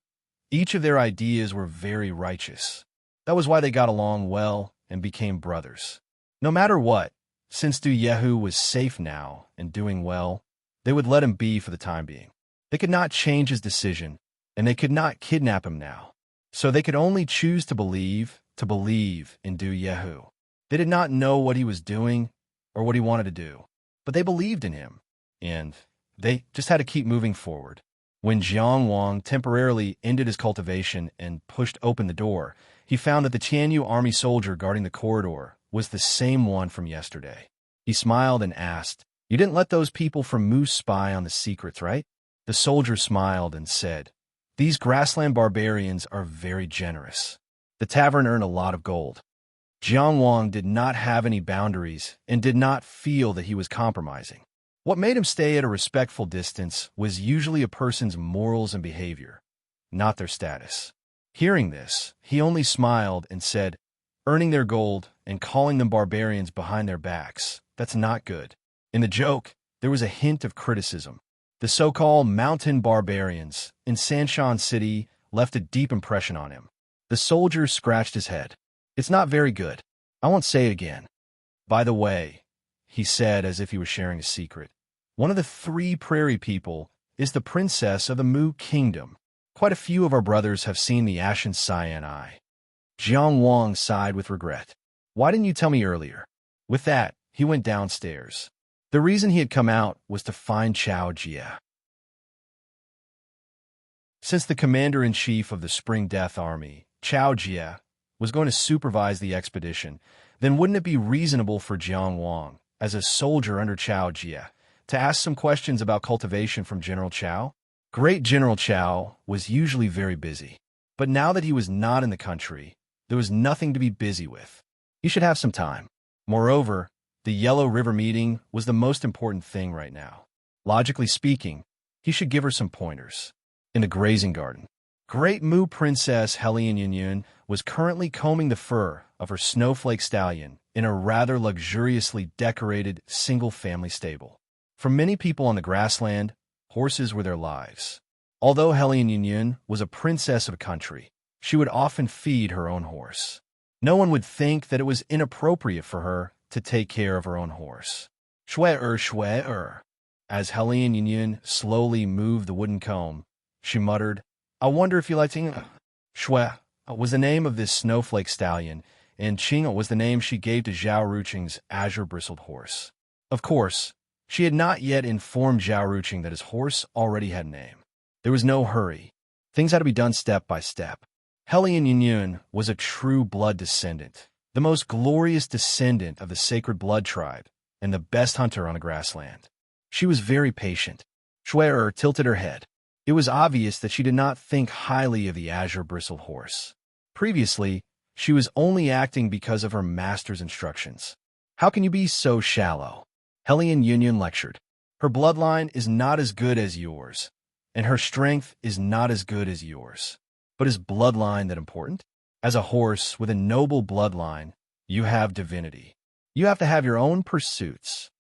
each of their ideas were very righteous. That was why they got along well and became brothers. No matter what, since Du Yehu was safe now and doing well, they would let him be for the time being. They could not change his decision, and they could not kidnap him now. So they could only choose to believe in Du Yehu. They did not know what he was doing or what he wanted to do, but they believed in him, and they just had to keep moving forward. When Jiang Wang temporarily ended his cultivation and pushed open the door, he found that the Tianyu army soldier guarding the corridor was the same one from yesterday. He smiled and asked, "You didn't let those people from Moose spy on the secrets, right?" The soldier smiled and said, "These grassland barbarians are very generous. The tavern earned a lot of gold." Jiang Wang did not have any boundaries and did not feel that he was compromising. What made him stay at a respectful distance was usually a person's morals and behavior, not their status. Hearing this, he only smiled and said, "Earning their gold and calling them barbarians behind their backs, that's not good." In the joke, there was a hint of criticism. The so-called mountain barbarians in Sanshan City left a deep impression on him. The soldier scratched his head. "It's not very good. I won't say it again. By the way," he said as if he was sharing a secret, "one of the 3 prairie people is the princess of the Mu Kingdom. Quite a few of our brothers have seen the Ashen Cyan Eye." Jiang Wang sighed with regret. "Why didn't you tell me earlier?" With that, he went downstairs. The reason he had come out was to find Chao Jie. Since the commander-in-chief of the Spring Death Army, Chao Jie, was going to supervise the expedition, then wouldn't it be reasonable for Jiang Wang, as a soldier under Chao Jie, to ask some questions about cultivation from General Chao? Great General Chao was usually very busy, but now that he was not in the country, there was nothing to be busy with. He should have some time. Moreover, the Yellow River meeting was the most important thing right now. Logically speaking, he should give her some pointers. In the grazing garden, Great Mu Princess Helian Yunyun was currently combing the fur of her snowflake stallion in a rather luxuriously decorated single-family stable. For many people on the grassland, horses were their lives. Although Helian Yunyun was a princess of a country, she would often feed her own horse. No one would think that it was inappropriate for her to take care of her own horse. Shwe-er. As Helian Yunyun slowly moved the wooden comb, she muttered, "I wonder if you like to..." Shwe was the name of this snowflake stallion, and Qing was the name she gave to Zhao Ruqing's azure-bristled horse. Of course, she had not yet informed Zhao Ruqing that his horse already had a name. There was no hurry. Things had to be done step by step. Helian Yunyun was a true blood descendant, the most glorious descendant of the sacred blood tribe, and the best hunter on the grassland. She was very patient. Shwe tilted her head. It was obvious that she did not think highly of the azure-bristled horse. Previously, she was only acting because of her master's instructions. "How can you be so shallow?" Helian Yunyun lectured. "Her bloodline is not as good as yours, and her strength is not as good as yours. But is bloodline that important? As a horse with a noble bloodline, you have divinity. You have to have your own pursuits."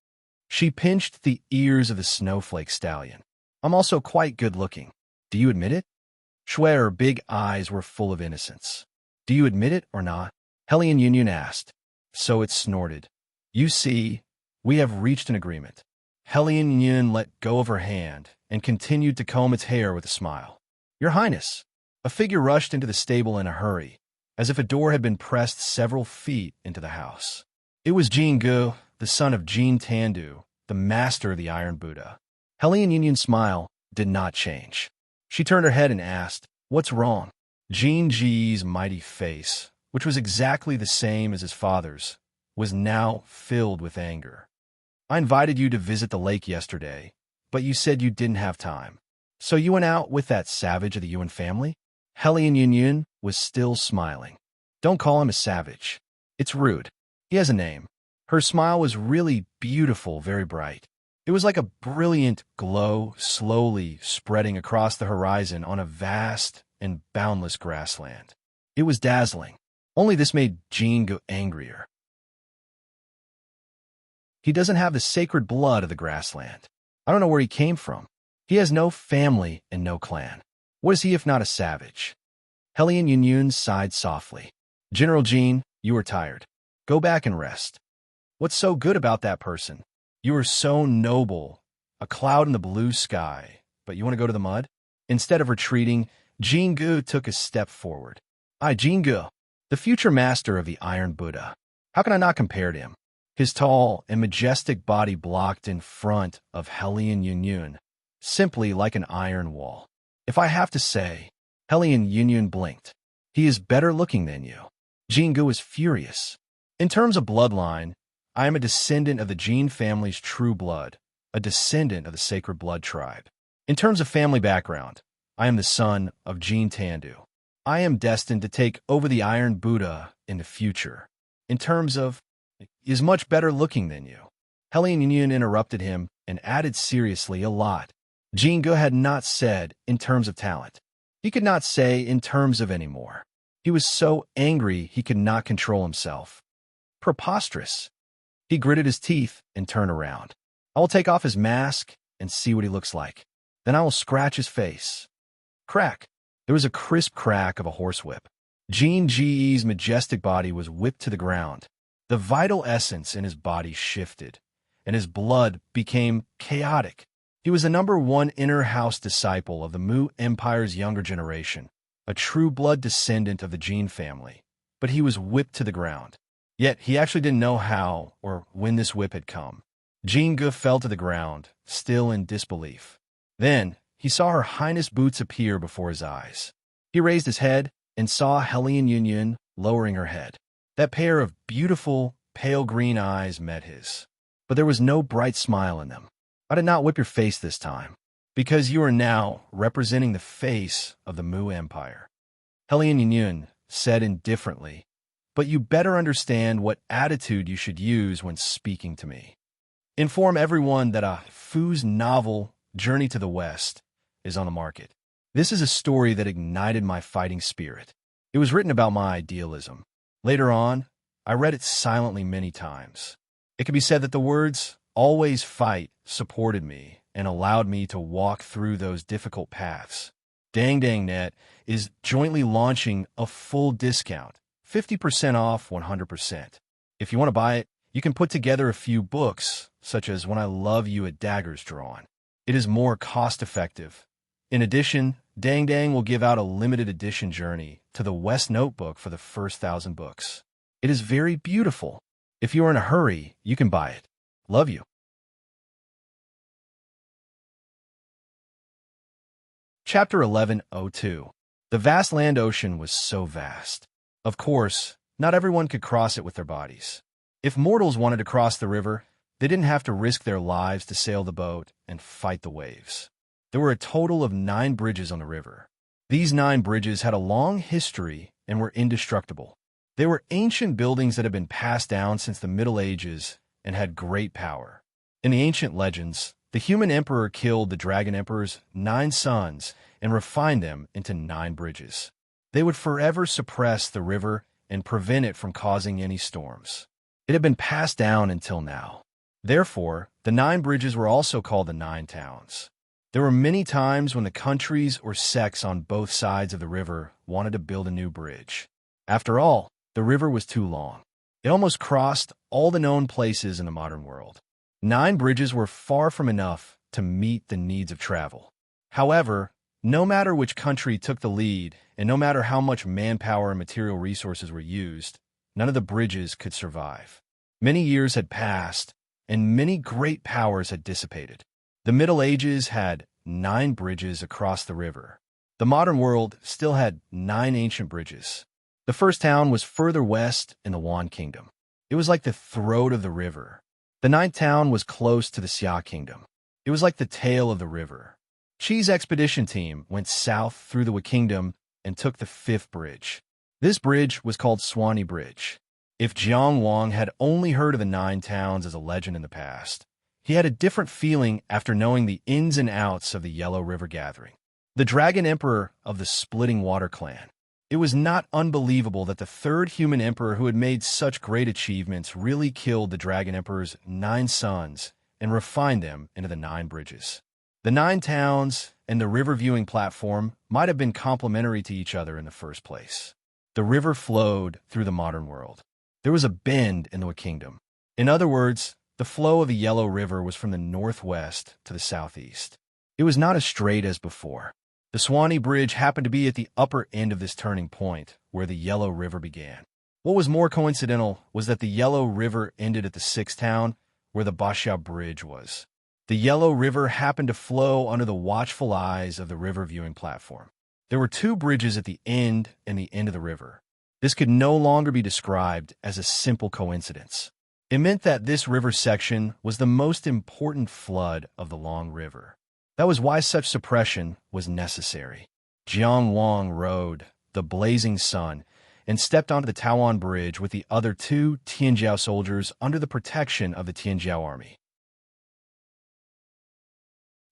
She pinched the ears of the snowflake stallion. "I'm also quite good-looking. Do you admit it?" Shwe's big eyes were full of innocence. "Do you admit it or not?" Helian Yunyun asked. So it snorted. "You see, we have reached an agreement." Helian Yunyun let go of her hand and continued to comb its hair with a smile. "Your Highness, A figure rushed into the stable in a hurry, as if a door had been pressed several feet into the house. It was Jingu, the son of Jin Tandu, the master of the Iron Buddha. Hellion Yunyan's smile did not change. She turned her head and asked, "What's wrong?" Jin Ji's mighty face, which was exactly the same as his father's, was now filled with anger. "I invited you to visit the lake yesterday, but you said you didn't have time. So you went out with that savage of the Yuan family?" Hellion Yunyan was still smiling. "Don't call him a savage. It's rude. He has a name." Her smile was really beautiful, very bright. It was like a brilliant glow slowly spreading across the horizon on a vast and boundless grassland. It was dazzling. Only this made Jean go angrier. "He doesn't have the sacred blood of the grassland. I don't know where he came from. He has no family and no clan. What is he if not a savage?" Hellion Yunyun sighed softly. "General Jean, you are tired. Go back and rest. What's so good about that person? You are so noble, a cloud in the blue sky, but you want to go to the mud?" Instead of retreating, Jingu took a step forward. "I, Jingu, the future master of the Iron Buddha. How can I not compare to him?" His tall and majestic body blocked in front of Hellion Yunyun, simply like an iron wall. "If I have to say," Hellion Yunyun blinked, "he is better looking than you." Jingu was furious. "In terms of bloodline, I am a descendant of the Jin family's true blood, a descendant of the sacred blood tribe. In terms of family background, I am the son of Jin Tandu. I am destined to take over the Iron Buddha in the future. In terms of, he is much better looking than you." Hellion Yunyan interrupted him and added seriously, "A lot." Jingu had not said in terms of talent. He could not say in terms of any more. He was so angry he could not control himself. Preposterous. He gritted his teeth and turned around. "I will take off his mask and see what he looks like. Then I will scratch his face." Crack. There was a crisp crack of a horsewhip. Jin Ji's majestic body was whipped to the ground. The vital essence in his body shifted, and his blood became chaotic. He was the #1 inner house disciple of the Mu Empire's younger generation, a true blood descendant of the Jin family, but he was whipped to the ground. Yet he actually didn't know how or when this whip had come. Jingu fell to the ground, still in disbelief. Then he saw Her Highness' boots appear before his eyes. He raised his head and saw Hellion Yunyan lowering her head. That pair of beautiful, pale green eyes met his, but there was no bright smile in them. "I did not whip your face this time, because you are now representing the face of the Mu Empire," Hellion Yunyan said indifferently, "but you better understand what attitude you should use when speaking to me. Inform everyone that a Fu's novel, Journey to the West, is on the market. This is a story that ignited my fighting spirit. It was written about my idealism. Later on, I read it silently many times. It can be said that the words, 'always fight,' supported me and allowed me to walk through those difficult paths. Dang Dang Net is jointly launching a full discount, 50% off 100%. If you want to buy it, you can put together a few books, such as When I Love You at Daggers Drawn. It is more cost-effective. In addition, Dang Dang will give out a limited edition journey to the West Notebook for the first 1,000 books. It is very beautiful. If you are in a hurry, you can buy it. Love you." Chapter 1102. The vast land ocean was so vast. Of course, not everyone could cross it with their bodies. If mortals wanted to cross the river, they didn't have to risk their lives to sail the boat and fight the waves. There were a total of 9 bridges on the river. These 9 bridges had a long history and were indestructible. They were ancient buildings that had been passed down since the Middle Ages and had great power. In the ancient legends, the human emperor killed the dragon emperor's 9 sons and refined them into 9 bridges. They would forever suppress the river and prevent it from causing any storms. It had been passed down until now. Therefore, the 9 bridges were also called the 9 towns. There were many times when the countries or sects on both sides of the river wanted to build a new bridge. After all, the river was too long. It almost crossed all the known places in the modern world. 9 bridges were far from enough to meet the needs of travel. However, No matter which country took the lead, and no matter how much manpower and material resources were used, none of the bridges could survive. Many years had passed, and many great powers had dissipated. The Middle Ages had 9 bridges across the river. The modern world still had 9 ancient bridges. The first town was further west in the Yuan Kingdom. It was like the throat of the river. The 9th town was close to the Xia Kingdom. It was like the tail of the river. Qi's expedition team went south through the Wei Kingdom and took the 5th bridge. This bridge was called Swanee Bridge. If Jiang Wang had only heard of the 9 towns as a legend in the past, he had a different feeling after knowing the ins and outs of the Yellow River Gathering. The Dragon Emperor of the Splitting Water Clan. It was not unbelievable that the 3rd human emperor who had made such great achievements really killed the Dragon Emperor's 9 sons and refined them into the 9 bridges. The 9 towns and the river viewing platform might have been complementary to each other in the first place. The river flowed through the modern world. There was a bend in the Wei Kingdom. In other words, the flow of the Yellow River was from the northwest to the southeast. It was not as straight as before. The Swanee Bridge happened to be at the upper end of this turning point, where the Yellow River began. What was more coincidental was that the Yellow River ended at the 6th town, where the Bashao Bridge was. The Yellow River happened to flow under the watchful eyes of the river viewing platform. There were 2 bridges at the end and the end of the river. This could no longer be described as a simple coincidence. It meant that this river section was the most important flood of the Long River. That was why such suppression was necessary. Jiang Wang rode the blazing sun and stepped onto the Taoan Bridge with the other 2 Tianjiao soldiers under the protection of the Tianjiao army.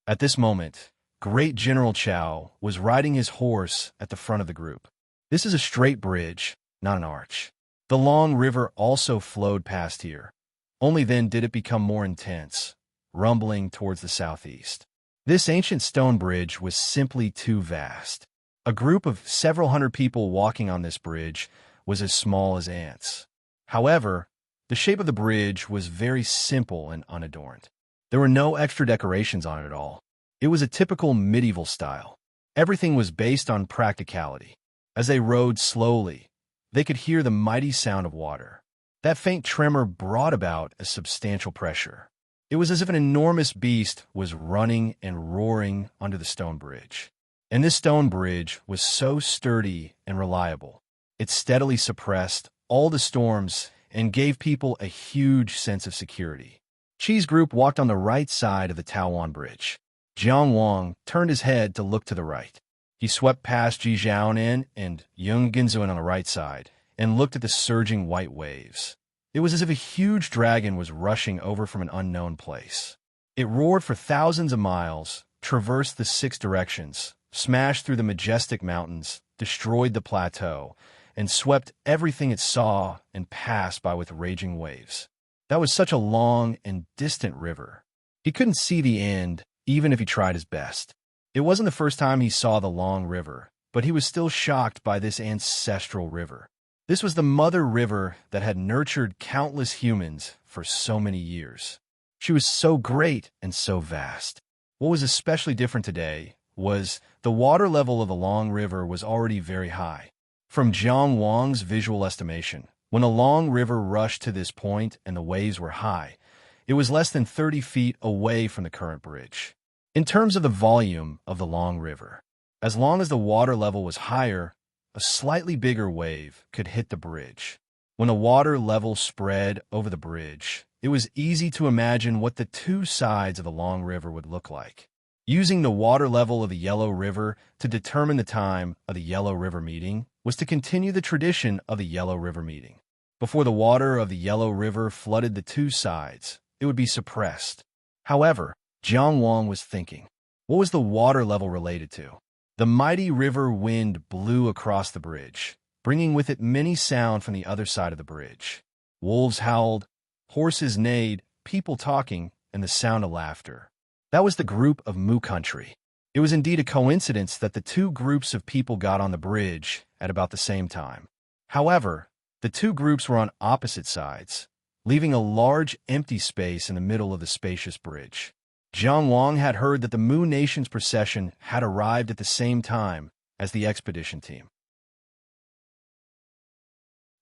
At this moment, Great General Chao was riding his horse at the front of the group. This is a straight bridge, not an arch. The Long River also flowed past here. Only then did it become more intense, rumbling towards the southeast. This ancient stone bridge was simply too vast. A group of several hundred people walking on this bridge was as small as ants. However, the shape of the bridge was very simple and unadorned. There were no extra decorations on it at all. It was a typical medieval style. Everything was based on practicality. As they rode slowly, they could hear the mighty sound of water. That faint tremor brought about a substantial pressure. It was as if an enormous beast was running and roaring under the stone bridge. And this stone bridge was so sturdy and reliable. It steadily suppressed all the storms and gave people a huge sense of security. Qi's group walked on the right side of the Taoan Bridge. Jiang Wang turned his head to look to the right. He swept past Ji Zhaonan and Yung Ginzuan on the right side and looked at the surging white waves. It was as if a huge dragon was rushing over from an unknown place. It roared for thousands of miles, traversed the 6 directions, smashed through the majestic mountains, destroyed the plateau, and swept everything it saw and passed by with raging waves. That was such a long and distant river. He couldn't see the end, even if he tried his best. It wasn't the first time he saw the Long River, but he was still shocked by this ancestral river. This was the mother river that had nurtured countless humans for so many years. She was so great and so vast. What was especially different today was the water level of the Long River was already very high. From Jiang Wang's visual estimation, when the Long River rushed to this point and the waves were high, it was less than 30 feet away from the current bridge. In terms of the volume of the Long River, as long as the water level was higher, a slightly bigger wave could hit the bridge. When the water level spread over the bridge, it was easy to imagine what the 2 sides of the Long River would look like. Using the water level of the Yellow River to determine the time of the Yellow River meeting was to continue the tradition of the Yellow River meeting. Before the water of the Yellow River flooded the 2 sides, it would be suppressed. However, Jiang Wang was thinking, what was the water level related to? The mighty river wind blew across the bridge, bringing with it many sound from the other side of the bridge. Wolves howled, horses neighed, people talking, and the sound of laughter. That was the group of Mu country. It was indeed a coincidence that the 2 groups of people got on the bridge at about the same time. However, the 2 groups were on opposite sides, leaving a large empty space in the middle of the spacious bridge. Jiang Wang had heard that the Mu Nation's procession had arrived at the same time as the expedition team.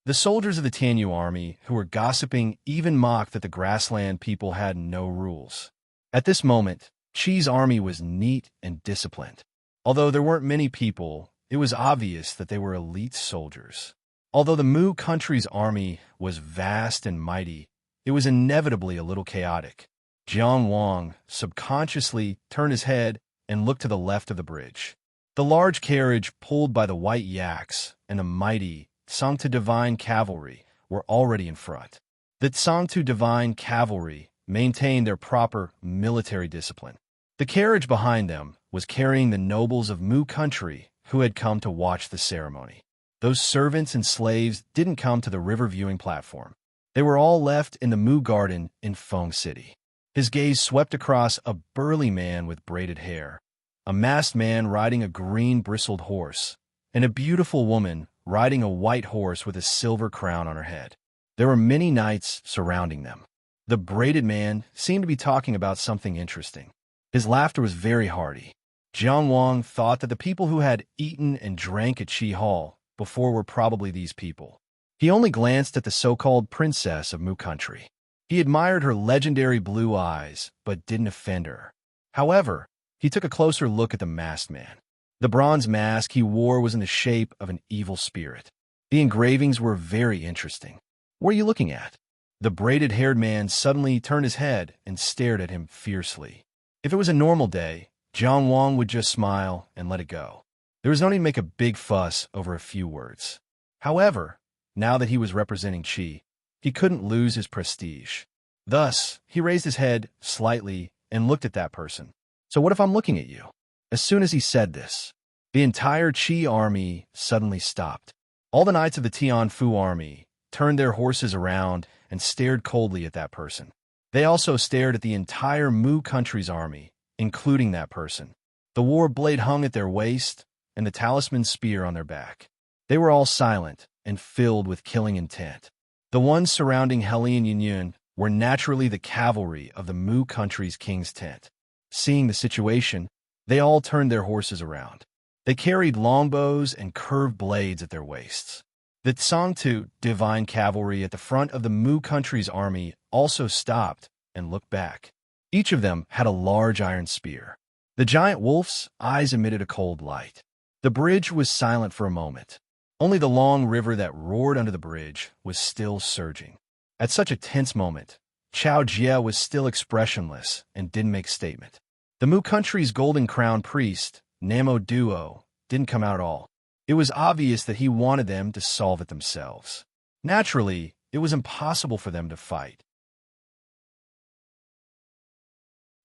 The soldiers of the Tianyu army, who were gossiping, even mocked that the grassland people had no rules. At this moment, Qi's army was neat and disciplined. Although there weren't many people, it was obvious that they were elite soldiers. Although the Mu country's army was vast and mighty, it was inevitably a little chaotic. Jiang Wang subconsciously turned his head and looked to the left of the bridge. The large carriage pulled by the white yaks and a mighty Sangtu Divine Cavalry were already in front. The Sangtu Divine Cavalry maintained their proper military discipline. The carriage behind them was carrying the nobles of Mu country who had come to watch the ceremony. Those servants and slaves didn't come to the river viewing platform. They were all left in the Mu garden in Feng City. His gaze swept across a burly man with braided hair, a masked man riding a green bristled horse, and a beautiful woman riding a white horse with a silver crown on her head. There were many knights surrounding them. The braided man seemed to be talking about something interesting. His laughter was very hearty. Jiang Wang thought that the people who had eaten and drank at Qi Hall before were probably these people. He only glanced at the so-called princess of Mu country. He admired her legendary blue eyes, but didn't offend her. However, he took a closer look at the masked man. The bronze mask he wore was in the shape of an evil spirit. The engravings were very interesting. What are you looking at? The braided-haired man suddenly turned his head and stared at him fiercely. If it was a normal day, Jiang Wang would just smile and let it go. There was no need to make a big fuss over a few words. However, now that he was representing Qi, he couldn't lose his prestige. Thus, he raised his head slightly and looked at that person. So what if I'm looking at you? As soon as he said this, the entire Qi army suddenly stopped. All the knights of the Tianfu army turned their horses around and stared coldly at that person. They also stared at the entire Mu country's army, including that person. The war blade hung at their waist and the talisman spear on their back. They were all silent and filled with killing intent. The ones surrounding Helian Yunyun were naturally the cavalry of the Mu country's king's tent. Seeing the situation, they all turned their horses around. They carried longbows and curved blades at their waists. The Sangtu Divine Cavalry at the front of the Mu country's army also stopped and looked back. Each of them had a large iron spear. The giant wolf's eyes emitted a cold light. The bridge was silent for a moment. Only the long river that roared under the bridge was still surging. At such a tense moment, Chao Jie was still expressionless and didn't make a statement. The Mu country's golden crown priest, Namo Duo, didn't come out at all. It was obvious that he wanted them to solve it themselves. Naturally, it was impossible for them to fight.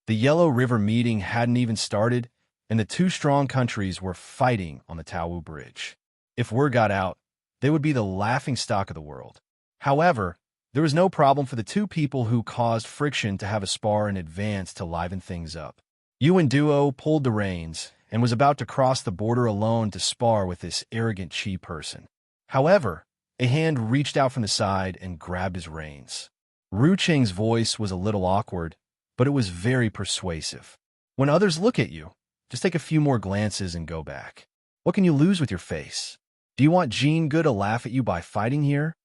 The Yellow River meeting hadn't even started, and the two strong countries were fighting on the Taowu Bridge. If word got out, they would be the laughingstock of the world. However, there was no problem for the two people who caused friction to have a spar in advance to liven things up. Yuan Duo pulled the reins and was about to cross the border alone to spar with this arrogant Qi person. However, a hand reached out from the side and grabbed his reins. Ru Qing's voice was a little awkward, but it was very persuasive. When others look at you, just take a few more glances and go back. What can you lose with your face? Do you want Jean Gu to laugh at you by fighting here?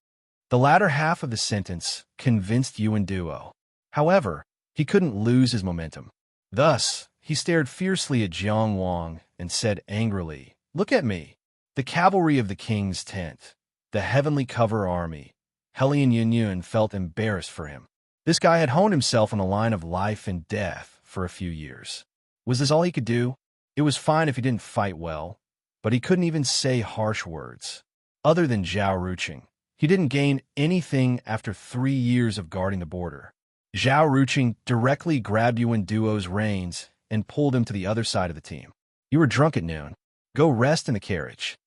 The latter half of the sentence convinced Yuan Duo. However, he couldn't lose his momentum. Thus, he stared fiercely at Jiang Wang and said angrily, "Look at me, the cavalry of the king's tent, the heavenly cover army." Helian Yunyun felt embarrassed for him. This guy had honed himself on the line of life and death for a few years. Was this all he could do? It was fine if he didn't fight well, but he couldn't even say harsh words. Other than Zhao Ruqing, he didn't gain anything after 3 years of guarding the border. Zhao Ruqing directly grabbed Yuan Duo's reins and pulled him to the other side of the team. "You were drunk at noon. Go rest in the carriage."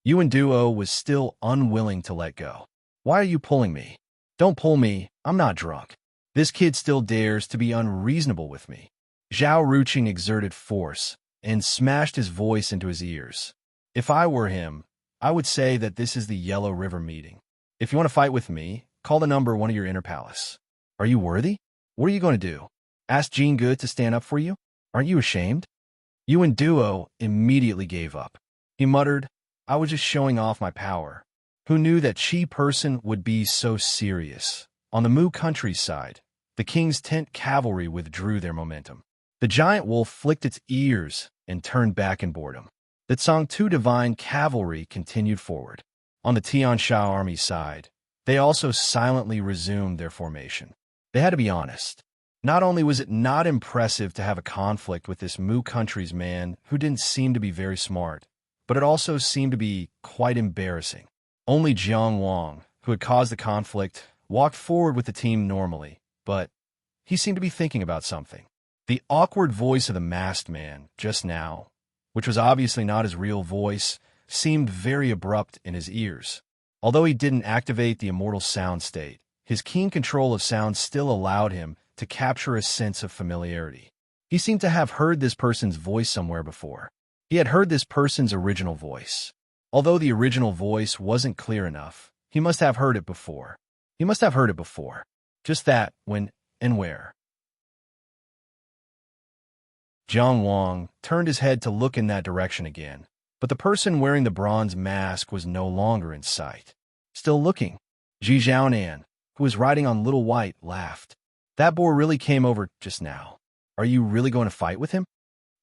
Yuan Duo was still unwilling to let go. "Why are you pulling me?" "Don't pull me, I'm not drunk. This kid still dares to be unreasonable with me." Zhao Ruqing exerted force and smashed his voice into his ears. "If I were him, I would say that this is the Yellow River meeting. If you want to fight with me, call the number 1 of your inner palace. Are you worthy? What are you going to do?" Asked Jean Good to stand up for you? Aren't you ashamed? Yuan Duo immediately gave up. He muttered, I was just showing off my power. Who knew that Chi person would be so serious? On the Mu countryside, the king's tent cavalry withdrew their momentum. The giant wolf flicked its ears and turned back in boredom. The Tsang Tu divine cavalry continued forward. On the Tian Sha army side, they also silently resumed their formation. They had to be honest. Not only was it not impressive to have a conflict with this Mu country's man who didn't seem to be very smart, but it also seemed to be quite embarrassing. Only Jiang Wang, who had caused the conflict, walked forward with the team normally, but he seemed to be thinking about something. The awkward voice of the masked man, just now, which was obviously not his real voice, seemed very abrupt in his ears. Although he didn't activate the immortal sound state, his keen control of sound still allowed him to capture a sense of familiarity. He seemed to have heard this person's voice somewhere before. He had heard this person's original voice. Although the original voice wasn't clear enough, he must have heard it before. He must have heard it before. Just that, when and where. Jiang Wang turned his head to look in that direction again, but the person wearing the bronze mask was no longer in sight. Still looking, Ji Xiaonan, who was riding on Little White, laughed. That boar really came over just now. Are you really going to fight with him?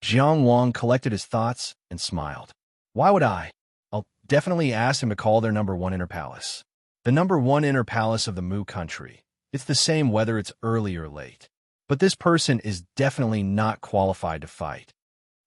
Jiang Wang collected his thoughts and smiled. Why would I? I'll definitely ask him to call their #1 inner palace. The #1 inner palace of the Mu country. It's the same whether it's early or late. But this person is definitely not qualified to fight.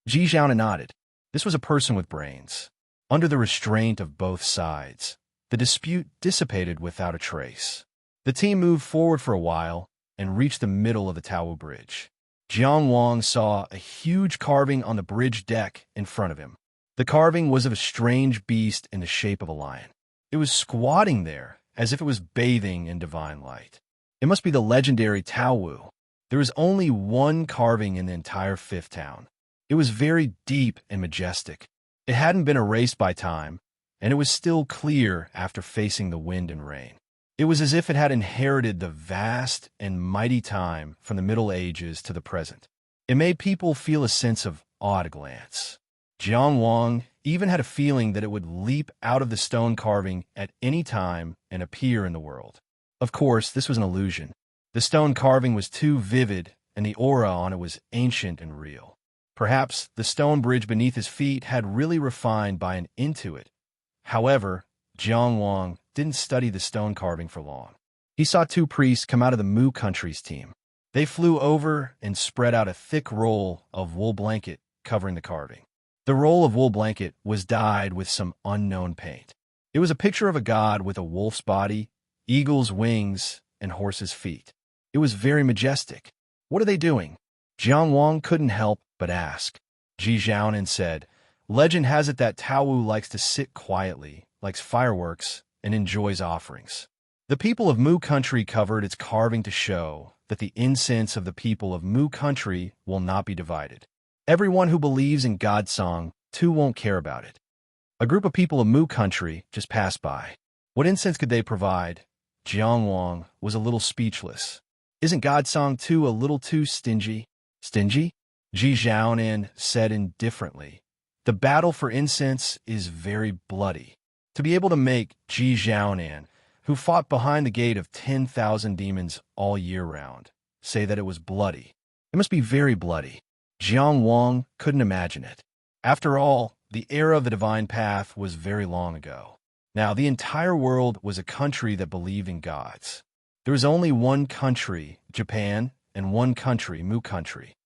Ji Xiaonan nodded. This was a person with brains. Under the restraint of both sides, the dispute dissipated without a trace. The team moved forward for a while and reached the middle of the Taowu Bridge. Jiang Wang saw a huge carving on the bridge deck in front of him. The carving was of a strange beast in the shape of a lion. It was squatting there as if it was bathing in divine light. It must be the legendary Taowu. There was only one carving in the entire fifth town. It was very deep and majestic. It hadn't been erased by time, and it was still clear after facing the wind and rain. It was as if it had inherited the vast and mighty time from the Middle Ages to the present. It made people feel a sense of awe at a glance. Jiang Wang even had a feeling that it would leap out of the stone carving at any time and appear in the world. Of course, this was an illusion. The stone carving was too vivid, and the aura on it was ancient and real. Perhaps the stone bridge beneath his feet had really refined by an intuit. However, Jiang Wang didn't study the stone carving for long. He saw two priests come out of the Mu country's team. They flew over and spread out a thick roll of wool blanket covering the carving. The roll of wool blanket was dyed with some unknown paint. It was a picture of a god with a wolf's body, eagle's wings, and horse's feet. It was very majestic. What are they doing? Jiang Wang couldn't help but ask. Ji Xiaonan said, Legend has it that Taowu likes to sit quietly, likes fireworks, and enjoys offerings. The people of Mu country covered its carving to show that the incense of the people of Mu country will not be divided. Everyone who believes in God's song, too, won't care about it. A group of people of Mu country just passed by. What incense could they provide? Jiang Wang was a little speechless. Isn't God's song, too, a little too stingy? Stingy? Ji Xiaonan said indifferently. The battle for incense is very bloody. To be able to make Ji Xiaonan, who fought behind the gate of 10,000 demons all year round, say that it was bloody. It must be very bloody. Jiang Wang couldn't imagine it. After all, the era of the divine path was very long ago. Now, the entire world was a country that believed in gods. There was only one country, Japan, and one country, Mu country.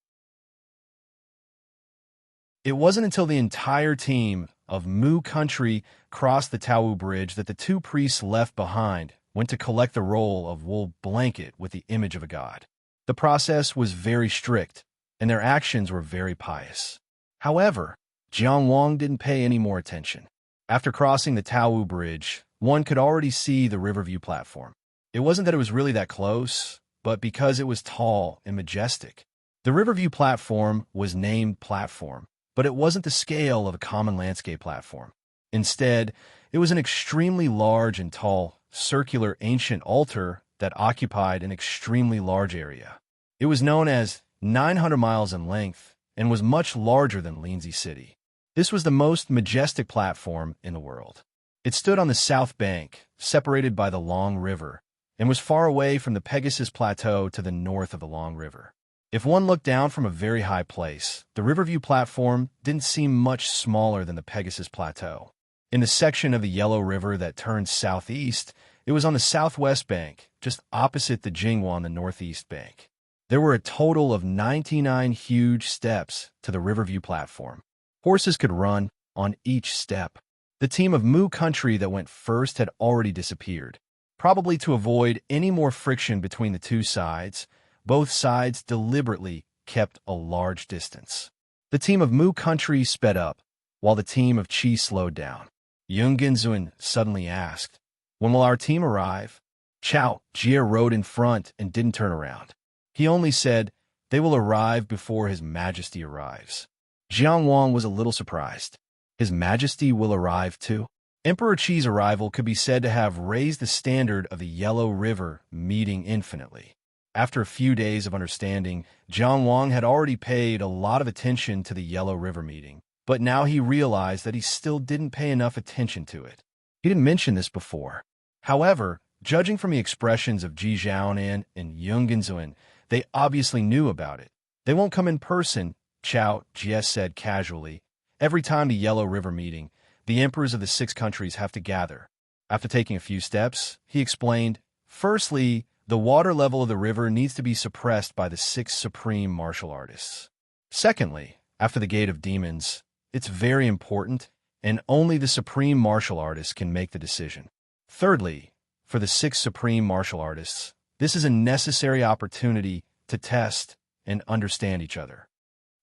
It wasn't until the entire team of Mu country crossed the Taowu Bridge that the two priests left behind went to collect the roll of wool blanket with the image of a god. The process was very strict, and their actions were very pious. However, Jiang Wang didn't pay any more attention. After crossing the Taowu Bridge, one could already see the Riverview platform. It wasn't that it was really that close, but because it was tall and majestic. The Riverview platform was named platform, but it wasn't the scale of a common landscape platform. Instead, it was an extremely large and tall, circular ancient altar that occupied an extremely large area. It was known as 900 miles in length, and was much larger than Lindsay City. This was the most majestic platform in the world. It stood on the south bank, separated by the Long River, and was far away from the Pegasus Plateau to the north of the Long River. If one looked down from a very high place, the Riverview platform didn't seem much smaller than the Pegasus Plateau. In the section of the Yellow River that turns southeast, it was on the southwest bank, just opposite the Jinghua on the northeast bank. There were a total of 99 huge steps to the Riverview platform. Horses could run on each step. The team of Mu Country that went first had already disappeared. Probably to avoid any more friction between the two sides, both sides deliberately kept a large distance. The team of Mu Country sped up, while the team of Qi slowed down. Yungenzuan suddenly asked, "When will our team arrive?" Chao Jie rode in front and didn't turn around. He only said, "They will arrive before His Majesty arrives." Jiang Wang was a little surprised. His Majesty will arrive too? Emperor Qi's arrival could be said to have raised the standard of the Yellow River meeting infinitely. After a few days of understanding, Jiang Wang had already paid a lot of attention to the Yellow River meeting, but now he realized that he still didn't pay enough attention to it. He didn't mention this before. However, judging from the expressions of Ji Xiaonan and Yungenzuan, they obviously knew about it. "They won't come in person," Chao Jie said casually. "Every time the Yellow River meeting, the emperors of the 6 countries have to gather." After taking a few steps, he explained, "Firstly, the water level of the river needs to be suppressed by the 6 supreme martial artists. Secondly, after the Gate of Demons, it's very important, and only the supreme martial artists can make the decision. Thirdly, for the 6 supreme martial artists, this is a necessary opportunity to test and understand each other."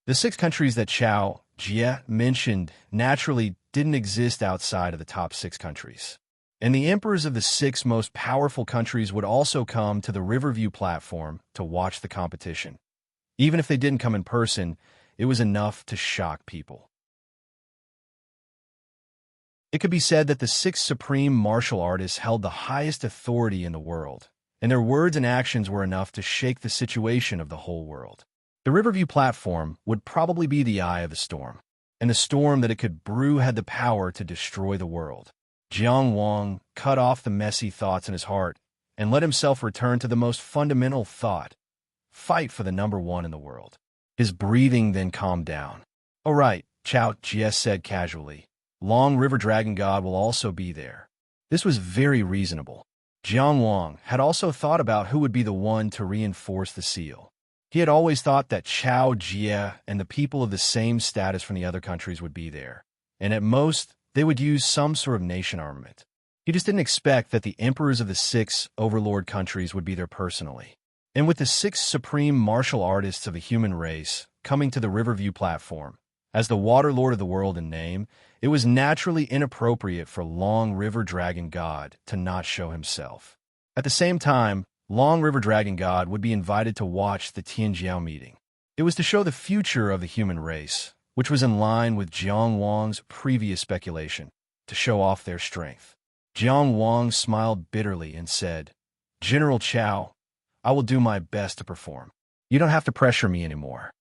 The 6 countries that Chao Jie mentioned naturally didn't exist outside of the top 6 countries. And the emperors of the 6 most powerful countries would also come to the Riverview platform to watch the competition. Even if they didn't come in person, it was enough to shock people. It could be said that the 6 supreme martial artists held the highest authority in the world, and their words and actions were enough to shake the situation of the whole world. The Riverview platform would probably be the eye of the storm, and the storm that it could brew had the power to destroy the world. Jiang Wang cut off the messy thoughts in his heart and let himself return to the most fundamental thought: fight for the number 1 in the world. His breathing then calmed down. "All right," Chao Jie said casually. "Long River Dragon God will also be there." This was very reasonable. Jiang Wang had also thought about who would be the one to reinforce the seal. He had always thought that Chao Jie and the people of the same status from the other countries would be there, and at most, they would use some sort of nation armament. He just didn't expect that the emperors of the 6 overlord countries would be there personally. And with the 6 supreme martial artists of the human race coming to the Riverview platform, as the Water Lord of the world in name, it was naturally inappropriate for Long River Dragon God to not show himself. At the same time, Long River Dragon God would be invited to watch the Tianjiao meeting. It was to show the future of the human race, which was in line with Jiang Wang's previous speculation, to show off their strength. Jiang Wang smiled bitterly and said, "General Chao, I will do my best to perform. You don't have to pressure me anymore."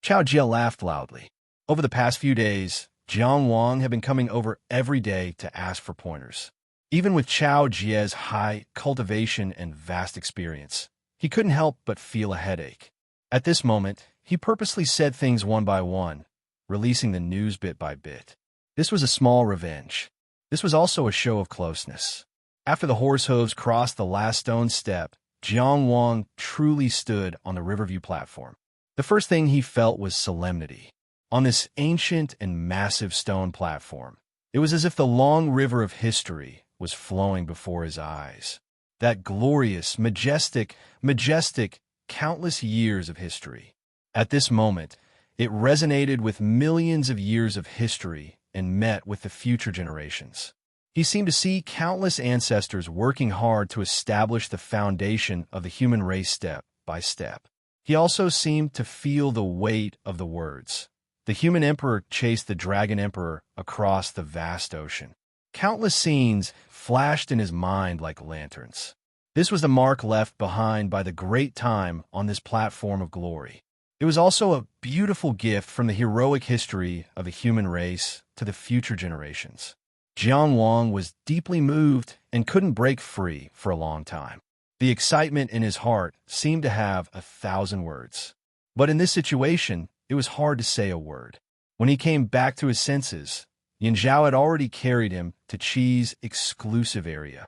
Chao Jie laughed loudly. Over the past few days, Jiang Wang had been coming over every day to ask for pointers. Even with Chao Jie's high cultivation and vast experience, he couldn't help but feel a headache. At this moment, he purposely said things one by one, releasing the news bit by bit. This was a small revenge. This was also a show of closeness. After the horse hooves crossed the last stone step, Jiang Wang truly stood on the Riverview platform. The first thing he felt was solemnity. On this ancient and massive stone platform, it was as if the long river of history was flowing before his eyes. That glorious, majestic, countless years of history. At this moment, it resonated with millions of years of history and met with the future generations. He seemed to see countless ancestors working hard to establish the foundation of the human race step by step. He also seemed to feel the weight of the words. The human emperor chased the dragon emperor across the vast ocean. Countless scenes flashed in his mind like lanterns. This was the mark left behind by the great time on this platform of glory. It was also a beautiful gift from the heroic history of the human race to the future generations. Jiang Wang was deeply moved and couldn't break free for a long time. The excitement in his heart seemed to have 1,000 words. But in this situation, it was hard to say a word. When he came back to his senses, Yin Zhao had already carried him to Qi's exclusive area.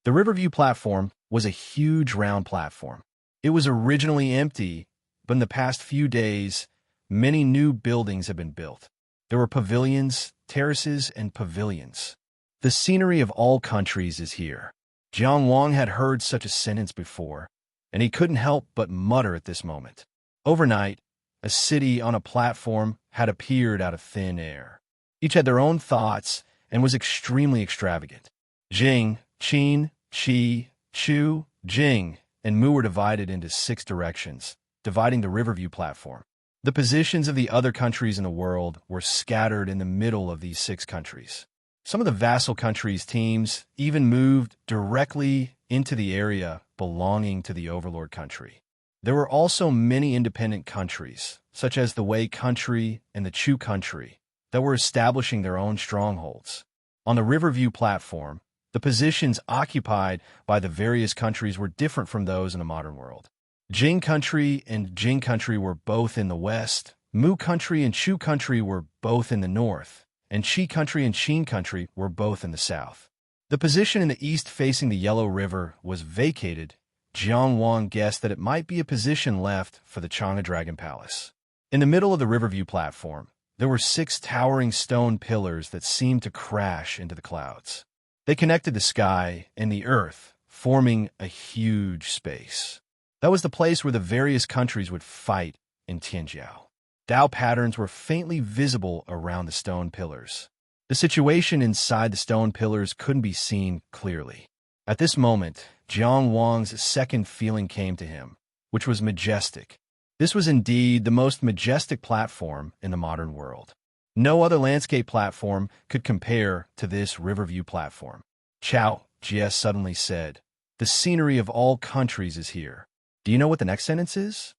The Riverview platform was a huge round platform. It was originally empty, but in the past few days, many new buildings had been built. There were pavilions, terraces, and pavilions. The scenery of all countries is here. Jiang Wang had heard such a sentence before, and he couldn't help but mutter at this moment. Overnight, a city on a platform had appeared out of thin air. Each had their own thoughts and was extremely extravagant. Jing, Qin, Qi, Chu, Jing, and Mu were divided into 6 directions, dividing the Riverview platform. The positions of the other countries in the world were scattered in the middle of these 6 countries. Some of the vassal countries' teams even moved directly into the area belonging to the overlord country. There were also many independent countries, such as the Wei country and the Chu country, that were establishing their own strongholds. On the Riverview platform, the positions occupied by the various countries were different from those in the modern world. Jing country and Jing country were both in the west, Mu country and Chu country were both in the north, and Qi country and Qin country were both in the south. The position in the east facing the Yellow River was vacated. Jiang Wang guessed that it might be a position left for the Chang'e Dragon Palace. In the middle of the Riverview platform, there were 6 towering stone pillars that seemed to crash into the clouds. They connected the sky and the earth, forming a huge space. That was the place where the various countries would fight in Tianjiao. Dao patterns were faintly visible around the stone pillars. The situation inside the stone pillars couldn't be seen clearly. At this moment, Jiang Wang's second feeling came to him, which was majestic. This was indeed the most majestic platform in the modern world. No other landscape platform could compare to this Riverview platform. Chao Jie suddenly said, "The scenery of all countries is here." Do you know what the next sentence is?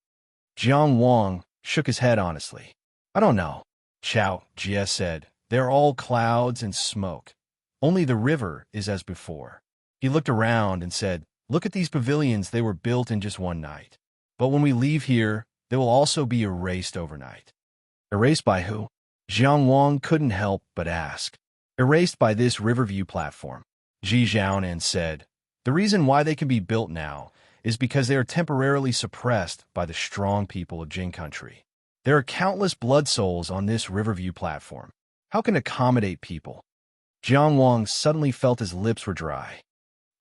Jiang Wang shook his head honestly. I don't know. Chao Jie said, "They're all clouds and smoke. Only the river is as before." He looked around and said, "Look at these pavilions. They were built in just one night. But when we leave here, they will also be erased overnight." Erased by who? Jiang Wang couldn't help but ask. Erased by this Riverview platform. Ji Zhaonan said, "The reason why they can be built now is because they are temporarily suppressed by the strong people of Jing country. There are countless blood souls on this Riverview platform. How can it accommodate people?" Jiang Wang suddenly felt his lips were dry.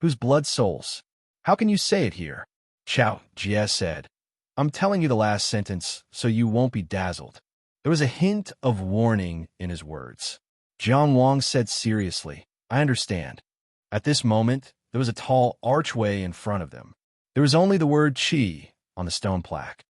"Whose blood souls? How can you say it here?" Chao Jie said, "I'm telling you the last sentence so you won't be dazzled." There was a hint of warning in his words. Jiang Wang said seriously, "I understand." At this moment, there was a tall archway in front of them. There was only the word Qi on the stone plaque.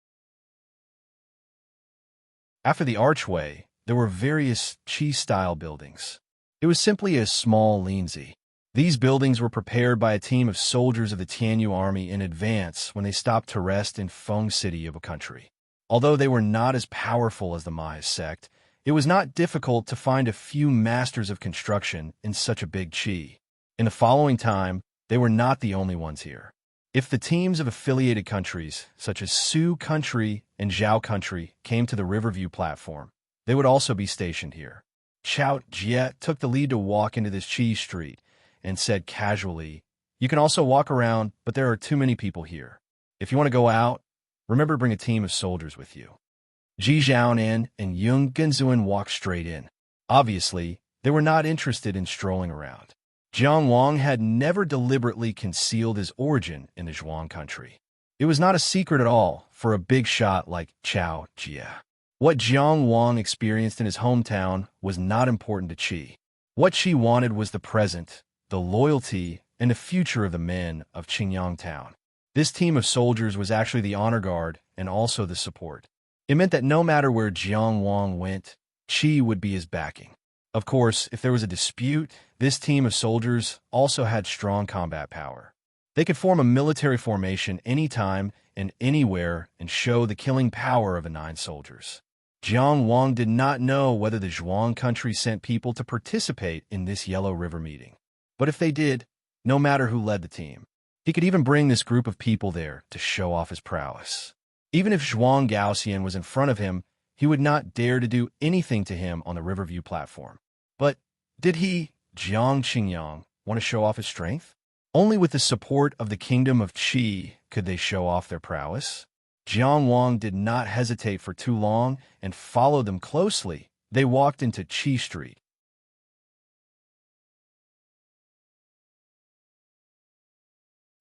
After the archway, there were various Qi-style buildings. It was simply a small linzi. These buildings were prepared by a team of soldiers of the Tianyu army in advance when they stopped to rest in Feng City of a country. Although they were not as powerful as the Maya sect, it was not difficult to find a few masters of construction in such a big Qi. In the following time, they were not the only ones here. If the teams of affiliated countries, such as Su country and Zhao country, came to the Riverview platform, they would also be stationed here. Chao Jie took the lead to walk into this Qi street and said casually, "You can also walk around, but there are too many people here. If you want to go out, remember to bring a team of soldiers with you." Ji Zhaonan and Yung Genzuan walked straight in. Obviously, they were not interested in strolling around. Jiang Wang had never deliberately concealed his origin in the Zhuang country. It was not a secret at all for a big shot like Chao Jie. What Jiang Wang experienced in his hometown was not important to Qi. What Qi wanted was the present, the loyalty, and the future of the men of Qingyang town. This team of soldiers was actually the honor guard and also the support. It meant that no matter where Jiang Wang went, Qi would be his backing. Of course, if there was a dispute, this team of soldiers also had strong combat power. They could form a military formation anytime and anywhere and show the killing power of the 9 soldiers. Jiang Wang did not know whether the Zhuang country sent people to participate in this Yellow River meeting. But if they did, no matter who led the team, he could even bring this group of people there to show off his prowess. Even if Zhuang Gaoxian was in front of him, he would not dare to do anything to him on the Riverview platform. But did he, Jiang Qingyang, want to show off his strength? Only with the support of the kingdom of Qi could they show off their prowess. Jiang Wang did not hesitate for too long and followed them closely. They walked into Qi Street.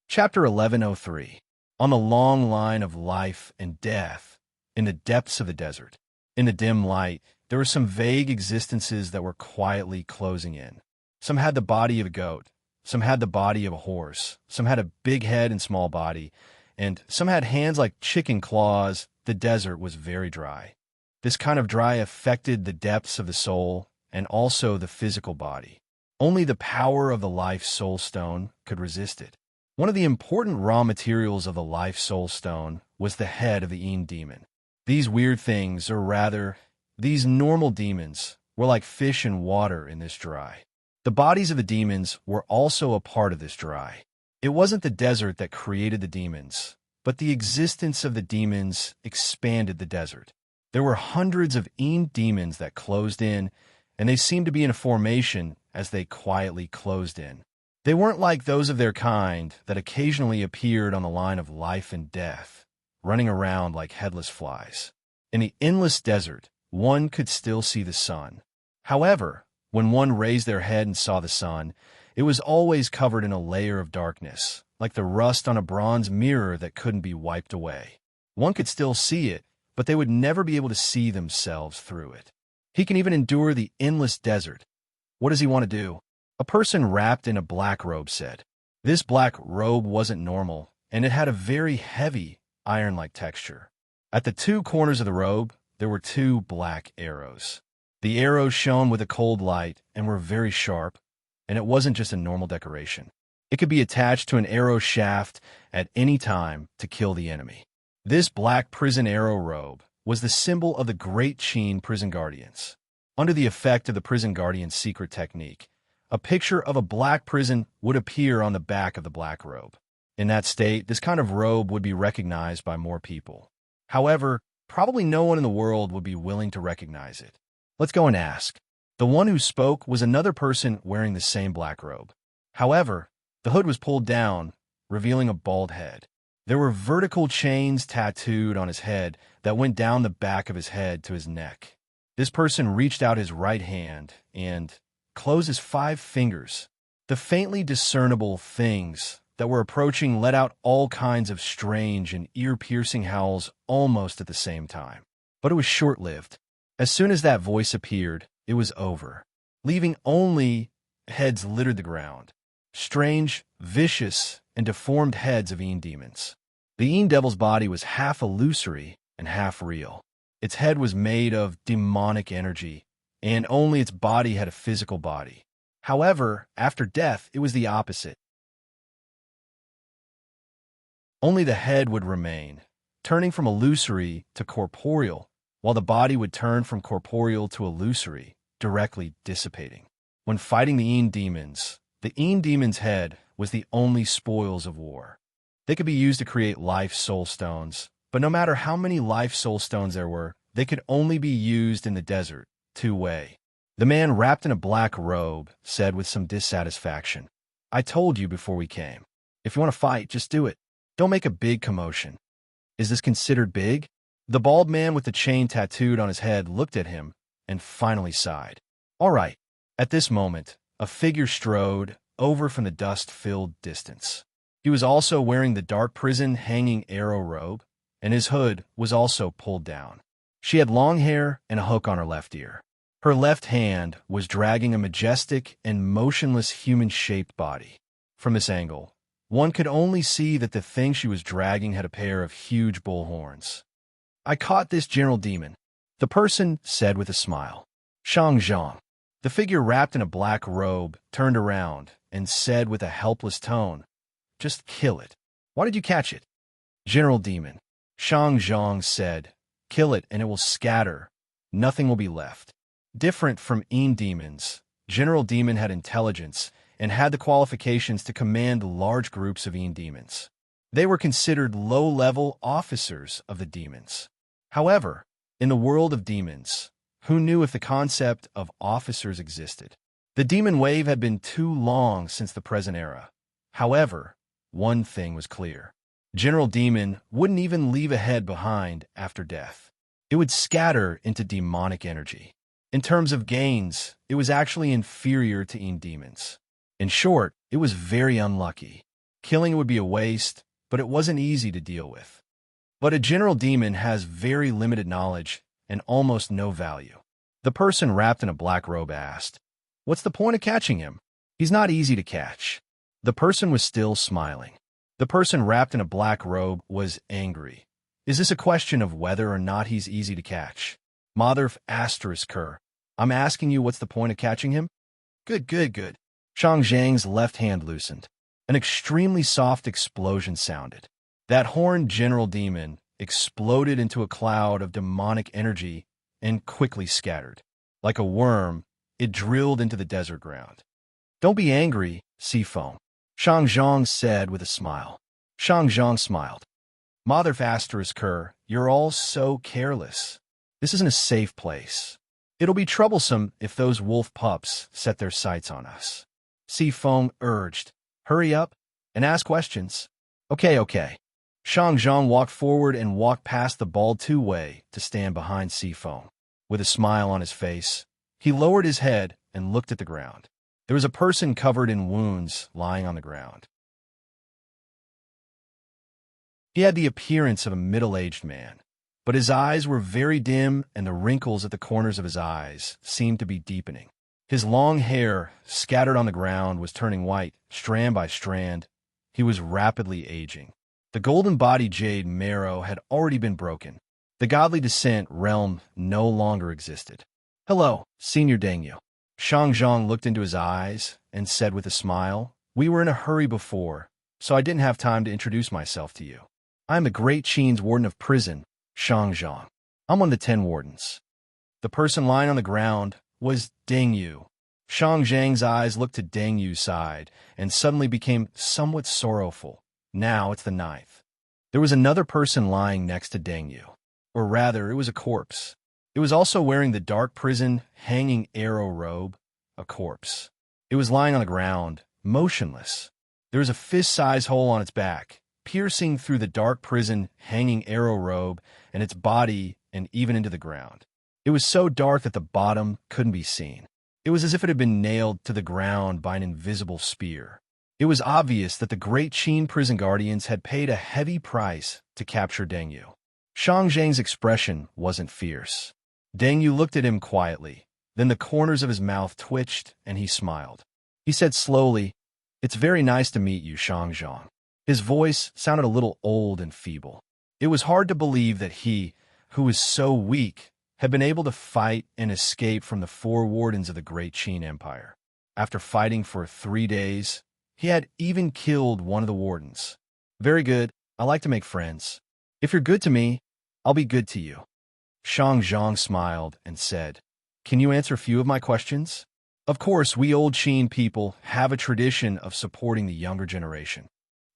Chapter 1103. On the long line of life and death, in the depths of the desert. In the dim light, there were some vague existences that were quietly closing in. Some had the body of a goat, some had the body of a horse, some had a big head and small body, and some had hands like chicken claws. The desert was very dry. This kind of dry affected the depths of the soul and also the physical body. Only the power of the Life Soul Stone could resist it. One of the important raw materials of the Life Soul Stone was the head of the Yin demon. These weird things, or rather, these normal demons, were like fish in water in this dry. The bodies of the demons were also a part of this dry. It wasn't the desert that created the demons, but the existence of the demons expanded the desert. There were hundreds of Yin demons that closed in, and they seemed to be in a formation as they quietly closed in. They weren't like those of their kind that occasionally appeared on the line of life and death, running around like headless flies. In the endless desert, one could still see the sun. However, when one raised their head and saw the sun, it was always covered in a layer of darkness, like the rust on a bronze mirror that couldn't be wiped away. One could still see it, but they would never be able to see themselves through it. He can even endure the endless desert. What does he want to do? A person wrapped in a black robe said. This black robe wasn't normal, and it had a very heavy, iron-like texture. At the 2 corners of the robe, there were 2 black arrows. The arrows shone with a cold light and were very sharp, and it wasn't just a normal decoration. It could be attached to an arrow shaft at any time to kill the enemy. This black prison arrow robe was the symbol of the Great Qin prison guardians. Under the effect of the prison guardian's secret technique, a picture of a black prison would appear on the back of the black robe. In that state, this kind of robe would be recognized by more people. However, probably no one in the world would be willing to recognize it. Let's go and ask. The one who spoke was another person wearing the same black robe. However, the hood was pulled down, revealing a bald head. There were vertical chains tattooed on his head that went down the back of his head to his neck. This person reached out his right hand and closed his 5 fingers. The faintly discernible things that were approaching let out all kinds of strange and ear-piercing howls almost at the same time. But it was short-lived. As soon as that voice appeared, it was over, leaving only heads littered the ground. Strange, vicious, and deformed heads of Yin demons. The Yin devil's body was half illusory and half real. Its head was made of demonic energy, and only its body had a physical body. However, after death, it was the opposite. Only the head would remain, turning from illusory to corporeal, while the body would turn from corporeal to illusory, directly dissipating. When fighting the Yin demon's head was the only spoils of war. They could be used to create life soul stones, but no matter how many life soul stones there were, they could only be used in the desert, 2-way. The man wrapped in a black robe said with some dissatisfaction, I told you before we came. If you want to fight, just do it. Don't make a big commotion. Is this considered big? The bald man with the chain tattooed on his head looked at him and finally sighed. All right. At this moment, a figure strode over from the dust-filled distance. He was also wearing the dark prison hanging arrow robe, and his hood was also pulled down. She had long hair and a hook on her left ear. Her left hand was dragging a majestic and motionless human-shaped body. From this angle, one could only see that the thing she was dragging had a pair of huge bull horns. I caught this general demon, the person said with a smile. Shang Zhang. The figure wrapped in a black robe turned around and said with a helpless tone, Just kill it. Why did you catch it? General Demon. Shang Zhang said, kill it and it will scatter. Nothing will be left. Different from demons, General Demon had intelligence and had the qualifications to command large groups of demons. They were considered low-level officers of the demons. However, in the world of demons, who knew if the concept of officers existed? The demon wave had been too long since the present era. However, one thing was clear. General Demon wouldn't even leave a head behind after death. It would scatter into demonic energy. In terms of gains, it was actually inferior to demons. In short, it was very unlucky. Killing it would be a waste, but it wasn't easy to deal with. But a General Demon has very limited knowledge and almost no value. The person wrapped in a black robe asked, what's the point of catching him? He's not easy to catch. The person was still smiling. The person wrapped in a black robe was angry. Is this a question of whether or not he's easy to catch? Mother asterisk her. I'm asking you what's the point of catching him? Good. Shang Zhang's left hand loosened. An extremely soft explosion sounded. That horned General Demon exploded into a cloud of demonic energy and quickly scattered. Like a worm, it drilled into the desert ground. Don't be angry, sea foam, Shang Zhang said with a smile. Shang Zhang smiled. Mother asterisk her, you're all so careless. This isn't a safe place. It'll be troublesome if those wolf pups set their sights on us. Sea foam urged. Hurry up and ask questions. Okay. Shang Zhang walked forward and walked past the bald two-way to stand behind Sea Foam. With a smile on his face, he lowered his head and looked at the ground. There was a person covered in wounds lying on the ground. He had the appearance of a middle-aged man, but his eyes were very dim and the wrinkles at the corners of his eyes seemed to be deepening. His long hair, scattered on the ground, was turning white, strand by strand. He was rapidly aging. The golden body jade marrow had already been broken. The godly descent realm no longer existed. Hello, Senior Dengyu. Shang Zhang looked into his eyes and said with a smile, we were in a hurry before, so I didn't have time to introduce myself to you. I am the Great Qin's warden of prison, Shang Zhang. I'm one of the 10 wardens. The person lying on the ground was Dengyu. Shang Zhang's eyes looked to Dengyu's side and suddenly became somewhat sorrowful. Now it's the 9th. There was another person lying next to Dengyu. Or rather, it was a corpse. It was also wearing the dark prison hanging arrow robe, a corpse. It was lying on the ground, motionless. There was a fist-sized hole on its back, piercing through the dark prison hanging arrow robe and its body and even into the ground. It was so dark that the bottom couldn't be seen. It was as if it had been nailed to the ground by an invisible spear. It was obvious that the Great Qin prison guardians had paid a heavy price to capture Dengyu. Shang Zhang's expression wasn't fierce. Dengyu looked at him quietly. Then the corners of his mouth twitched and he smiled. He said slowly, it's very nice to meet you, Shang Zhang. His voice sounded a little old and feeble. It was hard to believe that he, who was so weak, had been able to fight and escape from the 4 wardens of the Great Qin Empire. After fighting for 3 days, he had even killed one of the wardens. Very good. I like to make friends. If you're good to me, I'll be good to you. Shang Zhang smiled and said, can you answer a few of my questions? Of course, we old Qin people have a tradition of supporting the younger generation.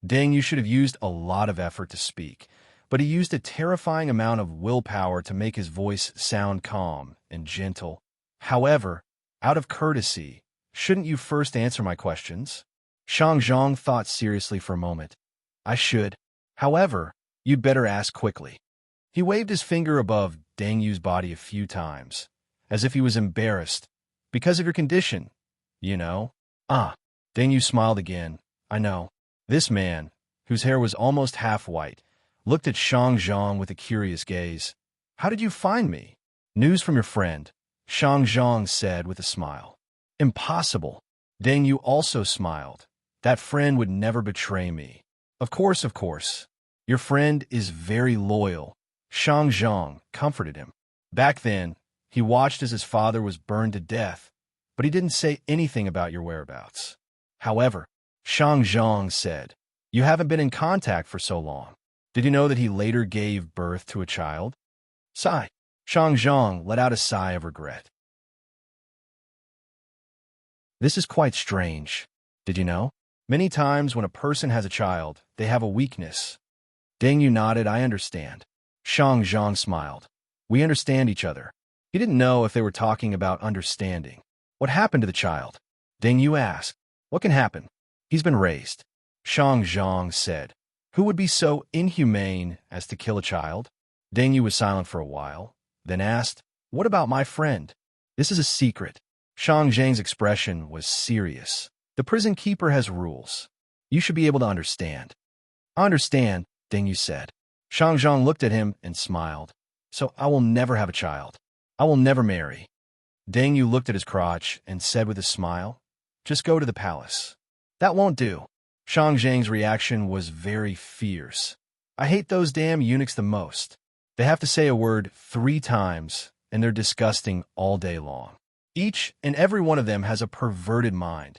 Deng, you should have used a lot of effort to speak, but he used a terrifying amount of willpower to make his voice sound calm and gentle. However, out of courtesy, shouldn't you first answer my questions? Shang Zhang thought seriously for a moment. I should. However, you'd better ask quickly. He waved his finger above Dengyu's body a few times, as if he was embarrassed. Because of your condition, you know. Dengyu smiled again. I know. This man, whose hair was almost half white, looked at Shang Zhang with a curious gaze. How did you find me? News from your friend, Shang Zhang said with a smile. Impossible. Dengyu also smiled. That friend would never betray me. Of course. Your friend is very loyal. Shang Zhang comforted him. Back then, he watched as his father was burned to death, but he didn't say anything about your whereabouts. However, Shang Zhang said, You haven't been in contact for so long. Did you know that he later gave birth to a child? Sigh. Shang Zhang let out a sigh of regret. This is quite strange. Did you know? Many times when a person has a child, they have a weakness. Deng Yu nodded. I understand. Shang Zhang smiled. We understand each other. He didn't know if they were talking about understanding. What happened to the child? Deng Yu asked. What can happen? He's been raised. Shang Zhang said. Who would be so inhumane as to kill a child? Deng Yu was silent for a while, then asked, What about my friend? This is a secret. Shang Zhang's expression was serious. The prison keeper has rules. You should be able to understand. I understand, Deng Yu said. Shang Zhang looked at him and smiled. So I will never have a child. I will never marry. Deng Yu looked at his crotch and said with a smile, Just go to the palace. That won't do. Shang Zhang's reaction was very fierce. I hate those damn eunuchs the most. They have to say a word 3 times, and they're disgusting all day long. Each and every one of them has a perverted mind.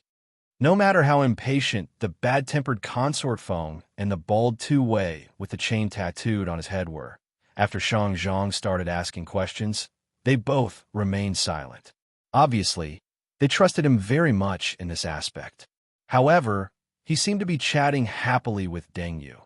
No matter how impatient the bad-tempered consort Feng and the bald two-way with the chain tattooed on his head were, after Shang Zhang started asking questions, they both remained silent. Obviously, they trusted him very much in this aspect. However, he seemed to be chatting happily with Deng Yu,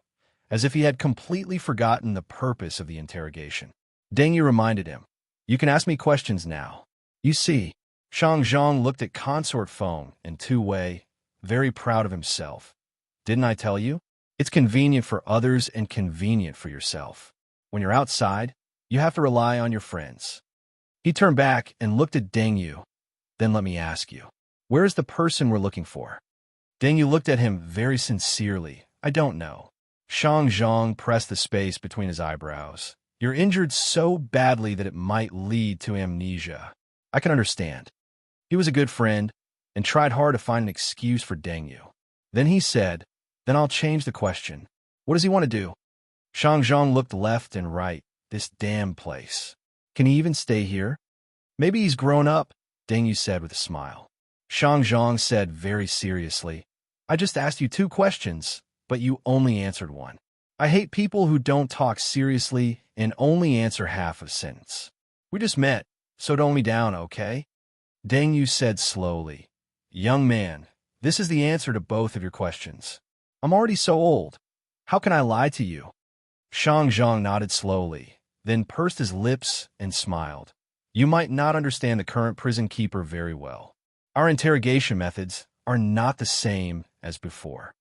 as if he had completely forgotten the purpose of the interrogation. Deng Yu reminded him, You can ask me questions now. You see, Shang Zhang looked at consort Feng and two-way, very proud of himself. Didn't I tell you? It's convenient for others and convenient for yourself. When you're outside, you have to rely on your friends. He turned back and looked at Deng Yu. Then let me ask you, where is the person we're looking for? Deng Yu looked at him very sincerely. I don't know. Shang Zhang pressed the space between his eyebrows. You're injured so badly that it might lead to amnesia. I can understand. He was a good friend and tried hard to find an excuse for Deng Yu. Then he said, Then I'll change the question. What does he want to do? Shang Zhang looked left and right. This damn place. Can he even stay here? Maybe he's grown up, Deng Yu said with a smile. Shang Zhang said very seriously, I just asked you 2 questions, but you only answered one. I hate people who don't talk seriously and only answer half a sentence. We just met, so tone me down, okay? Deng Yu said slowly, Young man, this is the answer to both of your questions. I'm already so old. How can I lie to you? Shang Zhang nodded slowly, then pursed his lips and smiled. You might not understand the current prison keeper very well. Our interrogation methods are not the same as before.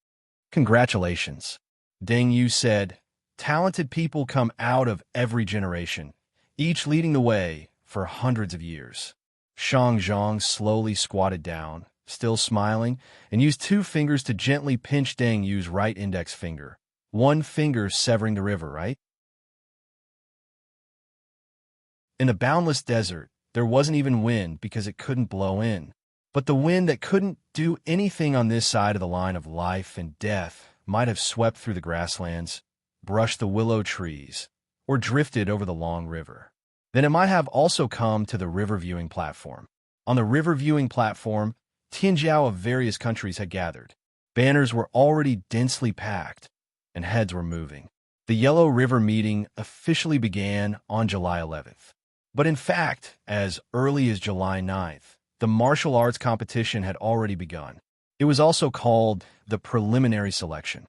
Congratulations. Deng Yu said, Talented people come out of every generation, each leading the way for hundreds of years. Shang Zhang slowly squatted down, still smiling, and used 2 fingers to gently pinch Deng Yu's right index finger, 1 finger severing the river, right? In the boundless desert, there wasn't even wind because it couldn't blow in. But the wind that couldn't do anything on this side of the line of life and death might have swept through the grasslands, brushed the willow trees, or drifted over the long river. Then it might have also come to the river viewing platform. On the river viewing platform, Tianjiao of various countries had gathered. Banners were already densely packed, and heads were moving. The Yellow River meeting officially began on July 11th. But in fact, as early as July 9th, the martial arts competition had already begun. It was also called the preliminary selection.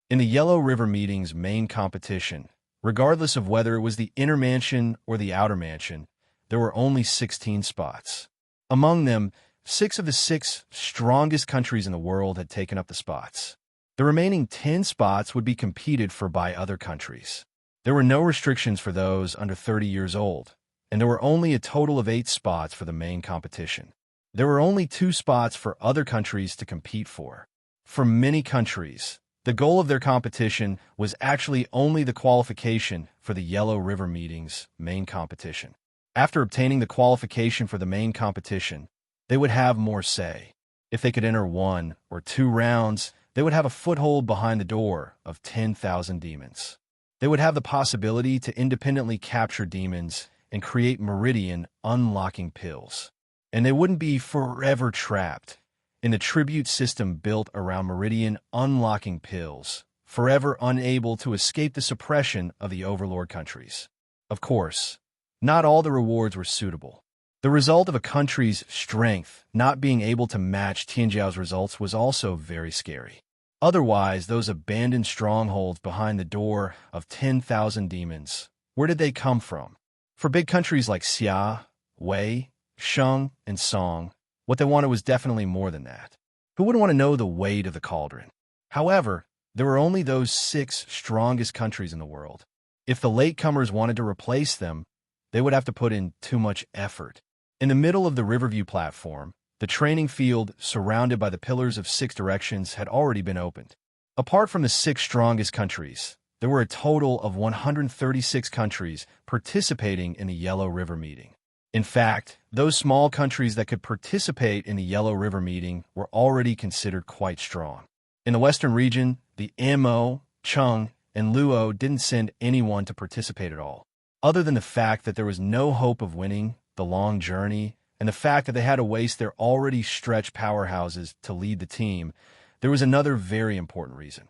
In the Yellow River meeting's main competition, regardless of whether it was the inner mansion or the outer mansion, there were only 16 spots. Among them, 6 of the 6 strongest countries in the world had taken up the spots. The remaining 10 spots would be competed for by other countries. There were no restrictions for those under 30 years old, and there were only a total of 8 spots for the main competition. There were only 2 spots for other countries to compete for. For many countries, the goal of their competition was actually only the qualification for the Yellow River meeting's main competition. After obtaining the qualification for the main competition, they would have more say. If they could enter 1 or 2 rounds, they would have a foothold behind the door of 10,000 demons. They would have the possibility to independently capture demons and create meridian unlocking pills. And they wouldn't be forever trapped in the tribute system built around meridian unlocking pills forever unable to escape the suppression of the overlord countries. Of course, not all the rewards were suitable. The result of a country's strength not being able to match Tianjiao's results was also very scary. Otherwise, those abandoned strongholds behind the door of 10,000 demons, where did they come from? For big countries like Xia, Wei, Sheng, and Song, what they wanted was definitely more than that. Who wouldn't want to know the weight of the cauldron? However, there were only those 6 strongest countries in the world. If the latecomers wanted to replace them, they would have to put in too much effort. In the middle of the Riverview platform, the training field, surrounded by the pillars of 6 directions, had already been opened. Apart from the 6 strongest countries, there were a total of 136 countries participating in the Yellow River meeting. In fact, those small countries that could participate in the Yellow River meeting were already considered quite strong. In the western region, the Mo, Cheng, and Luo didn't send anyone to participate at all. Other than the fact that there was no hope of winning, the long journey, and the fact that they had to waste their already stretched powerhouses to lead the team, there was another very important reason.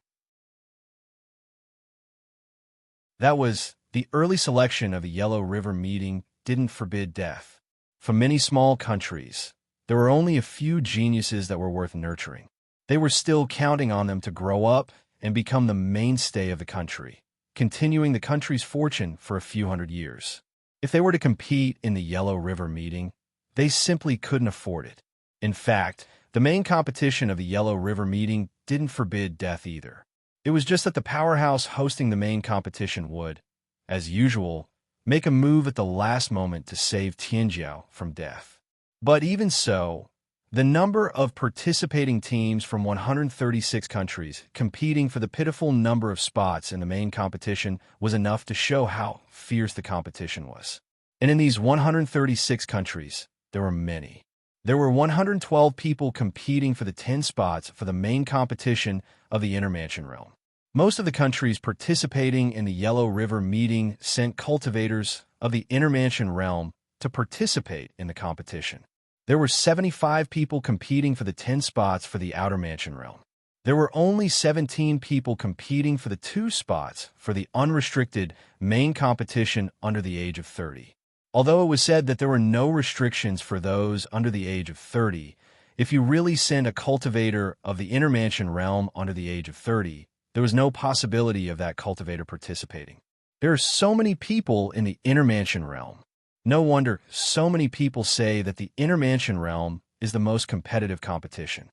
That was, the early selection of the Yellow River meeting didn't forbid death. For many small countries, there were only a few geniuses that were worth nurturing. They were still counting on them to grow up and become the mainstay of the country, continuing the country's fortune for a few hundred years. If they were to compete in the Yellow River meeting, they simply couldn't afford it. In fact, the main competition of the Yellow River meeting didn't forbid death either. It was just that the powerhouse hosting the main competition would, as usual, make a move at the last moment to save Tianjiao from death. But even so, the number of participating teams from 136 countries competing for the pitiful number of spots in the main competition was enough to show how fierce the competition was. And in these 136 countries, there were many. There were 112 people competing for the 10 spots for the main competition of the Intermansion realm. Most of the countries participating in the Yellow River meeting sent cultivators of the Intermansion realm to participate in the competition. There were 75 people competing for the 10 spots for the Outer Mansion realm. There were only 17 people competing for the 2 spots for the unrestricted main competition under the age of 30. Although it was said that there were no restrictions for those under the age of 30, if you really sent a cultivator of the Intermansion realm under the age of 30, there was no possibility of that cultivator participating. There are so many people in the Intermansion realm. No wonder so many people say that the Intermansion realm is the most competitive competition.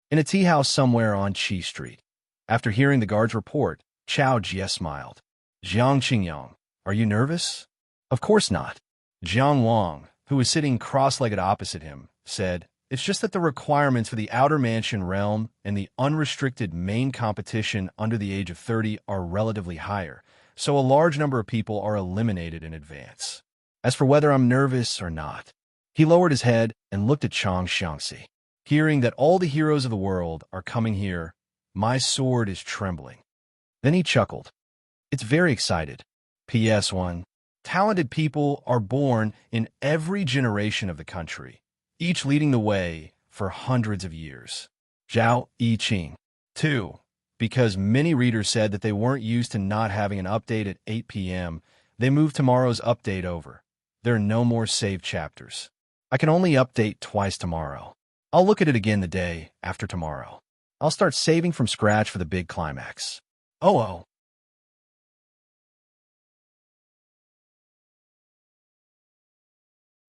In a tea house somewhere on Qi Street, after hearing the guard's report, Chao Jie smiled. Jiang Qingyang, are you nervous? Of course not. Jiang Wang, who was sitting cross-legged opposite him, said, it's just that the requirements for the Outer Mansion realm and the unrestricted main competition under the age of 30 are relatively higher, so a large number of people are eliminated in advance. As for whether I'm nervous or not, he lowered his head and looked at Chang Xiangxi. Hearing that all the heroes of the world are coming here, my sword is trembling. Then he chuckled. It's very excited. PS1. Talented people are born in every generation of the country, each leading the way for hundreds of years. Zhao Yiqing. 2. Because many readers said that they weren't used to not having an update at 8 p.m., they moved tomorrow's update over. There are no more saved chapters. I can only update twice tomorrow. I'll look at it again the day after tomorrow. I'll start saving from scratch for the big climax. Oh.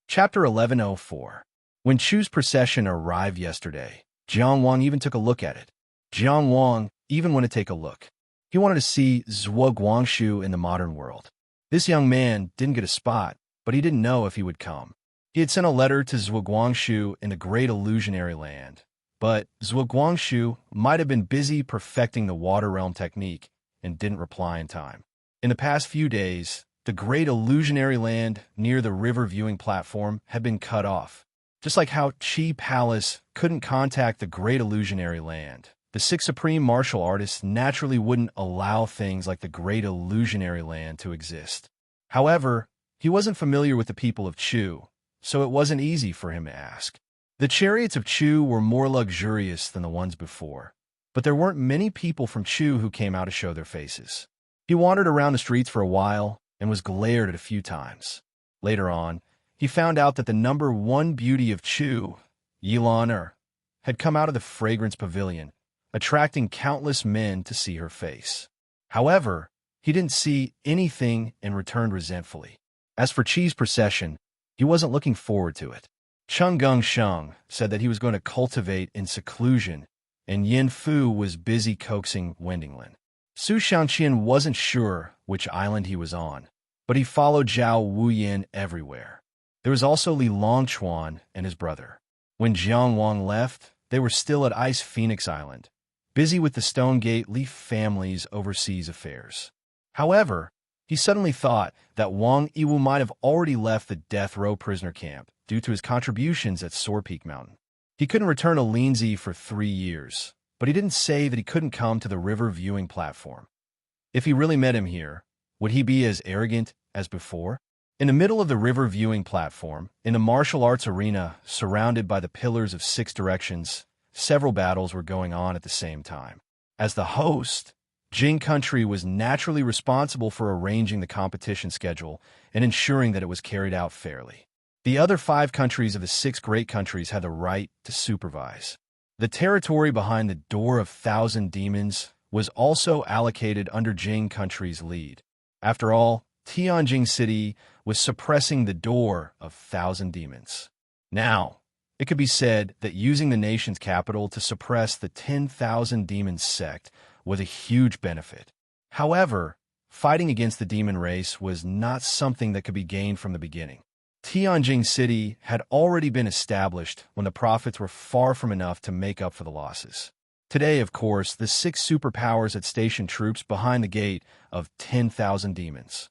Chapter 1104. When Chu's procession arrived yesterday, Jiang Wang even took a look at it. Jiang Wang even wanted to take a look. He wanted to see Zhuo Guangshu in the modern world. This young man didn't get a spot, but he didn't know if he would come. He had sent a letter to Zhuo Guangshu in the Great Illusionary Land, but Zhuo Guangshu might have been busy perfecting the Water Realm technique and didn't reply in time. In the past few days, the Great Illusionary Land near the river viewing platform had been cut off. Just like how Qi Palace couldn't contact the Great Illusionary Land, the 6 supreme martial artists naturally wouldn't allow things like the Great Illusionary Land to exist. However, he wasn't familiar with the people of Chu, so it wasn't easy for him to ask. The chariots of Chu were more luxurious than the ones before. but there weren't many people from Chu who came out to show their faces. He wandered around the streets for a while and was glared at a few times. Later on, he found out that the number one beauty of Chu, Yilan, had come out of the fragrance pavilion, attracting countless men to see her face. However, he didn't see anything and returned resentfully. As for Qi's procession, he wasn't looking forward to it. Cheng Gongsheng said that he was going to cultivate in seclusion, and Yin Fu was busy coaxing Wendinglan. Su Shangqian wasn't sure which island he was on, but he followed Zhao Wuyin everywhere. There was also Li Longchuan and his brother. When Jiang Wang left, they were still at Ice Phoenix Island, busy with the Stone Gate Leaf family's overseas affairs. However, he suddenly thought that Wang Yiwu might have already left the death row prisoner camp due to his contributions at Soar Peak Mountain. He couldn't return to Linzi for 3 years, but he didn't say that he couldn't come to the river viewing platform. If he really met him here, would he be as arrogant as before? In the middle of the river viewing platform, in the martial arts arena surrounded by the pillars of 6 directions, several battles were going on at the same time. As the host, Jing Country was naturally responsible for arranging the competition schedule and ensuring that it was carried out fairly. The other 5 countries of the 6 great countries had the right to supervise. The territory behind the Door of Thousand Demons was also allocated under Jing Country's lead. After all, Tianjin City was suppressing the Door of Thousand Demons. Now, it could be said that using the nation's capital to suppress the 10,000 Demons sect was a huge benefit. However, fighting against the demon race was not something that could be gained from the beginning. Tianjin City had already been established when the profits were far from enough to make up for the losses. Today, of course, the 6 superpowers had stationed troops behind the gate of 10,000 demons.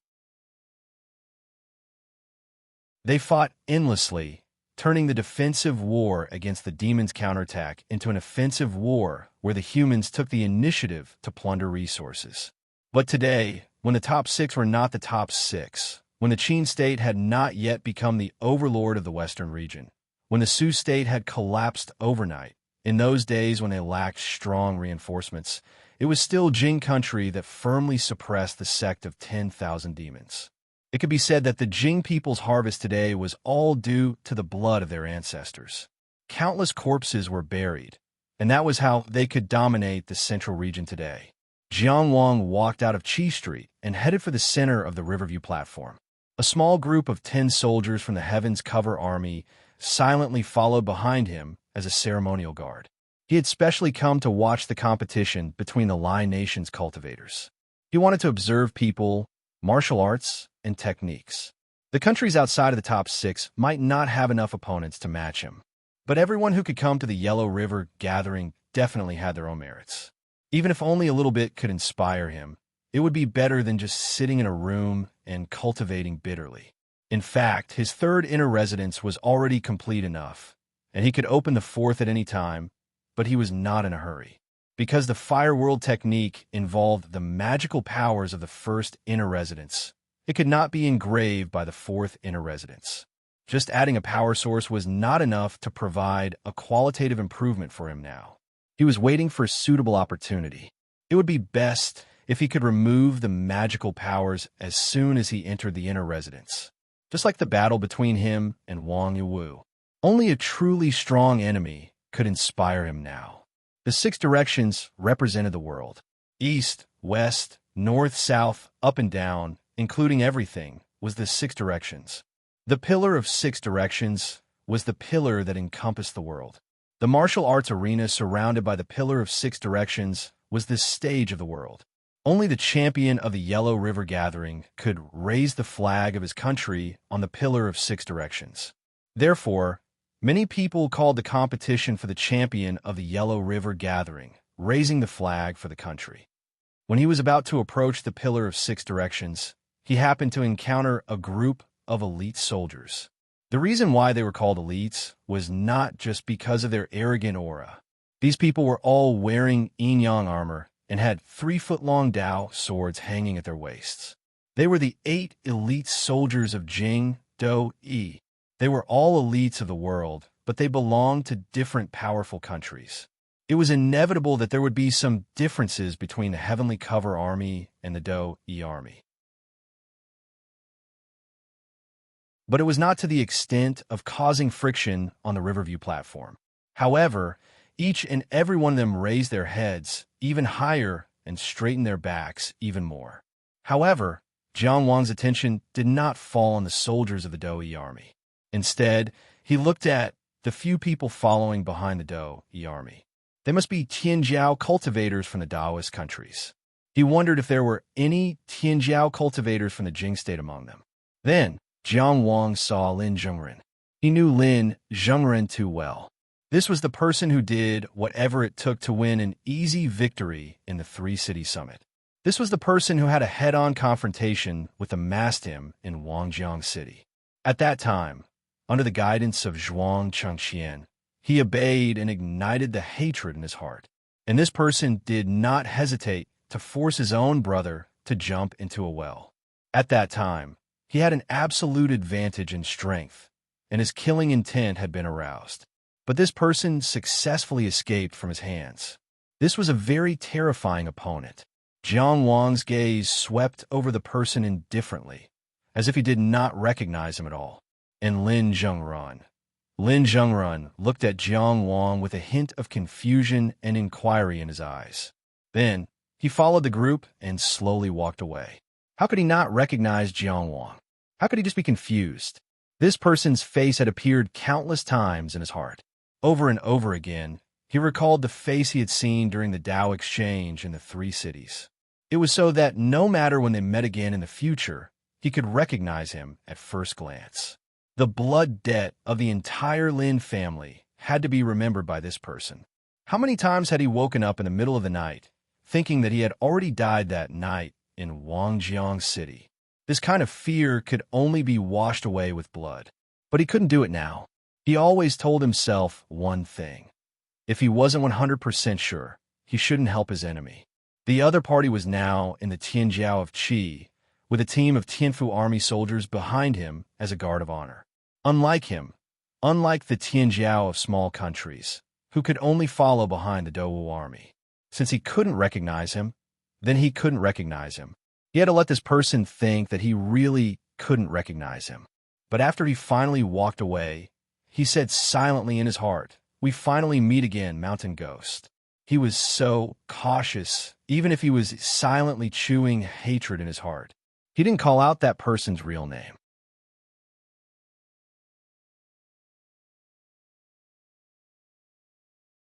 They fought endlessly, turning the defensive war against the demons' counterattack into an offensive war where the humans took the initiative to plunder resources. But today, when the top 6 were not the top 6, when the Qin state had not yet become the overlord of the western region, when the Su state had collapsed overnight, in those days when they lacked strong reinforcements, it was still Jing Country that firmly suppressed the sect of 10,000 demons. It could be said that the Jing people's harvest today was all due to the blood of their ancestors. Countless corpses were buried, and that was how they could dominate the central region today. Jiang Wang walked out of Qi Street and headed for the center of the Riverview platform. A small group of 10 soldiers from the Heaven's Cover Army silently followed behind him as a ceremonial guard. He had specially come to watch the competition between the Lai Nation's cultivators. He wanted to observe people, martial arts, and techniques. The countries outside of the top 6 might not have enough opponents to match him, but everyone who could come to the Yellow River gathering definitely had their own merits. Even if only a little bit could inspire him, it would be better than just sitting in a room and cultivating bitterly. In fact, his 3rd inner residence was already complete enough, and he could open the 4th at any time, but he was not in a hurry. Because the Fire World technique involved the magical powers of the 1st inner residence, it could not be engraved by the 4th inner residence. Just adding a power source was not enough to provide a qualitative improvement for him now. He was waiting for a suitable opportunity. It would be best if he could remove the magical powers as soon as he entered the inner residence. Just like the battle between him and Wang Yiwu. Only a truly strong enemy could inspire him now. The 6 directions represented the world. East, west, north, south, up and down, including everything, was the 6 directions. The pillar of 6 directions was the pillar that encompassed the world. The martial arts arena surrounded by the pillar of 6 directions was the stage of the world. Only the champion of the Yellow River Gathering could raise the flag of his country on the pillar of 6 directions. Therefore, many people called the competition for the champion of the Yellow River Gathering, raising the flag for the country. When he was about to approach the pillar of 6 directions, he happened to encounter a group of elite soldiers. The reason why they were called elites was not just because of their arrogant aura. These people were all wearing yin-yang armor and had 3-foot-long Dao swords hanging at their waists. They were the 8 elite soldiers of Jing, Do, Yi. They were all elites of the world, but they belonged to different powerful countries. It was inevitable that there would be some differences between the Heavenly Cover Army and the Do-E Army. But it was not to the extent of causing friction on the Riverview platform. However, each and every one of them raised their heads even higher and straightened their backs even more. However, Jiang Wang's attention did not fall on the soldiers of the Do-E army. Instead, he looked at the few people following behind the Do-E army. They must be Tianjiao cultivators from the Taoist countries. He wondered if there were any Tianjiao cultivators from the Jing state among them. Then, Jiang Wang saw Lin Zhengren. He knew Lin Zhengren too well. This was the person who did whatever it took to win an easy victory in the Three-City Summit. This was the person who had a head-on confrontation with the Mastim in Wangjiang City. At that time, under the guidance of Zhuang Chengqian, he obeyed and ignited the hatred in his heart. And this person did not hesitate to force his own brother to jump into a well. At that time, he had an absolute advantage in strength, and his killing intent had been aroused. But this person successfully escaped from his hands. This was a very terrifying opponent. Jiang Wang's gaze swept over the person indifferently, as if he did not recognize him at all. And Lin Zhengren looked at Jiang Wang with a hint of confusion and inquiry in his eyes. Then, he followed the group and slowly walked away. How could he not recognize Jiang Wang? How could he just be confused? This person's face had appeared countless times in his heart. Over and over again, he recalled the face he had seen during the Tao exchange in the Three Cities. It was so that no matter when they met again in the future, he could recognize him at first glance. The blood debt of the entire Lin family had to be remembered by this person. How many times had he woken up in the middle of the night, thinking that he had already died that night in Wangjiang City? This kind of fear could only be washed away with blood. But he couldn't do it now. He always told himself one thing. If he wasn't 100% sure, he shouldn't help his enemy. The other party was now in the Tianjiao of Qi, with a team of Tianfu army soldiers behind him as a guard of honor. Unlike the Tianjiao of small countries, who could only follow behind the Dou army. Since he couldn't recognize him, then he couldn't recognize him. He had to let this person think that he really couldn't recognize him. But after he finally walked away, he said silently in his heart, "We finally meet again, Mountain Ghost." He was so cautious, even if he was silently chewing hatred in his heart. He didn't call out that person's real name.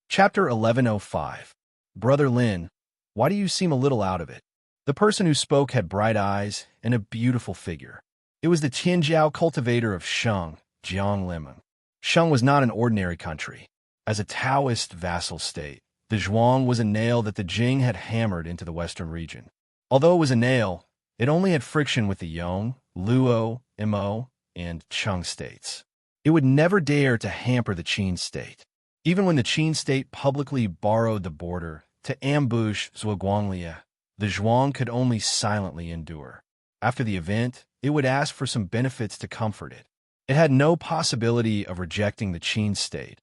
Chapter 1105. Brother Lin, why do you seem a little out of it? The person who spoke had bright eyes and a beautiful figure. It was the Tianjiao cultivator of Sheng, Jiang Limeng. Sheng was not an ordinary country. As a Taoist vassal state, the Zhuang was a nail that the Jing had hammered into the western region. Although it was a nail, it only had friction with the Yong, Luo, Mo, and Cheng states. It would never dare to hamper the Qin state. Even when the Qin state publicly borrowed the border to ambush Zhuanglia, the Zhuang could only silently endure. After the event, it would ask for some benefits to comfort it. It had no possibility of rejecting the Qin state,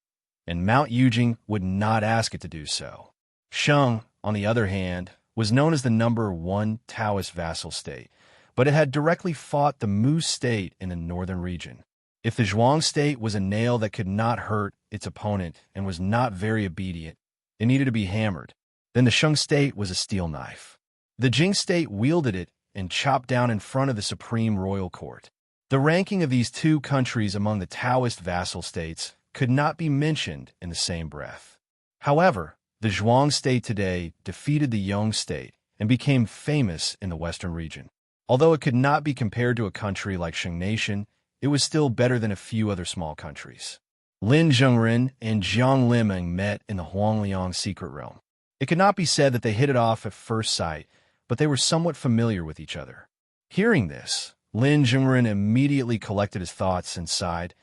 and Mount Yujing would not ask it to do so. Sheng, on the other hand, was known as the #1 Taoist vassal state, but it had directly fought the Mu state in the northern region. If the Zhuang state was a nail that could not hurt its opponent and was not very obedient, it needed to be hammered, then the Sheng state was a steel knife. The Jing state wielded it and chopped down in front of the Supreme Royal Court. The ranking of these two countries among the Taoist vassal states could not be mentioned in the same breath. However, the Zhuang state today defeated the Yong state and became famous in the western region. Although it could not be compared to a country like Sheng Nation, it was still better than a few other small countries. Lin Zhengren and Jiang Limeng met in the Huangliang secret realm. It could not be said that they hit it off at first sight, but they were somewhat familiar with each other. Hearing this, Lin Zhengren immediately collected his thoughts and sighed.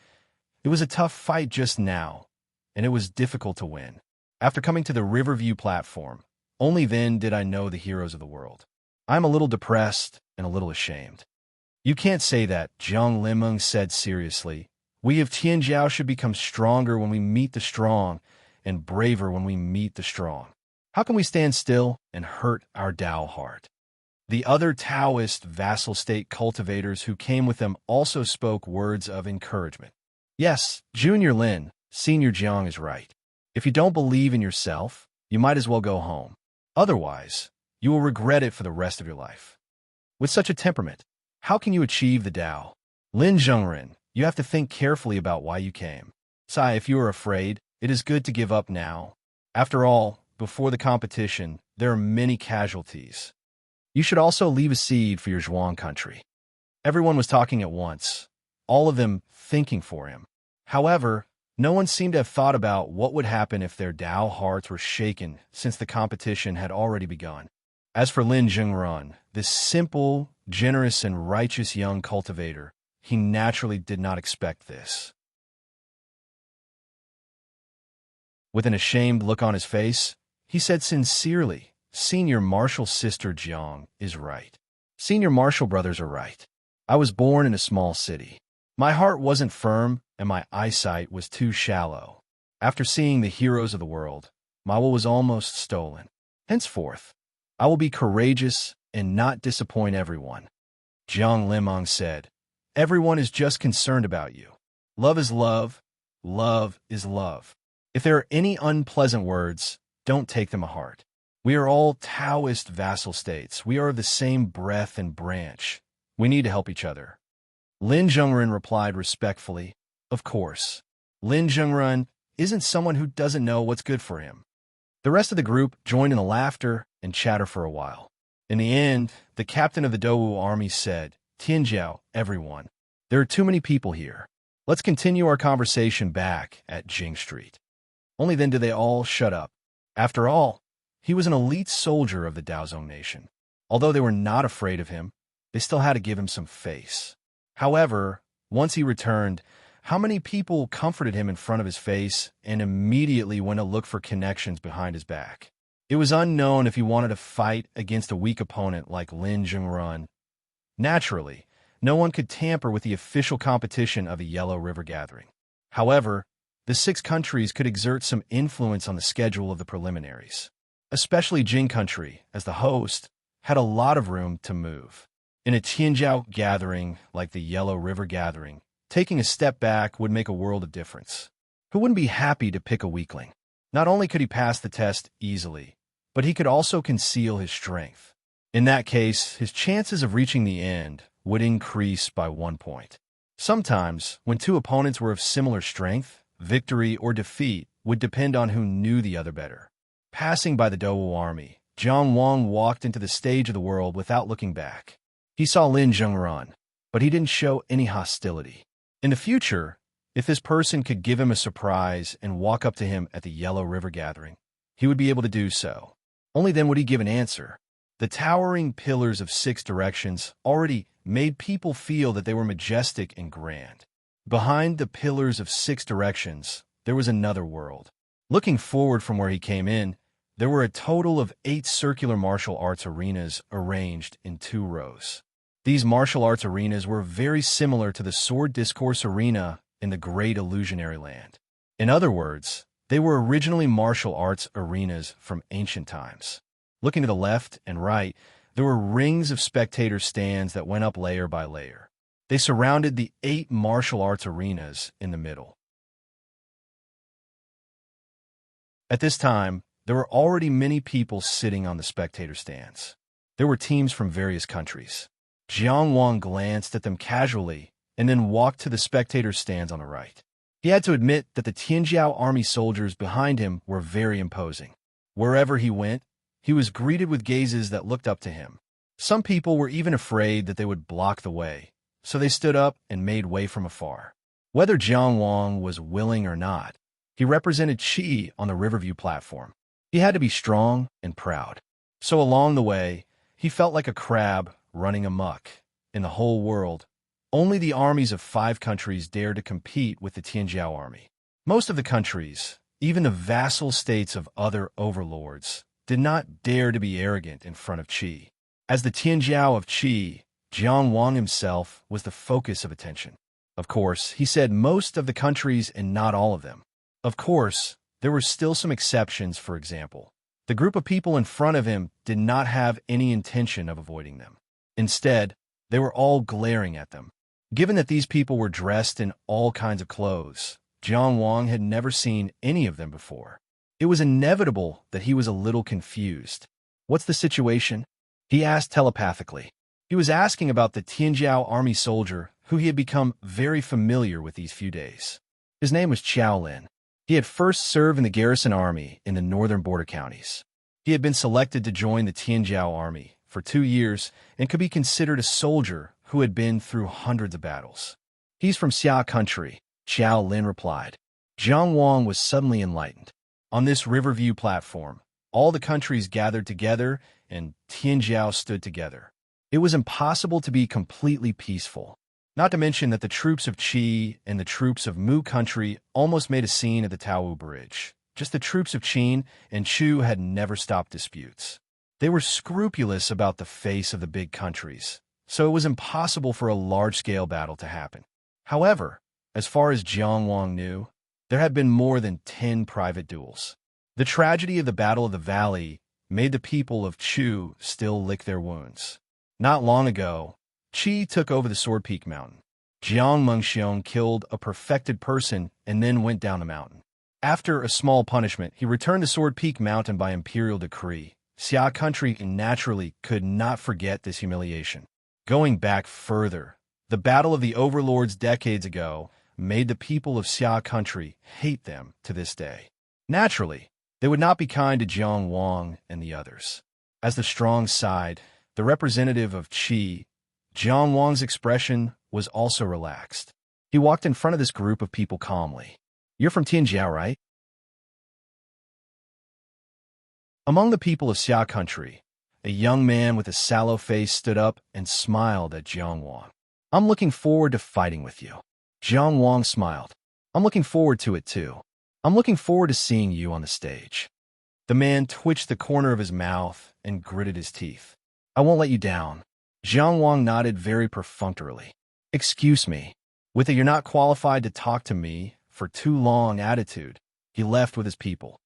It was a tough fight just now, and it was difficult to win. After coming to the Riverview platform, only then did I know the heroes of the world. I'm a little depressed and a little ashamed. You can't say that, Jiang Limeng said seriously. We of Tianjiao should become stronger when we meet the strong, and braver when we meet the strong. How can we stand still and hurt our Tao heart? The other Taoist vassal state cultivators who came with them also spoke words of encouragement. Yes, Junior Lin, Senior Jiang is right. If you don't believe in yourself, you might as well go home. Otherwise, you will regret it for the rest of your life. With such a temperament, how can you achieve the Tao? Lin Zhengren, you have to think carefully about why you came. Sai, if you are afraid, it is good to give up now. After all, before the competition, there are many casualties. You should also leave a seed for your Zhuang country. Everyone was talking at once, all of them thinking for him. However, no one seemed to have thought about what would happen if their Tao hearts were shaken since the competition had already begun. As for Lin Zhengren, this simple, generous, and righteous young cultivator, he naturally did not expect this. With an ashamed look on his face, he said sincerely, Senior Marshal Sister Jiang is right. Senior Marshal brothers are right. I was born in a small city. My heart wasn't firm, and my eyesight was too shallow. After seeing the heroes of the world, my will was almost stolen. Henceforth, I will be courageous and not disappoint everyone. Jiang Limong said, everyone is just concerned about you. Love is love. Love is love. If there are any unpleasant words, don't take them to heart. We are all Taoist vassal states. We are of the same breath and branch. We need to help each other. Lin Zhengren replied respectfully, of course. Lin Zhengren isn't someone who doesn't know what's good for him. The rest of the group joined in the laughter and chatter for a while. In the end, the captain of the Dou army said, Tianjiao, everyone, there are too many people here. Let's continue our conversation back at Jing Street. Only then did they all shut up. After all, he was an elite soldier of the Daozong nation. Although they were not afraid of him, they still had to give him some face. However, once he returned, how many people comforted him in front of his face and immediately went to look for connections behind his back? It was unknown if he wanted to fight against a weak opponent like Lin Zhengren. Naturally, no one could tamper with the official competition of the Yellow River Gathering. However, the 6 countries could exert some influence on the schedule of the preliminaries. Especially Jing country, as the host, had a lot of room to move. In a Tianjiao gathering like the Yellow River Gathering, taking a step back would make a world of difference. Who wouldn't be happy to pick a weakling? Not only could he pass the test easily, but he could also conceal his strength. In that case, his chances of reaching the end would increase by 1 point. Sometimes, when 2 opponents were of similar strength, victory or defeat would depend on who knew the other better. Passing by the Dou army, Zhang Wang walked into the stage of the world without looking back. He saw Lin Zhengren, but he didn't show any hostility. In the future, if this person could give him a surprise and walk up to him at the Yellow River Gathering, he would be able to do so. Only then would he give an answer. The towering pillars of 6 directions already made people feel that they were majestic and grand. Behind the pillars of 6 directions, there was another world. Looking forward from where he came in, there were a total of 8 circular martial arts arenas arranged in 2 rows. These martial arts arenas were very similar to the Sword Discourse Arena in the Great Illusionary Land. In other words, they were originally martial arts arenas from ancient times. Looking to the left and right, there were rings of spectator stands that went up layer by layer. They surrounded the 8 martial arts arenas in the middle. At this time, there were already many people sitting on the spectator stands. There were teams from various countries. Jiang Wang glanced at them casually and then walked to the spectator stands on the right. He had to admit that the Tianjiao army soldiers behind him were very imposing. Wherever he went, he was greeted with gazes that looked up to him. Some people were even afraid that they would block the way, so they stood up and made way from afar. Whether Jiang Wang was willing or not, he represented Qi on the Riverview platform. He had to be strong and proud. So along the way, he felt like a crab running amok. In the whole world, only the armies of 5 countries dared to compete with the Tianjiao army. Most of the countries, even the vassal states of other overlords, did not dare to be arrogant in front of Qi. As the Tianjiao of Qi, Jiang Wang himself was the focus of attention. Of course, he said most of the countries and not all of them. Of course, there were still some exceptions. For example, the group of people in front of him did not have any intention of avoiding them. Instead, they were all glaring at them. Given that these people were dressed in all kinds of clothes, Jiang Wang had never seen any of them before. It was inevitable that he was a little confused. "What's the situation?" he asked telepathically. He was asking about the Tianjiao army soldier who he had become very familiar with these few days. His name was Qiao Lin. He had first served in the garrison army in the northern border counties. He had been selected to join the Tianjiao army for 2 years and could be considered a soldier who had been through hundreds of battles. "He's from Xia country," Qiao Lin replied. Jiang Wang was suddenly enlightened. On this Riverview platform, all the countries gathered together and Tianjiao stood together. It was impossible to be completely peaceful. Not to mention that the troops of Qi and the troops of Mu country almost made a scene at the Taowu Bridge. Just the troops of Qin and Chu had never stopped disputes. They were scrupulous about the face of the big countries, so it was impossible for a large-scale battle to happen. However, as far as Jiang Wang knew, there had been more than 10 private duels. The tragedy of the Battle of the Valley made the people of Chu still lick their wounds. Not long ago, Qi took over the Sword Peak Mountain. Jiang Mengxiong killed a perfected person and then went down the mountain. After a small punishment, he returned to Sword Peak Mountain by imperial decree. Xia country naturally could not forget this humiliation. Going back further, the Battle of the Overlords decades ago made the people of Xia country hate them to this day. Naturally, they would not be kind to Jiang Wang and the others. As the strong side, the representative of Qi, Jiang Wang's expression was also relaxed. He walked in front of this group of people calmly. "You're from Tianjiao, right?" Among the people of Xia country, a young man with a sallow face stood up and smiled at Jiang Wang. "I'm looking forward to fighting with you." Jiang Wang smiled. "I'm looking forward to it too. I'm looking forward to seeing you on the stage." The man twitched the corner of his mouth and gritted his teeth. "I won't let you down." Jiang Wang nodded very perfunctorily. "Excuse me." With a "you're not qualified to talk to me for too long" attitude, he left with his people.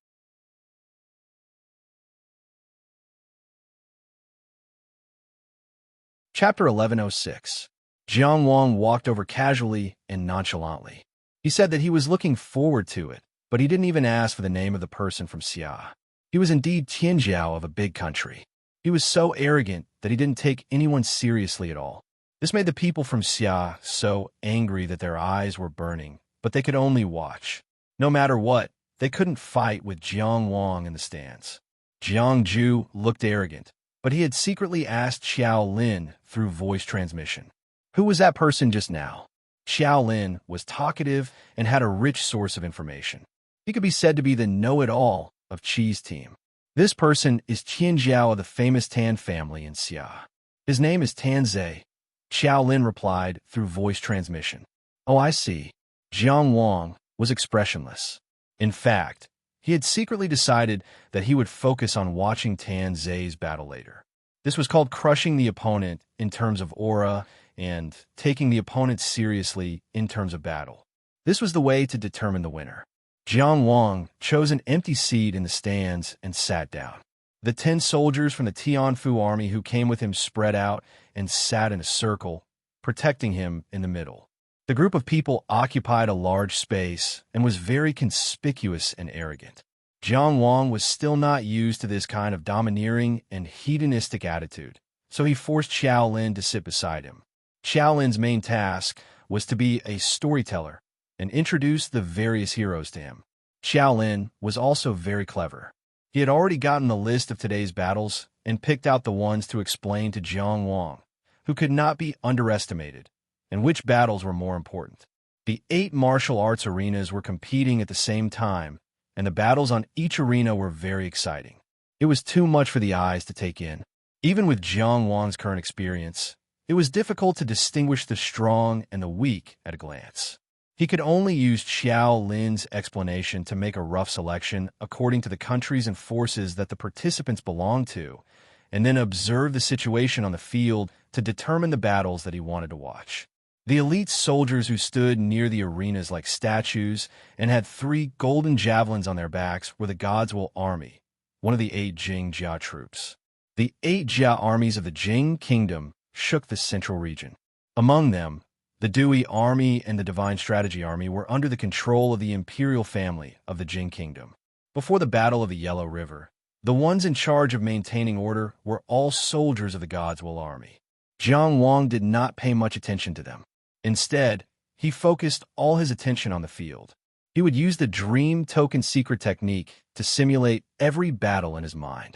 Chapter 1106. Jiang Wang walked over casually and nonchalantly. He said that he was looking forward to it, but he didn't even ask for the name of the person from Xia. He was indeed Tianjiao of a big country. He was so arrogant that he didn't take anyone seriously at all. This made the people from Xia so angry that their eyes were burning, but they could only watch. No matter what, they couldn't fight with Jiang Wang in the stands. Jiang Ju looked arrogant, but he had secretly asked Qiao Lin through voice transmission. Who was that person just now? Qiao Lin was talkative and had a rich source of information. He could be said to be the know-it-all of Qi's team. This person is Tianjiao of the famous Tan family in Xia. His name is Tan Zhe. Qiao Lin replied through voice transmission. "Oh, I see." Jiang Wang was expressionless. In fact, he had secretly decided that he would focus on watching Tan Zhe's battle later. This was called crushing the opponent in terms of aura and taking the opponent seriously in terms of battle. This was the way to determine the winner. Jiang Wang chose an empty seat in the stands and sat down. The 10 soldiers from the Tianfu army who came with him spread out and sat in a circle, protecting him in the middle. The group of people occupied a large space and was very conspicuous and arrogant. Jiang Wang was still not used to this kind of domineering and hedonistic attitude, so he forced Qiao Lin to sit beside him. Qiao Lin's main task was to be a storyteller and introduce the various heroes to him. Qiao Lin was also very clever. He had already gotten the list of today's battles and picked out the ones to explain to Jiang Wang, who could not be underestimated, and which battles were more important. The 8 martial arts arenas were competing at the same time, and the battles on each arena were very exciting. It was too much for the eyes to take in. Even with Jiang Wang's current experience, it was difficult to distinguish the strong and the weak at a glance. He could only use Qiao Lin's explanation to make a rough selection according to the countries and forces that the participants belonged to, and then observe the situation on the field to determine the battles that he wanted to watch. The elite soldiers who stood near the arenas like statues and had 3 golden javelins on their backs were the God's Will Army, one of the 8 Jing Jia troops. The 8 Jia armies of the Jing Kingdom shook the central region. Among them, the Dewey Army and the Divine Strategy Army were under the control of the imperial family of the Jing Kingdom. Before the Battle of the Yellow River, the ones in charge of maintaining order were all soldiers of the God's Will Army. Jiang Wang did not pay much attention to them. Instead, he focused all his attention on the field. He would use the dream token secret technique to simulate every battle in his mind.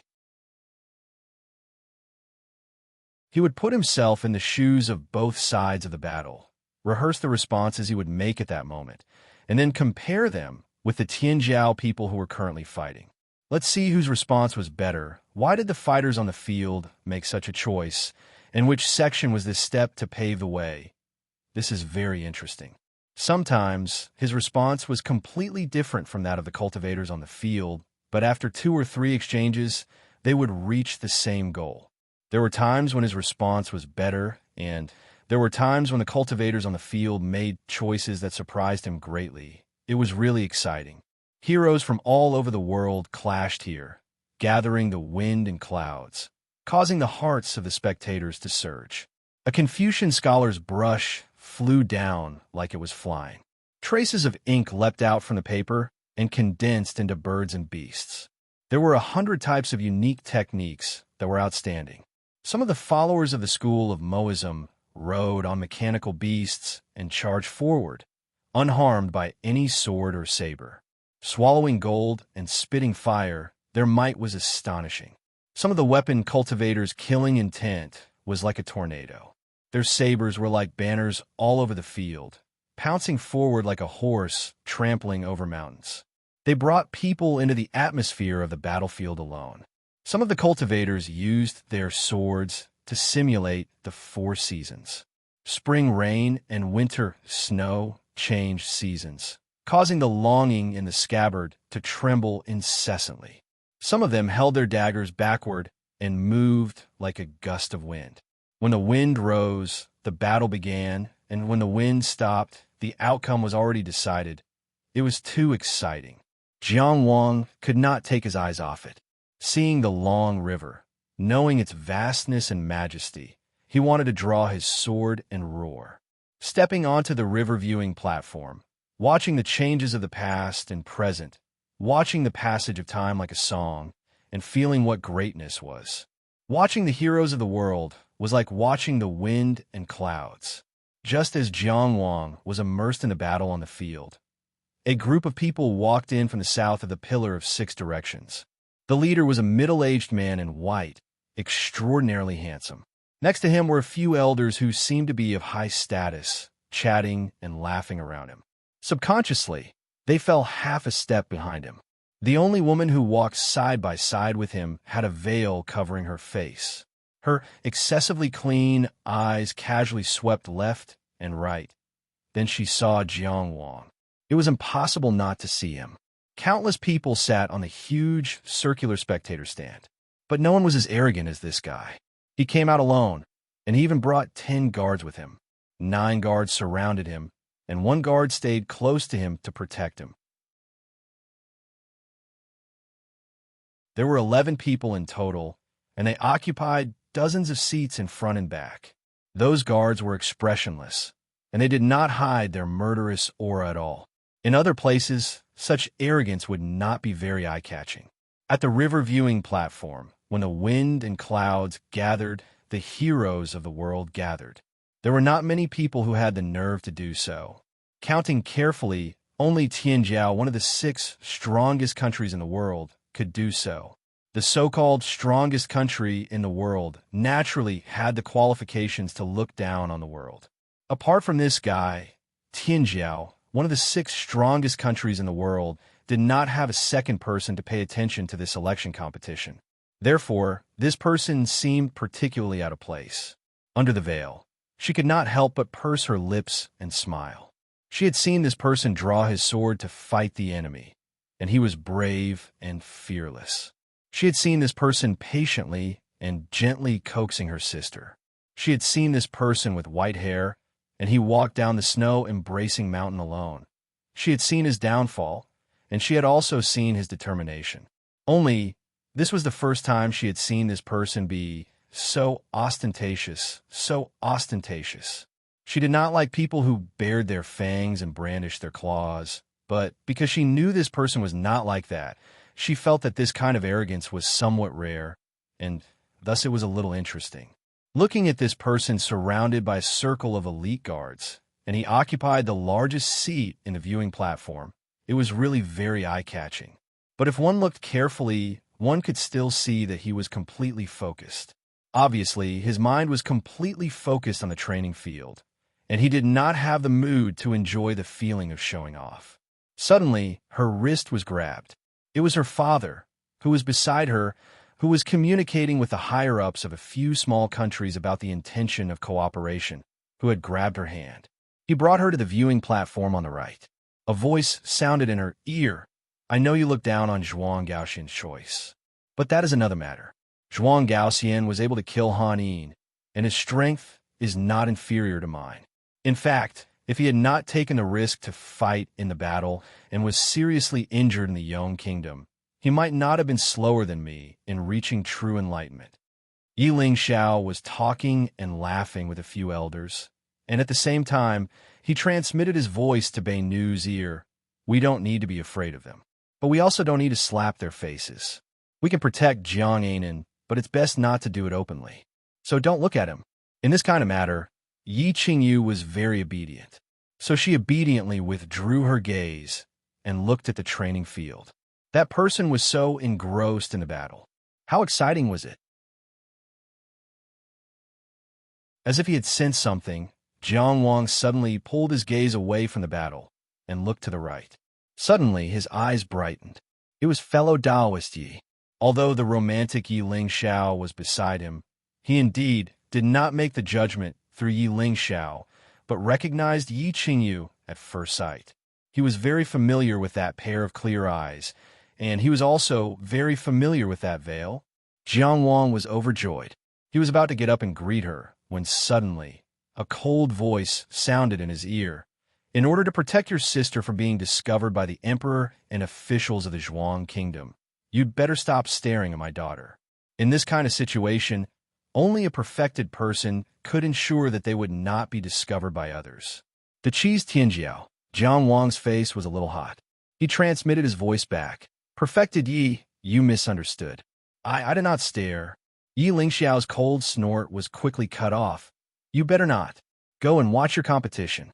He would put himself in the shoes of both sides of the battle, rehearse the responses he would make at that moment, and then compare them with the Tianjiao people who were currently fighting. Let's see whose response was better. Why did the fighters on the field make such a choice? In which section was this step to pave the way? This is very interesting. Sometimes his response was completely different from that of the cultivators on the field, but after 2 or 3 exchanges, they would reach the same goal. There were times when his response was better, and there were times when the cultivators on the field made choices that surprised him greatly. It was really exciting. Heroes from all over the world clashed here, gathering the wind and clouds, causing the hearts of the spectators to surge. A Confucian scholar's brush flew down like it was flying. Traces of ink leapt out from the paper and condensed into birds and beasts. There were 100 types of unique techniques that were outstanding. Some of the followers of the school of Moism rode on mechanical beasts and charged forward, unharmed by any sword or saber. Swallowing gold and spitting fire, their might was astonishing. Some of the weapon cultivators' killing intent was like a tornado. Their sabers were like banners all over the field, pouncing forward like a horse trampling over mountains. They brought people into the atmosphere of the battlefield alone. Some of the cultivators used their swords to simulate the 4 seasons. Spring rain and winter snow changed seasons, causing the longing in the scabbard to tremble incessantly. Some of them held their daggers backward and moved like a gust of wind. When the wind rose, the battle began, and when the wind stopped, the outcome was already decided. It was too exciting. Jiang Wang could not take his eyes off it. Seeing the long river, knowing its vastness and majesty, he wanted to draw his sword and roar. Stepping onto the river viewing platform, watching the changes of the past and present, watching the passage of time like a song, and feeling what greatness was. Watching the heroes of the world was like watching the wind and clouds. Just as Jiang Wang was immersed in the battle on the field, a group of people walked in from the south of the Pillar of 6 Directions. The leader was a middle-aged man in white, extraordinarily handsome. Next to him were a few elders who seemed to be of high status, chatting and laughing around him. Subconsciously, they fell half a step behind him. The only woman who walked side by side with him had a veil covering her face. Her excessively clean eyes casually swept left and right. Then she saw Jiang Wang. It was impossible not to see him. Countless people sat on the huge circular spectator stand, but no one was as arrogant as this guy. He came out alone, and he even brought 10 guards with him. 9 guards surrounded him, and 1 guard stayed close to him to protect him. There were 11 people in total, and they occupied dozens of seats in front and back. Those guards were expressionless, and they did not hide their murderous aura at all. In other places, such arrogance would not be very eye-catching. At the river viewing platform, when the wind and clouds gathered, the heroes of the world gathered. There were not many people who had the nerve to do so. Counting carefully, only Tianjiao, one of the 6 strongest countries in the world, could do so. The so-called strongest country in the world naturally had the qualifications to look down on the world. Apart from this guy, Tianjiao, one of the 6 strongest countries in the world, did not have a second person to pay attention to this election competition. Therefore, this person seemed particularly out of place. Under the veil, she could not help but purse her lips and smile. She had seen this person draw his sword to fight the enemy, and he was brave and fearless. She had seen this person patiently and gently coaxing her sister. She had seen this person with white hair, and he walked down the snow-embracing mountain alone. She had seen his downfall, and she had also seen his determination. Only, this was the first time she had seen this person be so ostentatious, so ostentatious. She did not like people who bared their fangs and brandished their claws, but because she knew this person was not like that, she felt that this kind of arrogance was somewhat rare, and thus it was a little interesting. Looking at this person surrounded by a circle of elite guards, and he occupied the largest seat in the viewing platform, it was really very eye-catching. But if one looked carefully, one could still see that he was completely focused. Obviously, his mind was completely focused on the training field, and he did not have the mood to enjoy the feeling of showing off. Suddenly, her wrist was grabbed. It was her father, who was beside her, who was communicating with the higher-ups of a few small countries about the intention of cooperation, who had grabbed her hand. He brought her to the viewing platform on the right. A voice sounded in her ear. "I know you look down on Zhuang Gaoxian's choice, but that is another matter. Zhuang Gaoxian was able to kill Han Yin, and his strength is not inferior to mine. In fact, if he had not taken the risk to fight in the battle and was seriously injured in the Yong Kingdom, he might not have been slower than me in reaching true enlightenment." Yi Lingxiao was talking and laughing with a few elders, and at the same time, he transmitted his voice to Bei Nu's ear. "We don't need to be afraid of them, but we also don't need to slap their faces. We can protect Jiang Anan, but it's best not to do it openly. So don't look at him." In this kind of matter, Yi Qingyu was very obedient. So she obediently withdrew her gaze and looked at the training field. That person was so engrossed in the battle. How exciting was it? As if he had sensed something, Jiang Wang suddenly pulled his gaze away from the battle and looked to the right. Suddenly, his eyes brightened. It was fellow Taoist Yi. Although the romantic Yi Lingxiao was beside him, he indeed did not make the judgment through Yi Lingxiao, but recognized Yi Qingyu at first sight. He was very familiar with that pair of clear eyes, and he was also very familiar with that veil. Jiang Wang was overjoyed. He was about to get up and greet her, when suddenly, a cold voice sounded in his ear. "In order to protect your sister from being discovered by the emperor and officials of the Zhuang Kingdom, you'd better stop staring at my daughter." In this kind of situation, only a perfected person could ensure that they would not be discovered by others. The cheese Tianjiao, Jiang Wang's face was a little hot. He transmitted his voice back. "Perfected Yi, you misunderstood. I did not stare." Yi Lingxiao's cold snort was quickly cut off. "You better not. Go and watch your competition."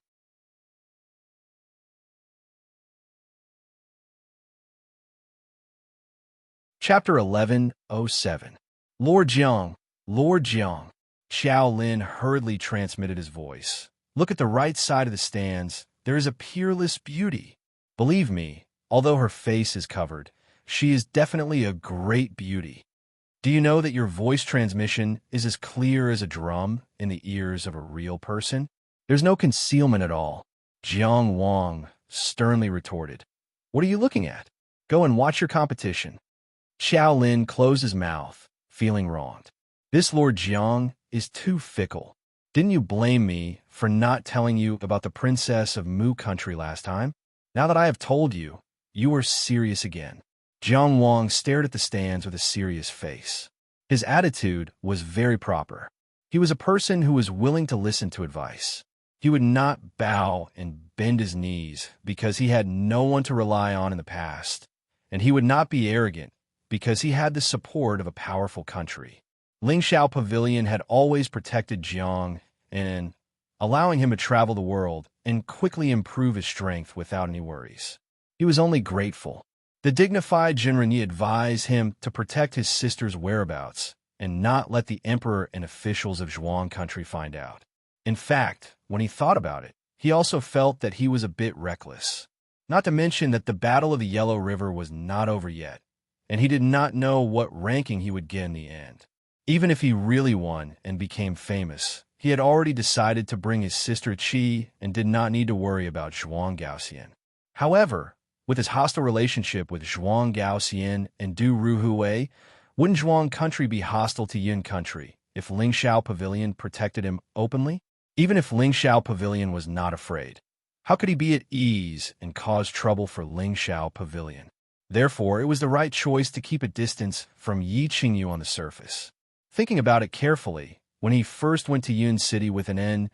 Chapter 11:07. Lord Jiang, Lord Jiang. Xiao Lin hurriedly transmitted his voice. "Look at the right side of the stands. There is a peerless beauty. Believe me, although her face is covered, she is definitely a great beauty. Do you know that your voice transmission is as clear as a drum in the ears of a real person? There's no concealment at all." Jiang Wang sternly retorted. "What are you looking at? Go and watch your competition." Xiao Lin closed his mouth, feeling wronged. This Lord Jiang is too fickle. Didn't you blame me for not telling you about the princess of Mu country last time? Now that I have told you, you are serious again." Jiang Wang stared at the stands with a serious face. His attitude was very proper. He was a person who was willing to listen to advice. He would not bow and bend his knees because he had no one to rely on in the past, and he would not be arrogant because he had the support of a powerful country. Lingxiao Pavilion had always protected Jiang and allowing him to travel the world and quickly improve his strength without any worries. He was only grateful. The dignified Jinrenyi advised him to protect his sister's whereabouts and not let the emperor and officials of Zhuang country find out. In fact, when he thought about it, he also felt that he was a bit reckless. Not to mention that the Battle of the Yellow River was not over yet, and he did not know what ranking he would get in the end. Even if he really won and became famous, he had already decided to bring his sister Qi and did not need to worry about Zhuang Gaoxian. However, with his hostile relationship with Zhuang Gaoxian and Du Ruhui, wouldn't Zhuang country be hostile to Yin country if Lingxiao Pavilion protected him openly? Even if Ling Xiao Pavilion was not afraid, how could he be at ease and cause trouble for Ling Xiao Pavilion? Therefore, it was the right choice to keep a distance from Yi Qingyu on the surface. Thinking about it carefully, when he first went to Yun City with an N,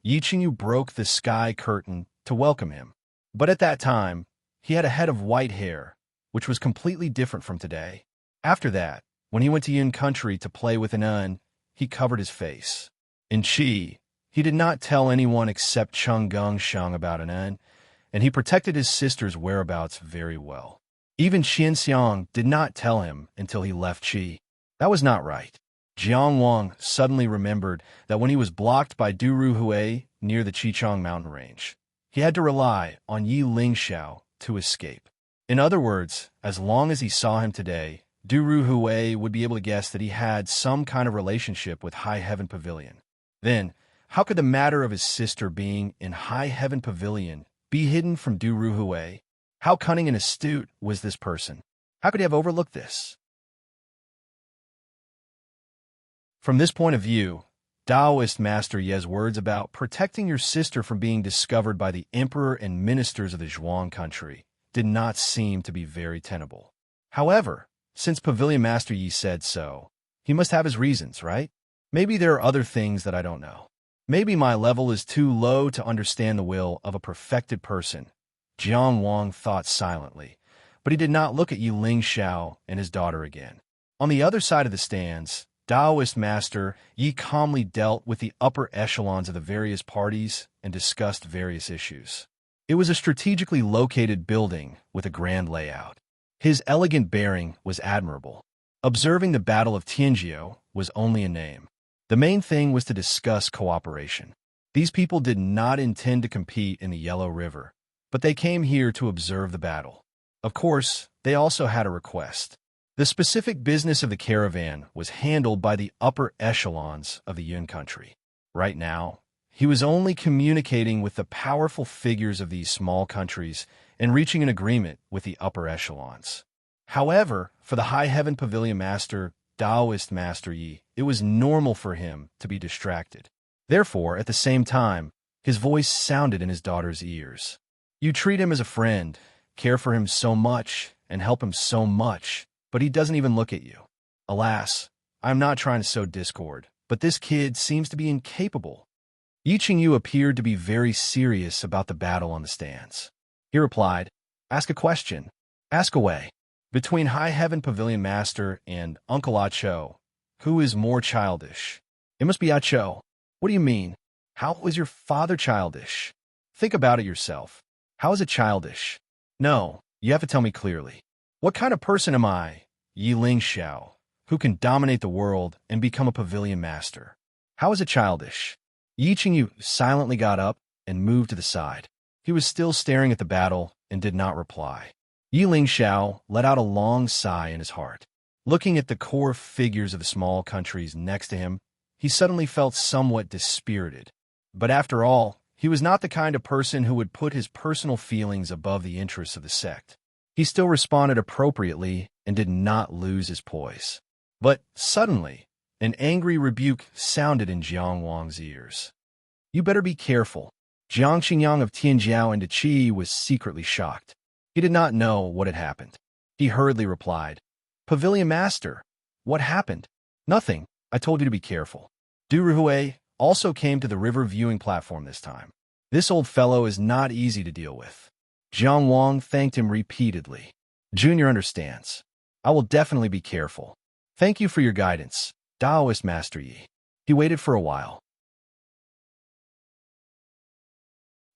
Yi Qingyu broke the sky curtain to welcome him. But at that time, he had a head of white hair, which was completely different from today. After that, when he went to Yun Country to play with an Un, he covered his face. In Qi, he did not tell anyone except Cheng Gongsheng about an Un, and he protected his sister's whereabouts very well. Even Xianxiang did not tell him until he left Qi. That was not right. Jiang Wang suddenly remembered that when he was blocked by Du Ruhui near the Qichang mountain range, he had to rely on Yi Lingxiao to escape. In other words, as long as he saw him today, Du Ruhui would be able to guess that he had some kind of relationship with High Heaven Pavilion. Then, how could the matter of his sister being in High Heaven Pavilion be hidden from Du Ruhui? How cunning and astute was this person? How could he have overlooked this? From this point of view, Taoist Master Ye's words about protecting your sister from being discovered by the emperor and ministers of the Zhuang country did not seem to be very tenable. However, since Pavilion Master Yi said so, he must have his reasons, right? Maybe there are other things that I don't know. Maybe my level is too low to understand the will of a perfected person. Jiang Wang thought silently, but he did not look at Yi Lingxiao and his daughter again. On the other side of the stands, Taoist Master Yi calmly dealt with the upper echelons of the various parties and discussed various issues. It was a strategically located building with a grand layout. His elegant bearing was admirable. Observing the Battle of Tianjiu was only a name. The main thing was to discuss cooperation. These people did not intend to compete in the Yellow River, but they came here to observe the battle. Of course, they also had a request. The specific business of the caravan was handled by the upper echelons of the Yun country. Right now, he was only communicating with the powerful figures of these small countries and reaching an agreement with the upper echelons. However, for the High Heaven Pavilion Master, Taoist Master Yi, it was normal for him to be distracted. Therefore, at the same time, his voice sounded in his daughter's ears. You treat him as a friend, care for him so much, and help him so much, but he doesn't even look at you. Alas, I'm not trying to sow discord, but this kid seems to be incapable. Yi Qingyu appeared to be very serious about the battle on the stands. He replied, Ask a question. Ask away. Between High Heaven Pavilion Master and Uncle Ah Cho, who is more childish? It must be Ah Cho. What do you mean? How is your father childish? Think about it yourself. How is it childish? No, you have to tell me clearly. What kind of person am I, Yi Lingxiao, who can dominate the world and become a pavilion master? How is it childish? Yi Qingyu silently got up and moved to the side. He was still staring at the battle and did not reply. Yi Lingxiao let out a long sigh in his heart. Looking at the core figures of the small countries next to him, he suddenly felt somewhat dispirited. But after all, he was not the kind of person who would put his personal feelings above the interests of the sect. He still responded appropriately and did not lose his poise. But suddenly, an angry rebuke sounded in Jiang Wang's ears. You better be careful. Jiang Xingyang of Tianjiao into Qi was secretly shocked. He did not know what had happened. He hurriedly replied, Pavilion Master, what happened? Nothing. I told you to be careful. Du Ruhui also came to the river viewing platform this time. This old fellow is not easy to deal with. Jiang Wang thanked him repeatedly. Junior understands. I will definitely be careful. Thank you for your guidance, Taoist Master Yi. He waited for a while.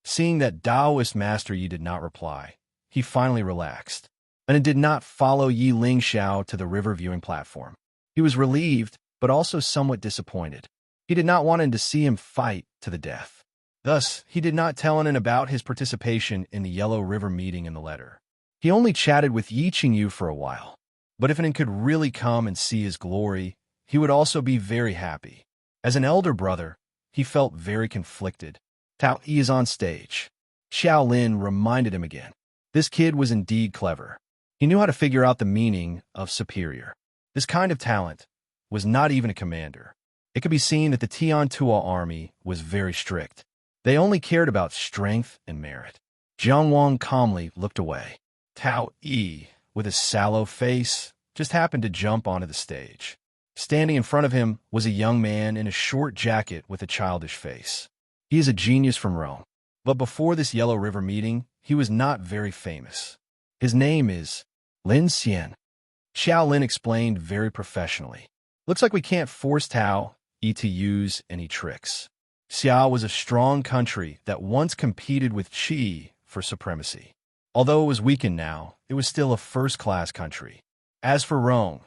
Seeing that Taoist Master Yi did not reply, he finally relaxed, and did not follow Yi Lingxiao to the river viewing platform. He was relieved, but also somewhat disappointed. He did not want him to see him fight to the death. Thus, he did not tell Anan about his participation in the Yellow River meeting in the letter. He only chatted with Yi Qingyu for a while. But if Anan could really come and see his glory, he would also be very happy. As an elder brother, he felt very conflicted. Tao Yi is on stage. Xiao Lin reminded him again. This kid was indeed clever. He knew how to figure out the meaning of superior. This kind of talent was not even a commander. It could be seen that the Tiantua army was very strict. They only cared about strength and merit. Jiang Wang calmly looked away. Tao Yi, with his sallow face, just happened to jump onto the stage. Standing in front of him was a young man in a short jacket with a childish face. He is a genius from Rome. But before this Yellow River meeting, he was not very famous. His name is Lin Xian. Xiao Lin explained very professionally. Looks like we can't force Tao Yi to use any tricks. Xiao was a strong country that once competed with Qi for supremacy. Although it was weakened now, it was still a first-class country. As for Rome,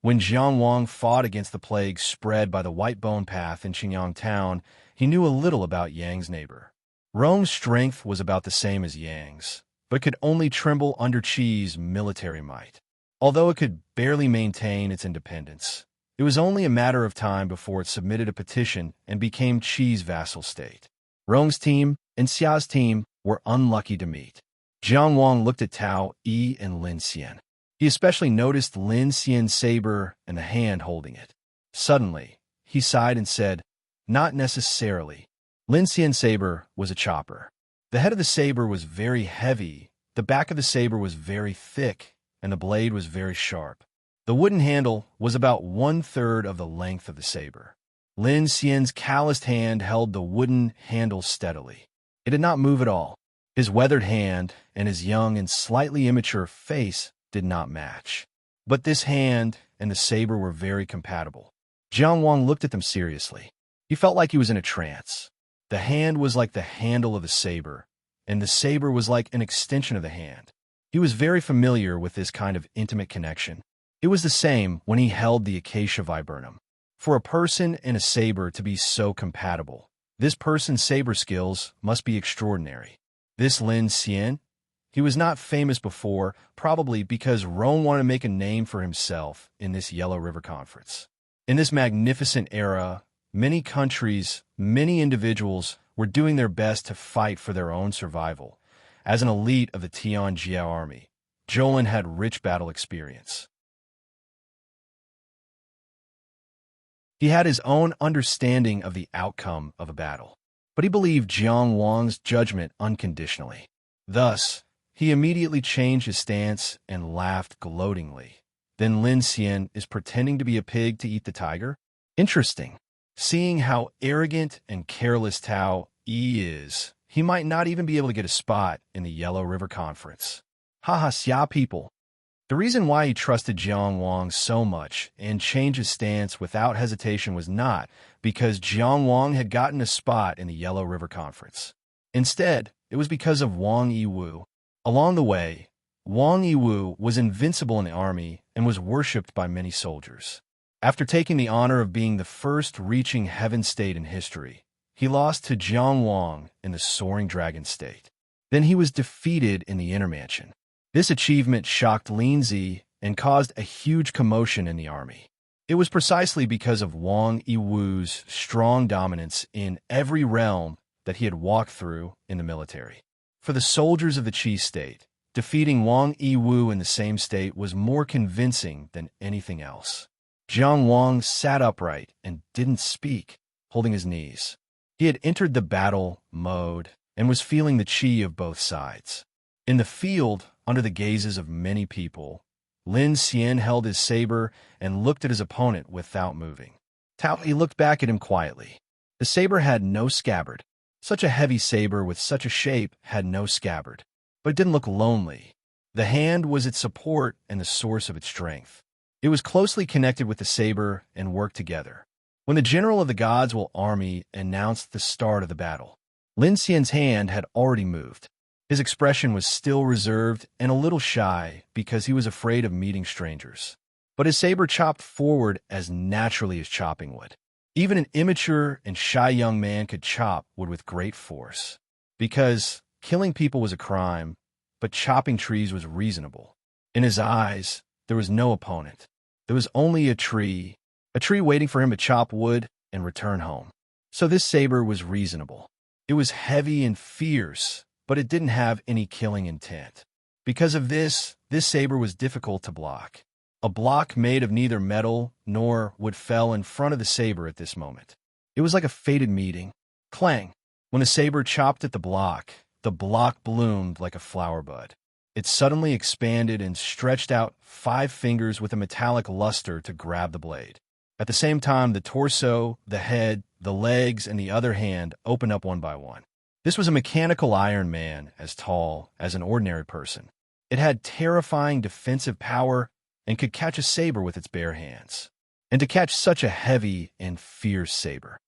when Jiang Wang fought against the plague spread by the White Bone Path in Qingyang town, he knew a little about Yang's neighbor. Rome's strength was about the same as Yang's, but could only tremble under Qi's military might. Although it could barely maintain its independence, it was only a matter of time before it submitted a petition and became Qi's vassal state. Rome's team and Xiao's team were unlucky to meet. Jiang Wang looked at Tao Yi and Lin Xian. He especially noticed Lin Xian's saber and the hand holding it. Suddenly, he sighed and said, "Not necessarily." Lin Xian's saber was a chopper. The head of the saber was very heavy, the back of the saber was very thick, and the blade was very sharp. The wooden handle was about 1/3 of the length of the saber. Lin Xian's calloused hand held the wooden handle steadily. It did not move at all. His weathered hand and his young and slightly immature face did not match. But this hand and the saber were very compatible. Jiang Wang looked at them seriously. He felt like he was in a trance. The hand was like the handle of the saber, and the saber was like an extension of the hand. He was very familiar with this kind of intimate connection. It was the same when he held the acacia viburnum. For a person and a saber to be so compatible, this person's saber skills must be extraordinary. This Lin Xian, he was not famous before, probably because Rome wanted to make a name for himself in this Yellow River Conference. In this magnificent era, many countries, many individuals were doing their best to fight for their own survival. As an elite of the Tianjia army, Jolin had rich battle experience. He had his own understanding of the outcome of a battle, but he believed Jiang Wang's judgment unconditionally. Thus, he immediately changed his stance and laughed gloatingly. Then Lin Xian is pretending to be a pig to eat the tiger? Interesting. Seeing how arrogant and careless Tao Yi is, he might not even be able to get a spot in the Yellow River Conference. Haha, Xia people. The reason why he trusted Jiang Wang so much and changed his stance without hesitation was not because Jiang Wang had gotten a spot in the Yellow River Conference. Instead, it was because of Wang Yiwu. Along the way, Wang Yiwu was invincible in the army and was worshipped by many soldiers. After taking the honor of being the first reaching Heaven State in history, he lost to Jiang Wang in the Soaring Dragon State. Then he was defeated in the Inner Mansion. This achievement shocked Lin Zi and caused a huge commotion in the army. It was precisely because of Wang Yiwu's strong dominance in every realm that he had walked through in the military. For the soldiers of the Qi state, defeating Wang Yiwu in the same state was more convincing than anything else. Jiang Wang sat upright and didn't speak, holding his knees. He had entered the battle mode and was feeling the qi of both sides. In the field, under the gazes of many people, Lin Xian held his saber and looked at his opponent without moving. Tao Yi looked back at him quietly. The saber had no scabbard. Such a heavy saber with such a shape had no scabbard. But it didn't look lonely. The hand was its support and the source of its strength. It was closely connected with the saber and worked together. When the general of the Gods' Will army announced the start of the battle, Lin Xian's hand had already moved. His expression was still reserved and a little shy because he was afraid of meeting strangers. But his saber chopped forward as naturally as chopping would. Even an immature and shy young man could chop wood with great force. Because killing people was a crime, but chopping trees was reasonable. In his eyes, there was no opponent. There was only a tree waiting for him to chop wood and return home. So this saber was reasonable. It was heavy and fierce, but it didn't have any killing intent. Because of this saber was difficult to block. A block made of neither metal nor wood fell in front of the saber at this moment. It was like a fated meeting. Clang! When the saber chopped at the block bloomed like a flower bud. It suddenly expanded and stretched out 5 fingers with a metallic luster to grab the blade. At the same time, the torso, the head, the legs, and the other hand opened up one by one. This was a mechanical Iron Man as tall as an ordinary person. It had terrifying defensive power and could catch a saber with its bare hands. And to catch such a heavy and fierce saber.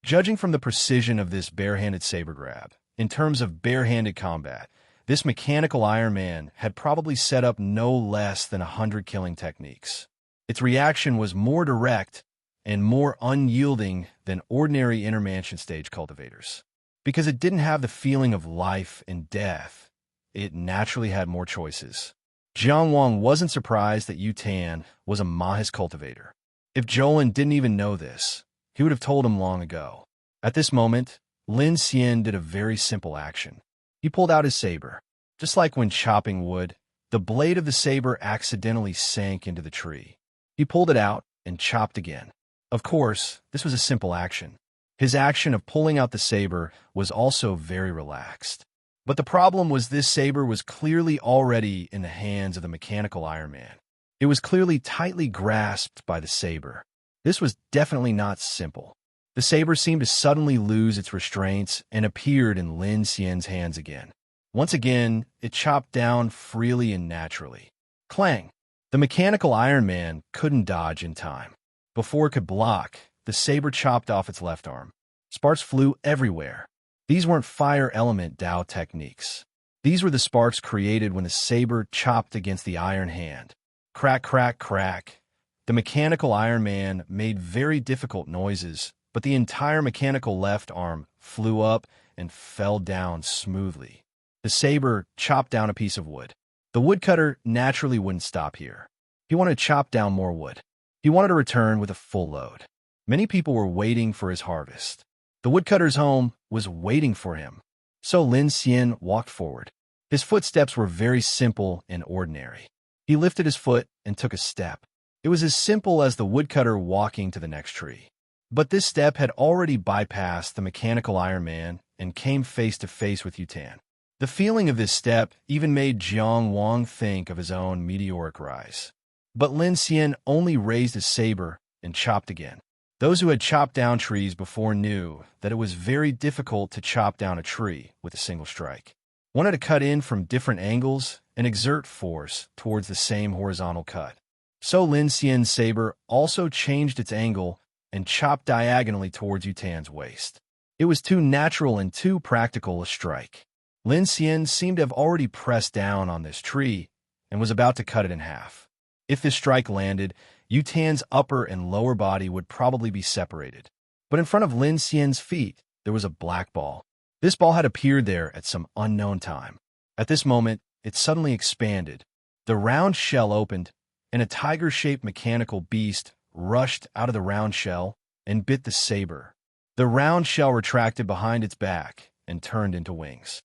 Judging from the precision of this barehanded saber grab, in terms of barehanded combat, this mechanical Iron Man had probably set up no less than 100 killing techniques. Its reaction was more direct and more unyielding than ordinary intermansion stage cultivators. Because it didn't have the feeling of life and death, it naturally had more choices. Jiang Wang wasn't surprised that Yu Tan was a Mahis cultivator. If Jolin didn't even know this, he would have told him long ago. At this moment, Lin Xian did a very simple action. He pulled out his saber. Just like when chopping wood, the blade of the saber accidentally sank into the tree. He pulled it out and chopped again. Of course, this was a simple action. His action of pulling out the saber was also very relaxed. But the problem was this saber was clearly already in the hands of the mechanical Iron Man. It was clearly tightly grasped by the saber. This was definitely not simple. The saber seemed to suddenly lose its restraints and appeared in Lin Xian's hands again. Once again, it chopped down freely and naturally. Clang! The mechanical Iron Man couldn't dodge in time. Before it could block, the saber chopped off its left arm. Sparks flew everywhere. These weren't fire element Dao techniques. These were the sparks created when the saber chopped against the iron hand. Crack, crack, crack. The mechanical Iron Man made very difficult noises, but the entire mechanical left arm flew up and fell down smoothly. The saber chopped down a piece of wood. The woodcutter naturally wouldn't stop here. He wanted to chop down more wood. He wanted to return with a full load. Many people were waiting for his harvest. The woodcutter's home was waiting for him. So Lin Xian walked forward. His footsteps were very simple and ordinary. He lifted his foot and took a step. It was as simple as the woodcutter walking to the next tree. But this step had already bypassed the mechanical Iron Man and came face to face with Yu Tan. The feeling of this step even made Jiang Wang think of his own meteoric rise. But Lin Xian only raised his saber and chopped again. Those who had chopped down trees before knew that it was very difficult to chop down a tree with a single strike. One had to cut in from different angles and exert force towards the same horizontal cut. So Lin Xian's saber also changed its angle and chopped diagonally towards Yu Tan's waist. It was too natural and too practical a strike. Lin Xian seemed to have already pressed down on this tree and was about to cut it in half. If this strike landed, Yu Tan's upper and lower body would probably be separated. But in front of Lin Xian's feet, there was a black ball. This ball had appeared there at some unknown time. At this moment, it suddenly expanded. The round shell opened, and a tiger-shaped mechanical beast rushed out of the round shell and bit the saber. The round shell retracted behind its back and turned into wings.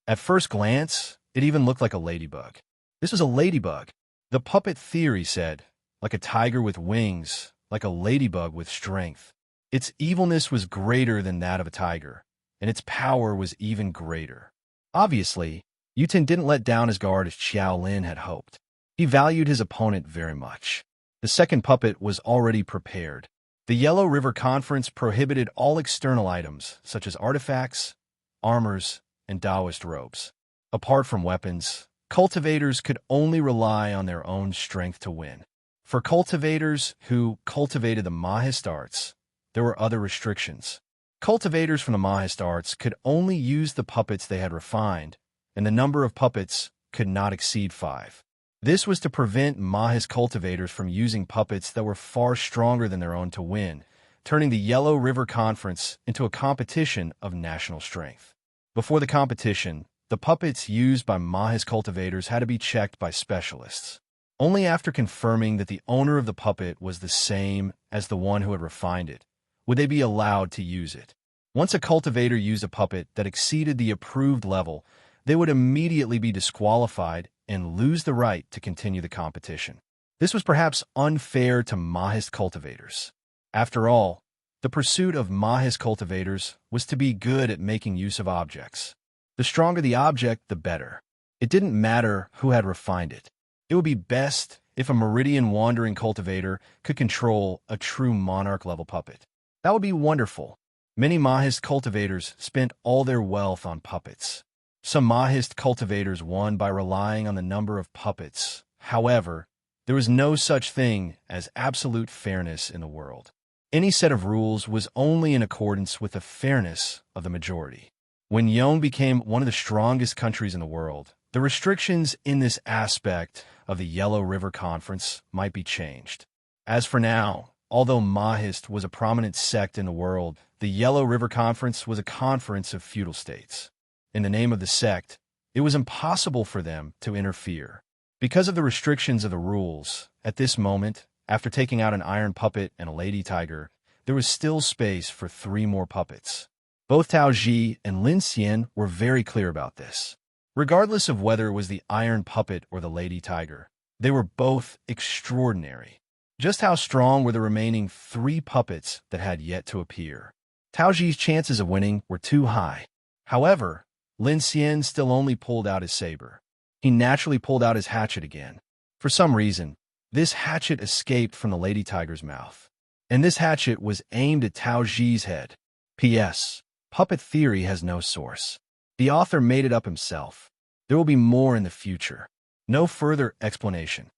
At first glance, it even looked like a ladybug. This was a ladybug. The puppet theory said, like a tiger with wings, like a ladybug with strength. Its evilness was greater than that of a tiger, and its power was even greater. Obviously, Yu Tan didn't let down his guard as Qiao Lin had hoped. He valued his opponent very much. The second puppet was already prepared. The Yellow River Conference prohibited all external items, such as artifacts, armors, and Taoist robes. Apart from weapons, cultivators could only rely on their own strength to win. For cultivators who cultivated the Mahist arts, there were other restrictions. Cultivators from the Mahist arts could only use the puppets they had refined, and the number of puppets could not exceed 5. This was to prevent Mahist cultivators from using puppets that were far stronger than their own to win, turning the Yellow River Conference into a competition of national strength. Before the competition, the puppets used by Mahis cultivators had to be checked by specialists. Only after confirming that the owner of the puppet was the same as the one who had refined it would they be allowed to use it. Once a cultivator used a puppet that exceeded the approved level, they would immediately be disqualified and lose the right to continue the competition. This was perhaps unfair to Mahist cultivators. After all, the pursuit of Mahist cultivators was to be good at making use of objects. The stronger the object, the better. It didn't matter who had refined it. It would be best if a meridian wandering cultivator could control a true monarch-level puppet. That would be wonderful. Many Mahist cultivators spent all their wealth on puppets. Some Mahist cultivators won by relying on the number of puppets. However, there was no such thing as absolute fairness in the world. Any set of rules was only in accordance with the fairness of the majority. When Yone became one of the strongest countries in the world, the restrictions in this aspect of the Yellow River Conference might be changed. As for now, although Mahist was a prominent sect in the world, the Yellow River Conference was a conference of feudal states. In the name of the sect, it was impossible for them to interfere. Because of the restrictions of the rules, at this moment, after taking out an iron puppet and a lady tiger, there was still space for 3 more puppets. Both Tao Ji and Lin Xian were very clear about this. Regardless of whether it was the iron puppet or the lady tiger, they were both extraordinary. Just how strong were the remaining 3 puppets that had yet to appear? Tao Ji's chances of winning were too high. However, Lin Xian still only pulled out his saber. He naturally pulled out his hatchet again. For some reason, this hatchet escaped from the lady tiger's mouth. And this hatchet was aimed at Tao Ji's head. P.S. Puppet theory has no source. The author made it up himself. There will be more in the future. No further explanation.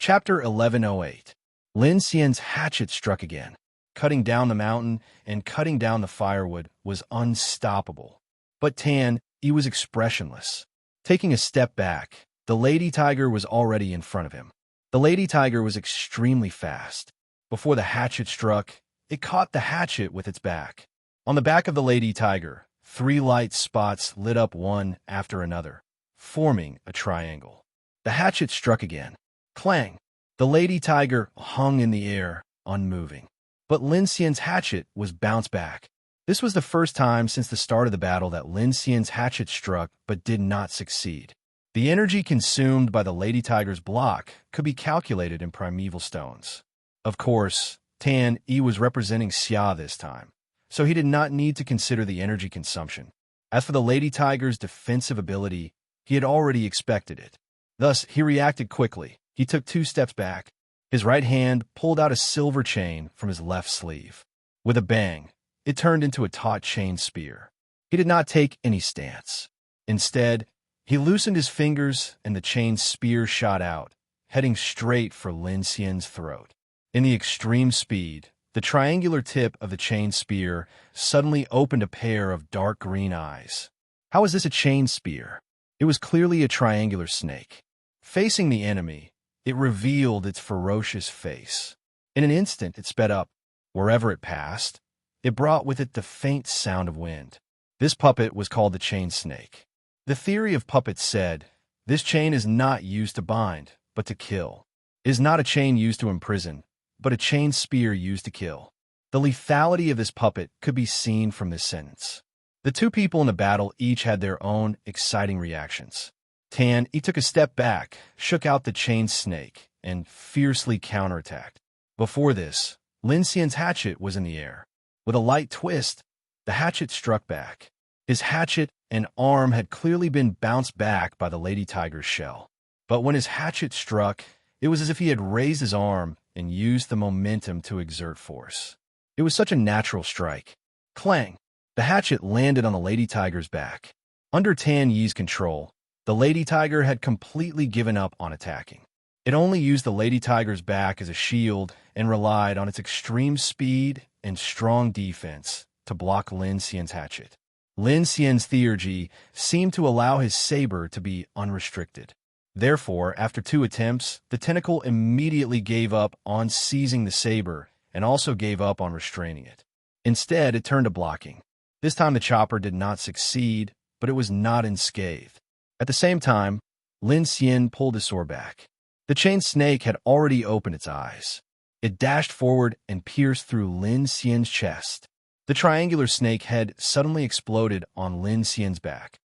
Chapter 1108. Lin Xian's hatchet struck again. Cutting down the mountain and cutting down the firewood was unstoppable. But Tan, he was expressionless. Taking a step back, the lady tiger was already in front of him. The lady tiger was extremely fast. Before the hatchet struck, it caught the hatchet with its back. On the back of the lady tiger, 3 light spots lit up one after another, forming a triangle. The hatchet struck again. Clang! The lady tiger hung in the air, unmoving. But Lin Xian's hatchet was bounced back. This was the first time since the start of the battle that Lin Xian's hatchet struck but did not succeed. The energy consumed by the lady tiger's block could be calculated in primeval stones. Of course, Tan Yi was representing Xia this time, so he did not need to consider the energy consumption. As for the lady tiger's defensive ability, he had already expected it. Thus, he reacted quickly. He took 2 steps back. His right hand pulled out a silver chain from his left sleeve. With a bang, it turned into a taut chain spear. He did not take any stance. Instead, he loosened his fingers and the chain spear shot out, heading straight for Lin Xian's throat. In the extreme speed, the triangular tip of the chain spear suddenly opened a pair of dark green eyes. How was this a chain spear? It was clearly a triangular snake. Facing the enemy, it revealed its ferocious face. In an instant, it sped up. Wherever it passed, it brought with it the faint sound of wind. This puppet was called the chain snake. The theory of puppets said, this chain is not used to bind, but to kill. It is not a chain used to imprison, but a chain spear used to kill. The lethality of this puppet could be seen from this sentence. The 2 people in the battle each had their own exciting reactions. Tan, he took a step back, shook out the chain snake, and fiercely counterattacked. Before this, Lin Xian's hatchet was in the air. With a light twist, the hatchet struck back. His hatchet and arm had clearly been bounced back by the lady tiger's shell. But when his hatchet struck, it was as if he had raised his arm and used the momentum to exert force. It was such a natural strike. Clang! The hatchet landed on the lady tiger's back. Under Tan Yi's control, the lady tiger had completely given up on attacking. It only used the lady tiger's back as a shield and relied on its extreme speed and strong defense to block Lin Xian's hatchet. Lin Xian's theurgy seemed to allow his saber to be unrestricted. Therefore, after 2 attempts, the tentacle immediately gave up on seizing the saber and also gave up on restraining it. Instead, it turned to blocking. This time the chopper did not succeed, but it was not unscathed. At the same time, Lin Xian pulled his sword back. The chain snake had already opened its eyes. It dashed forward and pierced through Lin Xian's chest. The triangular snake head suddenly exploded on Lin Xian's back.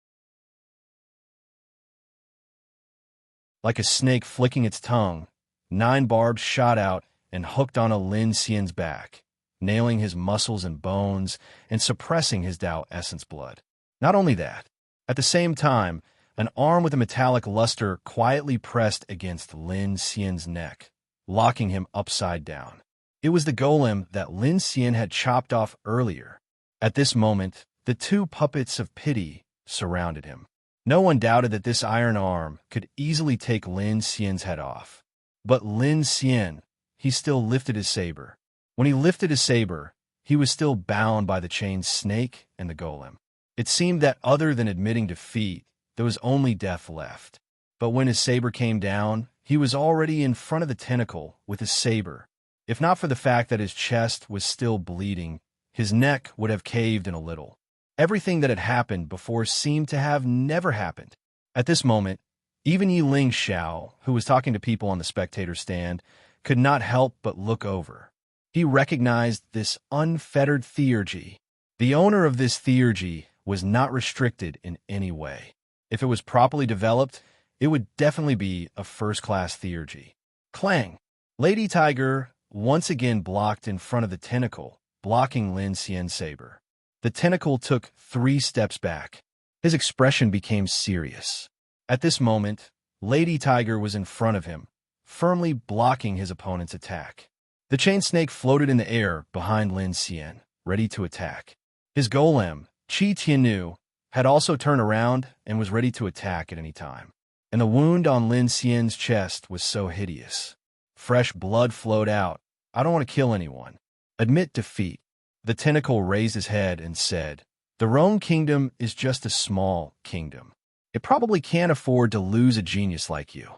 Like a snake flicking its tongue, 9 barbs shot out and hooked onto Lin Xian's back, nailing his muscles and bones and suppressing his Tao essence blood. Not only that, at the same time, an arm with a metallic luster quietly pressed against Lin Xian's neck, locking him upside down. It was the golem that Lin Xian had chopped off earlier. At this moment, the 2 puppets of pity surrounded him. No one doubted that this iron arm could easily take Lin Xian's head off. But Lin Xian, he still lifted his saber. When he lifted his saber, he was still bound by the chained snake and the golem. It seemed that other than admitting defeat, there was only death left. But when his saber came down, he was already in front of the tentacle with his saber. If not for the fact that his chest was still bleeding, his neck would have caved in a little. Everything that had happened before seemed to have never happened. At this moment, even Yiling Xiao, who was talking to people on the spectator stand, could not help but look over. He recognized this unfettered theurgy. The owner of this theurgy was not restricted in any way. If it was properly developed, it would definitely be a first-class theurgy. Clang! Lady Tiger once again blocked in front of the tentacle, blocking Lin Xian's saber. The tentacle took 3 steps back. His expression became serious. At this moment, Lady Tiger was in front of him, firmly blocking his opponent's attack. The chain snake floated in the air behind Lin Xian, ready to attack. His golem, Qi Tiannu, had also turned around and was ready to attack at any time. And the wound on Lin Xian's chest was so hideous. Fresh blood flowed out. I don't want to kill anyone. Admit defeat. The tentacle raised his head and said, "The Rome Kingdom is just a small kingdom. It probably can't afford to lose a genius like you."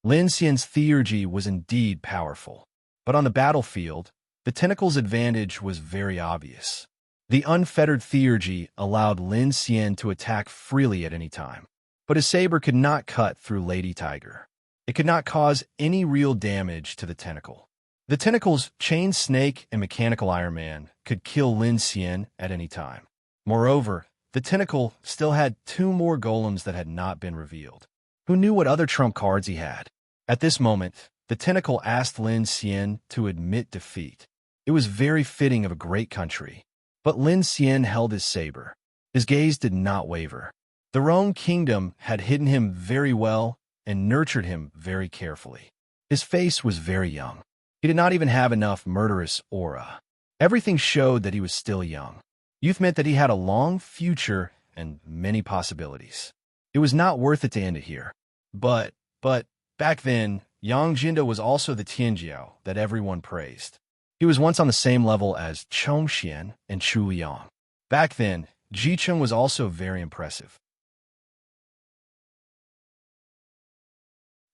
Lin Xian's theurgy was indeed powerful. But on the battlefield, the tentacle's advantage was very obvious. The unfettered theurgy allowed Lin Xian to attack freely at any time. But his saber could not cut through Lady Tiger. It could not cause any real damage to the tentacle. The tentacle's chain snake and mechanical Iron Man could kill Lin Xian at any time. Moreover, the tentacle still had 2 more golems that had not been revealed. Who knew what other trump cards he had? At this moment, the tentacle asked Lin Xian to admit defeat. It was very fitting of a great country. But Lin Xian held his saber. His gaze did not waver. The Rome Kingdom had hidden him very well and nurtured him very carefully. His face was very young. He did not even have enough murderous aura. Everything showed that he was still young. Youth meant that he had a long future and many possibilities. It was not worth it to end it here. But, back then, Yang Jinda was also the Tianjiao that everyone praised. He was once on the same level as Chongxian and Chu Liang. Back then, Jicheng was also very impressive.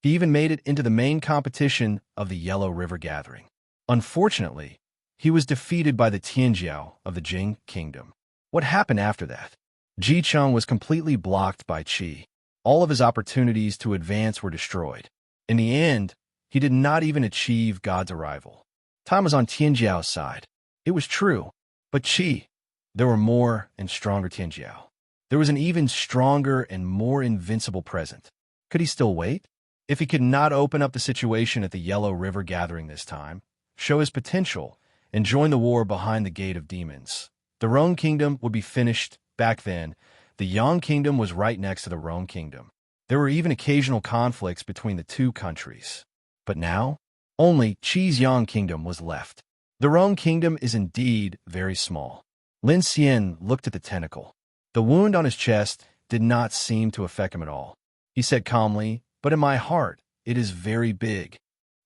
He even made it into the main competition of the Yellow River Gathering. Unfortunately, he was defeated by the Tianjiao of the Jing Kingdom. What happened after that? Jicheng was completely blocked by Qi. All of his opportunities to advance were destroyed. In the end, he did not even achieve God's arrival. Time was on Tianjiao's side. It was true. But Qi, there were more and stronger Tianjiao. There was an even stronger and more invincible present. Could he still wait? If he could not open up the situation at the Yellow River Gathering this time, show his potential, and join the war behind the Gate of Demons, the Rome Kingdom would be finished. Back then, the Yang Kingdom was right next to the Rome Kingdom. There were even occasional conflicts between the 2 countries. But now, only Qi's Yang Kingdom was left. The Rome Kingdom is indeed very small. Lin Xian looked at the tentacle. The wound on his chest did not seem to affect him at all. He said calmly, "But in my heart, it is very big.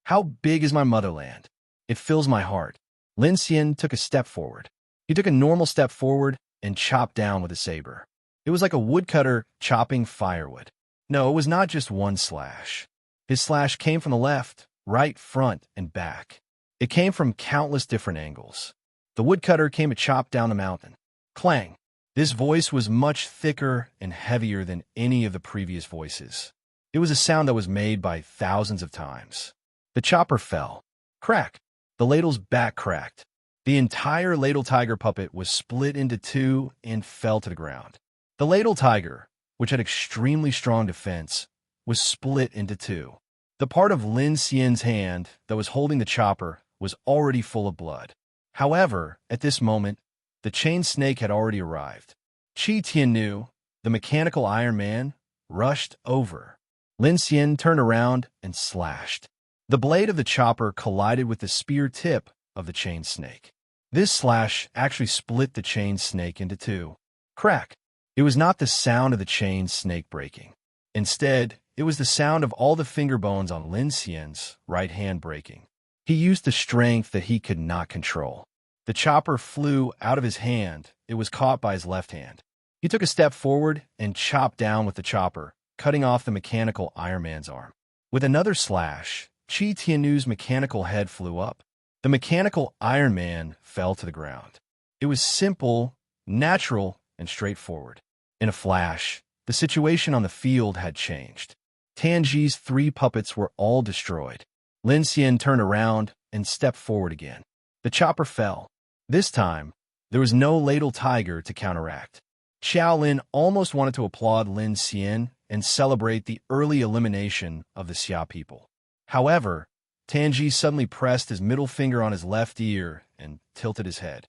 How big is my motherland? It fills my heart." Lin Xian took a step forward. He took a normal step forward and chopped down with a saber. It was like a woodcutter chopping firewood. No, it was not just one slash. His slash came from the left, right, front, and back. It came from countless different angles. The woodcutter came to chop down the mountain. Clang! This voice was much thicker and heavier than any of the previous voices. It was a sound that was made by thousands of times. The chopper fell. Crack! The ladle's back cracked. The entire ladle tiger puppet was split into two and fell to the ground. The ladle tiger, which had extremely strong defense, was split into two. The part of Lin Xian's hand that was holding the chopper was already full of blood. However, at this moment, the chain snake had already arrived. Qi Tiannu, the mechanical Iron Man, rushed over. Lin Xian turned around and slashed. The blade of the chopper collided with the spear tip of the chain snake. This slash actually split the chain snake into two. Crack! It was not the sound of the chain snake breaking. Instead, it was the sound of all the finger bones on Lin Xian's right hand breaking. He used the strength that he could not control. The chopper flew out of his hand. It was caught by his left hand. He took a step forward and chopped down with the chopper, cutting off the mechanical Iron Man's arm. With another slash, Qi Tiannu's mechanical head flew up. The mechanical Iron Man fell to the ground. It was simple, natural, and straightforward. In a flash, the situation on the field had changed. Tanji's three puppets were all destroyed. Lin Xian turned around and stepped forward again. The chopper fell. This time, there was no ladle tiger to counteract. Xiao Lin almost wanted to applaud Lin Xian and celebrate the early elimination of the Xia people. However, Tanji suddenly pressed his middle finger on his left ear and tilted his head.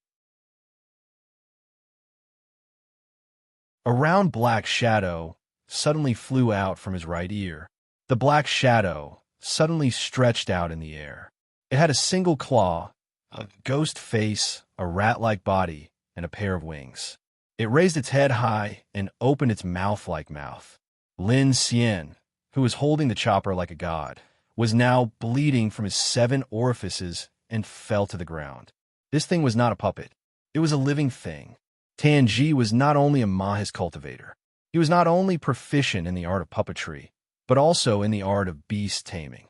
A round black shadow suddenly flew out from his right ear. The black shadow suddenly stretched out in the air. It had a single claw, a ghost face, a rat-like body, and a pair of wings. It raised its head high and opened its mouth-like mouth. Lin Xian, who was holding the chopper like a god, was now bleeding from his 7 orifices and fell to the ground. This thing was not a puppet. It was a living thing. Tanji was not only a Mahis cultivator. He was not only proficient in the art of puppetry, but also in the art of beast taming.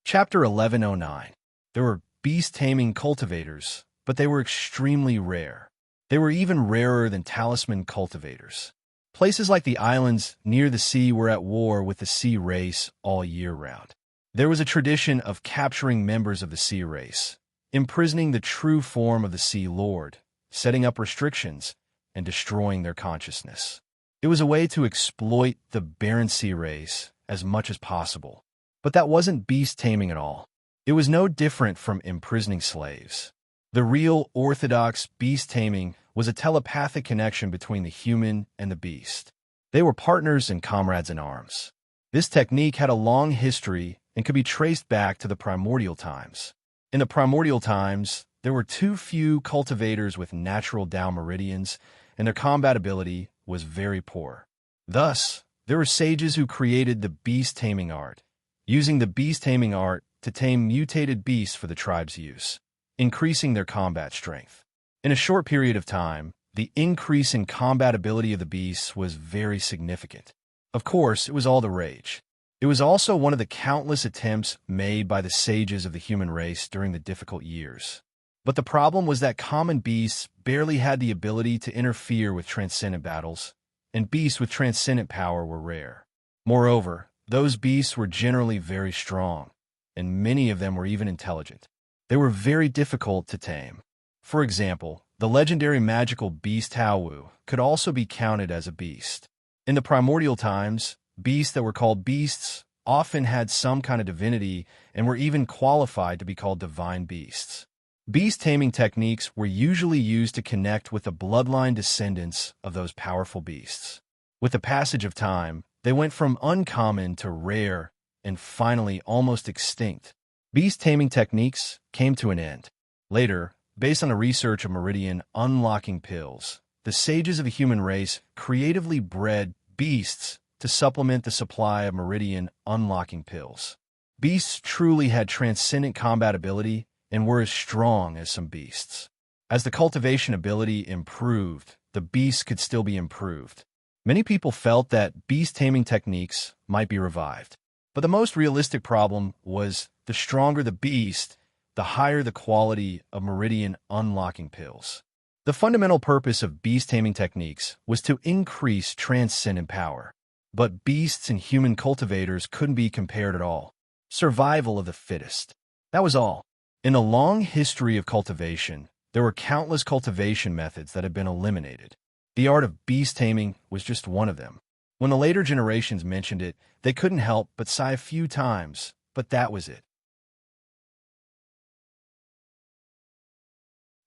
Chapter 1109. There were beast-taming cultivators, but they were extremely rare. They were even rarer than talisman cultivators. Places like the islands near the sea were at war with the sea race all year round. There was a tradition of capturing members of the sea race, imprisoning the true form of the Sea Lord, setting up restrictions, and destroying their consciousness. It was a way to exploit the barren sea race as much as possible. But that wasn't beast taming at all. It was no different from imprisoning slaves. The real orthodox beast taming was a telepathic connection between the human and the beast. They were partners and comrades in arms. This technique had a long history and could be traced back to the primordial times. In the primordial times, there were too few cultivators with natural Tao meridians, and their combat ability was very poor. Thus, there were sages who created the beast-taming art, using the beast-taming art to tame mutated beasts for the tribe's use, increasing their combat strength. In a short period of time, the increase in combat ability of the beasts was very significant. Of course, it was all the rage. It was also one of the countless attempts made by the sages of the human race during the difficult years. But the problem was that common beasts barely had the ability to interfere with transcendent battles, and beasts with transcendent power were rare. Moreover, those beasts were generally very strong, and many of them were even intelligent. They were very difficult to tame. For example, the legendary magical beast Taowu could also be counted as a beast. In the primordial times, beasts that were called beasts often had some kind of divinity and were even qualified to be called divine beasts. Beast-taming techniques were usually used to connect with the bloodline descendants of those powerful beasts. With the passage of time, they went from uncommon to rare and finally almost extinct. Beast-taming techniques came to an end. Later, based on the research of meridian unlocking pills, the sages of the human race creatively bred beasts to supplement the supply of meridian unlocking pills. Beasts truly had transcendent combat ability and were as strong as some beasts. As the cultivation ability improved, the beasts could still be improved. Many people felt that beast-taming techniques might be revived. But the most realistic problem was the stronger the beast, the higher the quality of meridian unlocking pills. The fundamental purpose of beast taming techniques was to increase transcendent power. But beasts and human cultivators couldn't be compared at all. Survival of the fittest. That was all. In the long history of cultivation, there were countless cultivation methods that had been eliminated. The art of beast taming was just one of them. When the later generations mentioned it, they couldn't help but sigh a few times, but that was it.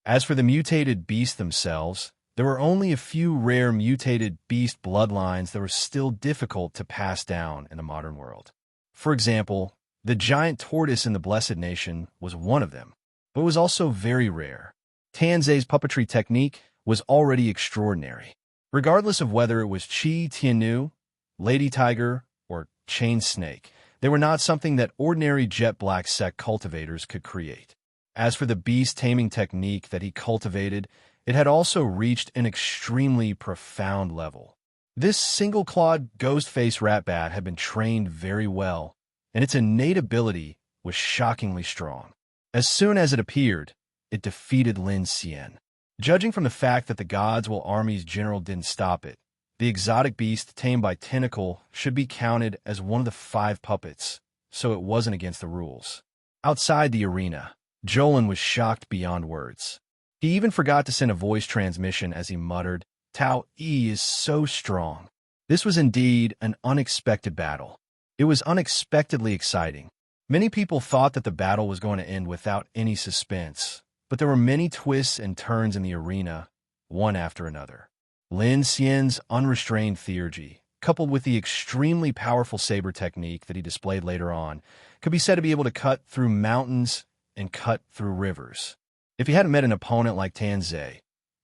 As for the mutated beasts themselves, there were only a few rare mutated beast bloodlines that were still difficult to pass down in the modern world. For example, the giant tortoise in the Blessed Nation was one of them, but it was also very rare. Tanzei's puppetry technique was already extraordinary. Regardless of whether it was Chi Tianyu, Lady Tiger, or Chain Snake, they were not something that ordinary jet black sect cultivators could create. As for the beast taming technique that he cultivated, it had also reached an extremely profound level. This single-clawed ghost-faced rat bat had been trained very well, and its innate ability was shockingly strong. As soon as it appeared, it defeated Lin Xian. Judging from the fact that the Godswill Army's general didn't stop it, the exotic beast tamed by Tentacle should be counted as one of the 5 puppets, so it wasn't against the rules. Outside the arena, Jolin was shocked beyond words. He even forgot to send a voice transmission as he muttered, "Tao E is so strong." This was indeed an unexpected battle. It was unexpectedly exciting. Many people thought that the battle was going to end without any suspense, but there were many twists and turns in the arena, one after another. Lin Xian's unrestrained theurgy, coupled with the extremely powerful saber technique that he displayed later on, could be said to be able to cut through mountains and cut through rivers. If he hadn't met an opponent like Tanzei,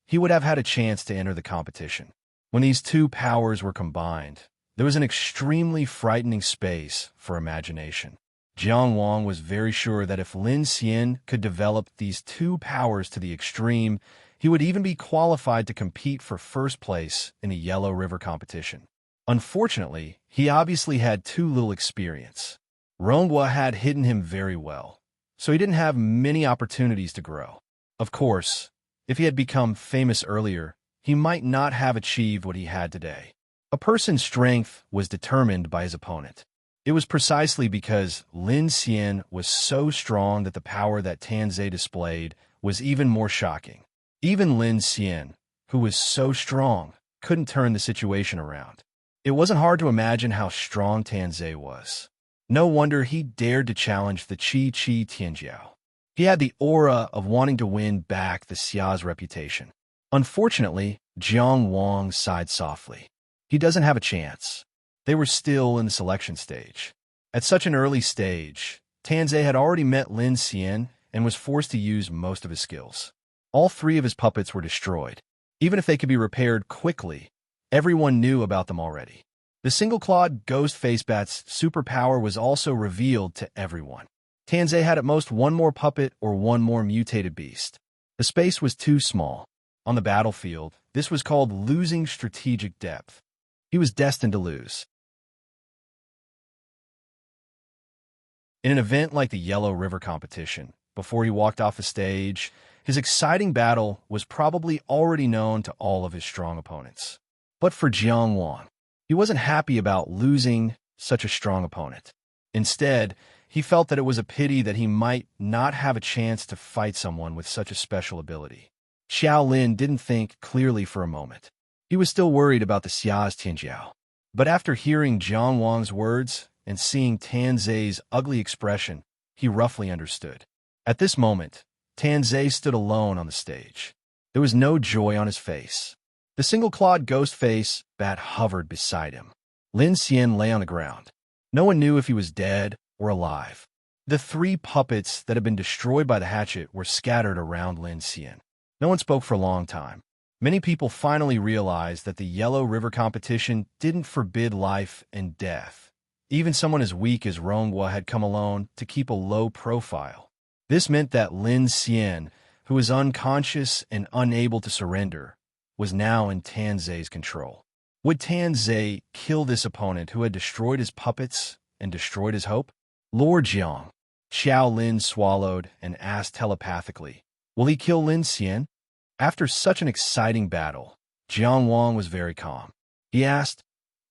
he would have had a chance to enter the competition. When these two powers were combined, there was an extremely frightening space for imagination. Jiang Wang was very sure that if Lin Xian could develop these two powers to the extreme, he would even be qualified to compete for first place in the Yellow River competition. Unfortunately, he obviously had too little experience. Ronghua had hidden him very well, so he didn't have many opportunities to grow. Of course, if he had become famous earlier, he might not have achieved what he had today. A person's strength was determined by his opponent. It was precisely because Lin Xian was so strong that the power that Tanzei displayed was even more shocking. Even Lin Xian, who was so strong, couldn't turn the situation around. It wasn't hard to imagine how strong Tanzei was. No wonder he dared to challenge the Chi Tianjiao. He had the aura of wanting to win back the Xia's reputation. Unfortunately, Jiang Wang sighed softly. He doesn't have a chance. They were still in the selection stage. At such an early stage, Tanzei had already met Lin Xian and was forced to use most of his skills. All 3 of his puppets were destroyed. Even if they could be repaired quickly, everyone knew about them already. The single-clawed ghost face bat's superpower was also revealed to everyone. Tanzei had at most 1 more puppet or 1 more mutated beast. The space was too small. On the battlefield, this was called losing strategic depth. He was destined to lose. In an event like the Yellow River competition, before he walked off the stage, his exciting battle was probably already known to all of his strong opponents. But for Jiang Wang, he wasn't happy about losing such a strong opponent. Instead, he felt that it was a pity that he might not have a chance to fight someone with such a special ability. Xiao Lin didn't think clearly for a moment. He was still worried about the Xia's Tianjiao. But after hearing Jiang Wang's words and seeing Tanzei's ugly expression, he roughly understood. At this moment, Tanzei stood alone on the stage. There was no joy on his face. The single-clawed ghost face bat hovered beside him. Lin Xian lay on the ground. No one knew if he was dead or alive. The 3 puppets that had been destroyed by the hatchet were scattered around Lin Xian. No one spoke for a long time. Many people finally realized that the Yellow River competition didn't forbid life and death. Even someone as weak as Ronghua had come alone to keep a low profile. This meant that Lin Xian, who was unconscious and unable to surrender, was now in Tanzei's control. Would Tanzei kill this opponent who had destroyed his puppets and destroyed his hope? Lord Jiang, Xiao Lin swallowed and asked telepathically, "Will he kill Lin Xian?" After such an exciting battle, Jiang Wang was very calm. He asked,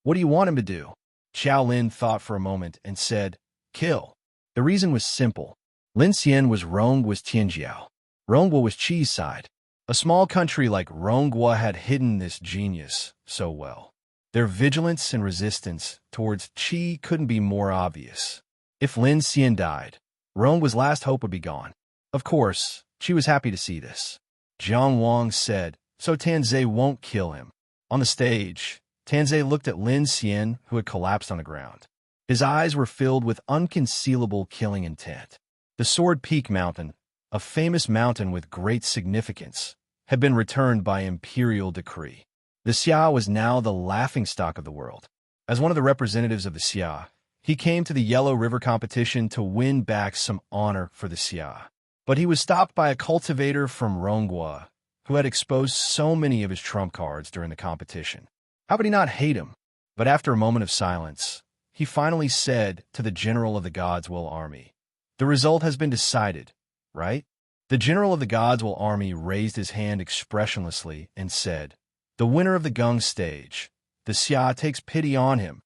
"What do you want him to do?" Xiao Lin thought for a moment and said, "Kill." The reason was simple. Lin Xian was Ronggua's Tianjiao. Ronggua was Qi's side. A small country like Ronggua had hidden this genius so well. Their vigilance and resistance towards Qi couldn't be more obvious. If Lin Xian died, Ronggua's last hope would be gone. Of course, Qi was happy to see this. Jiang Wang said, "So Tanzhe won't kill him." On the stage, Tanzhe looked at Lin Xian, who had collapsed on the ground. His eyes were filled with unconcealable killing intent. The Sword Peak Mountain, a famous mountain with great significance, had been returned by imperial decree. The Xia was now the laughingstock of the world. As one of the representatives of the Xia, he came to the Yellow River competition to win back some honor for the Xia. But he was stopped by a cultivator from Ronggua, who had exposed so many of his trump cards during the competition. How could he not hate him? But after a moment of silence, he finally said to the general of the God's Will Army, "The result has been decided, right?" The general of the God's Will Army raised his hand expressionlessly and said, "The winner of the Gung stage, the Xia takes pity on him."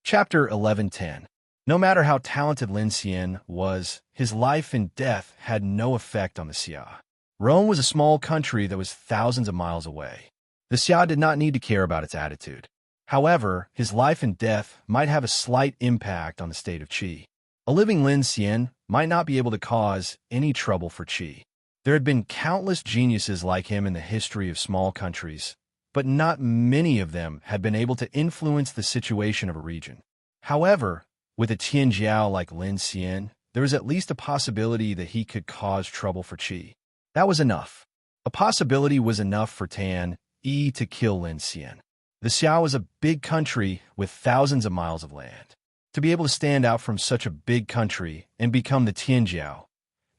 Chapter 11:10. No matter how talented Lin Xian was, his life and death had no effect on the Xia. Rome was a small country that was thousands of miles away. The Xia did not need to care about its attitude. However, his life and death might have a slight impact on the state of Qi. A living Lin Xian might not be able to cause any trouble for Qi. There had been countless geniuses like him in the history of small countries, but not many of them had been able to influence the situation of a region. However, with a Tianjiao like Lin Xian, there was at least a possibility that he could cause trouble for Qi. That was enough. A possibility was enough for Tan Yi to kill Lin Xian. The Xia was a big country with thousands of miles of land. To be able to stand out from such a big country and become the Tianjiao,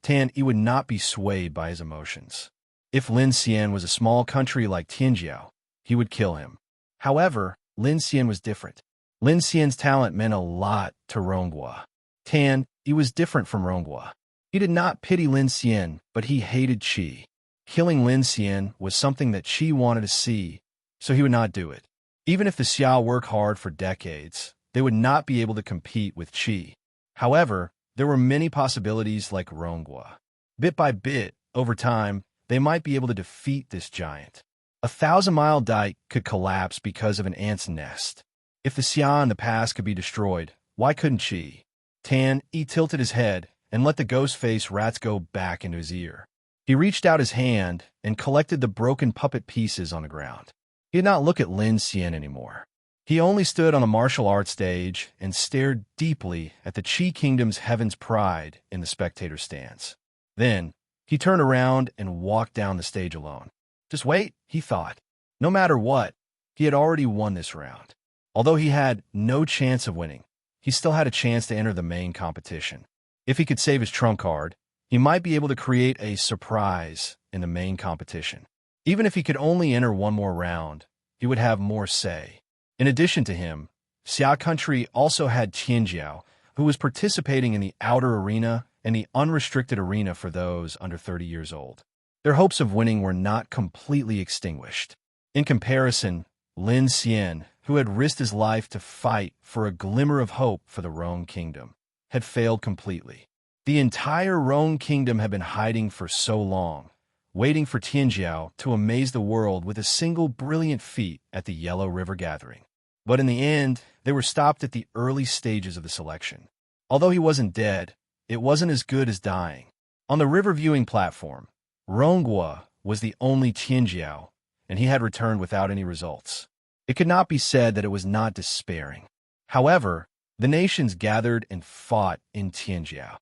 Tan Yi would not be swayed by his emotions. If Lin Xian was a small country like Tianjiao, he would kill him. However, Lin Xian was different. Lin Xian's talent meant a lot to Ronggua. Tan Yi was different from Ronggua. He did not pity Lin Xian, but he hated Qi. Killing Lin Xian was something that Qi wanted to see, so he would not do it. Even if the Xia worked hard for decades, they would not be able to compete with Qi. However, there were many possibilities like Ronggua. Bit by bit, over time, they might be able to defeat this giant. 1,000-mile dike could collapse because of an ant's nest. If the Xia in the past could be destroyed, why couldn't Qi? Tan Yi tilted his head and let the ghost-faced rats go back into his ear. He reached out his hand and collected the broken puppet pieces on the ground. He did not look at Lin Xian anymore. He only stood on the martial arts stage and stared deeply at the Qi Kingdom's Heaven's Pride in the spectator stands. Then, he turned around and walked down the stage alone. Just wait, he thought. No matter what, he had already won this round. Although he had no chance of winning, he still had a chance to enter the main competition. If he could save his trump card, he might be able to create a surprise in the main competition. Even if he could only enter one more round, he would have more say. In addition to him, Xia Country also had Tianjiao, who was participating in the outer arena and the unrestricted arena for those under 30 years old. Their hopes of winning were not completely extinguished. In comparison, Lin Xian, who had risked his life to fight for a glimmer of hope for the Rong Kingdom, had failed completely. The entire Rong Kingdom had been hiding for so long, waiting for Tianjiao to amaze the world with a single brilliant feat at the Yellow River Gathering. But in the end, they were stopped at the early stages of the selection. Although he wasn't dead, it wasn't as good as dying. On the river viewing platform, Ronggua was the only Tianjiao, and he had returned without any results. It could not be said that it was not despairing. However, the nations gathered and fought in Tianjiao.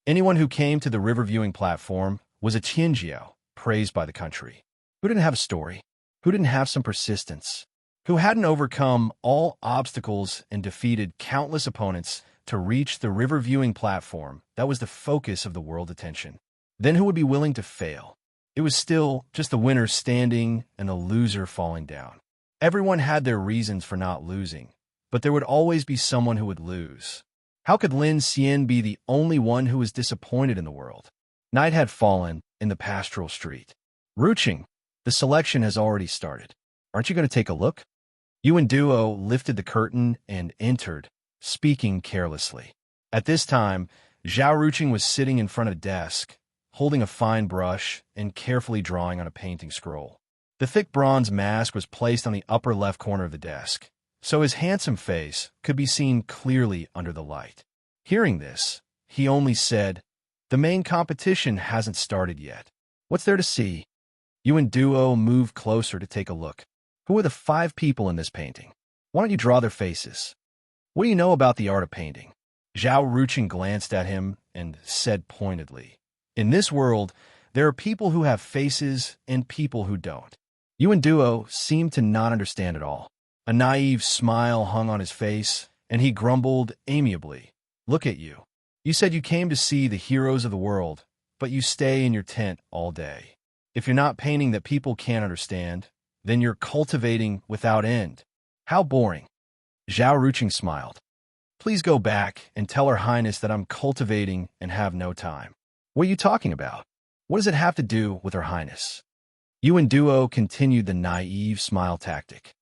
Anyone who came to the river viewing platform was a Tianjiao, praised by the country. Who didn't have a story? Who didn't have some persistence? Who hadn't overcome all obstacles and defeated countless opponents to reach the river viewing platform that was the focus of the world attention? Then who would be willing to fail? It was still just the winner standing and the loser falling down. Everyone had their reasons for not losing, but there would always be someone who would lose. How could Lin Xian be the only one who was disappointed in the world? Night had fallen in the pastoral street. Ruching, the selection has already started. Aren't you going to take a look? Yuan Duo lifted the curtain and entered, speaking carelessly. At this time, Zhao Ruching was sitting in front of a desk, holding a fine brush and carefully drawing on a painting scroll. The thick bronze mask was placed on the upper left corner of the desk, so his handsome face could be seen clearly under the light. Hearing this, he only said, "The main competition hasn't started yet. What's there to see?" Yuan Duo moved closer to take a look. Who are the 5 people in this painting? Why don't you draw their faces? What do you know about the art of painting? Zhao Ruching glanced at him and said pointedly, "In this world, there are people who have faces and people who don't." Yuan Duo seemed to not understand at all. A naive smile hung on his face, and he grumbled amiably, "Look at you. You said you came to see the heroes of the world, but you stay in your tent all day. If you're not painting that people can't understand, then you're cultivating without end. How boring." Zhao Ruching smiled. "Please go back and tell Her Highness that I'm cultivating and have no time." "What are you talking about? What does it have to do with Her Highness?" Yuan Duo continued the naive smile tactic.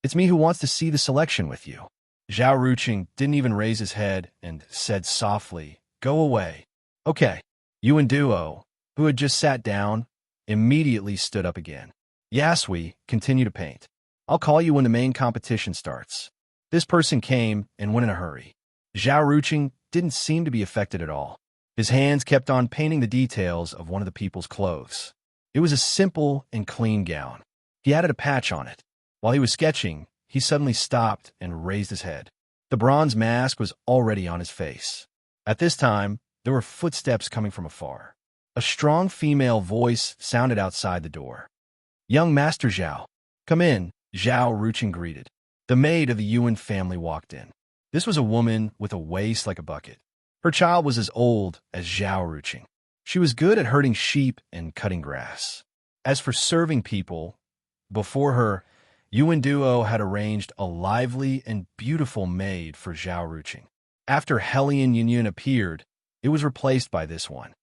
"It's me who wants to see the selection with you." Zhao Ruching didn't even raise his head and said softly, "Go away." "Okay." Yuan Duo, who had just sat down, immediately stood up again. "Yasui, continue to paint. I'll call you when the main competition starts." This person came and went in a hurry. Zhao Ruching didn't seem to be affected at all. His hands kept on painting the details of one of the people's clothes. It was a simple and clean gown. He added a patch on it. While he was sketching, he suddenly stopped and raised his head. The bronze mask was already on his face. At this time, there were footsteps coming from afar. A strong female voice sounded outside the door. "Young Master Zhao, come in," Zhao Ruching greeted. The maid of the Yuan family walked in. This was a woman with a waist like a bucket. Her child was as old as Zhao Ruching. She was good at herding sheep and cutting grass. As for serving people, before her, Yuan Duo had arranged a lively and beautiful maid for Zhao Ruching. After Helian Yunyun appeared, it was replaced by this one.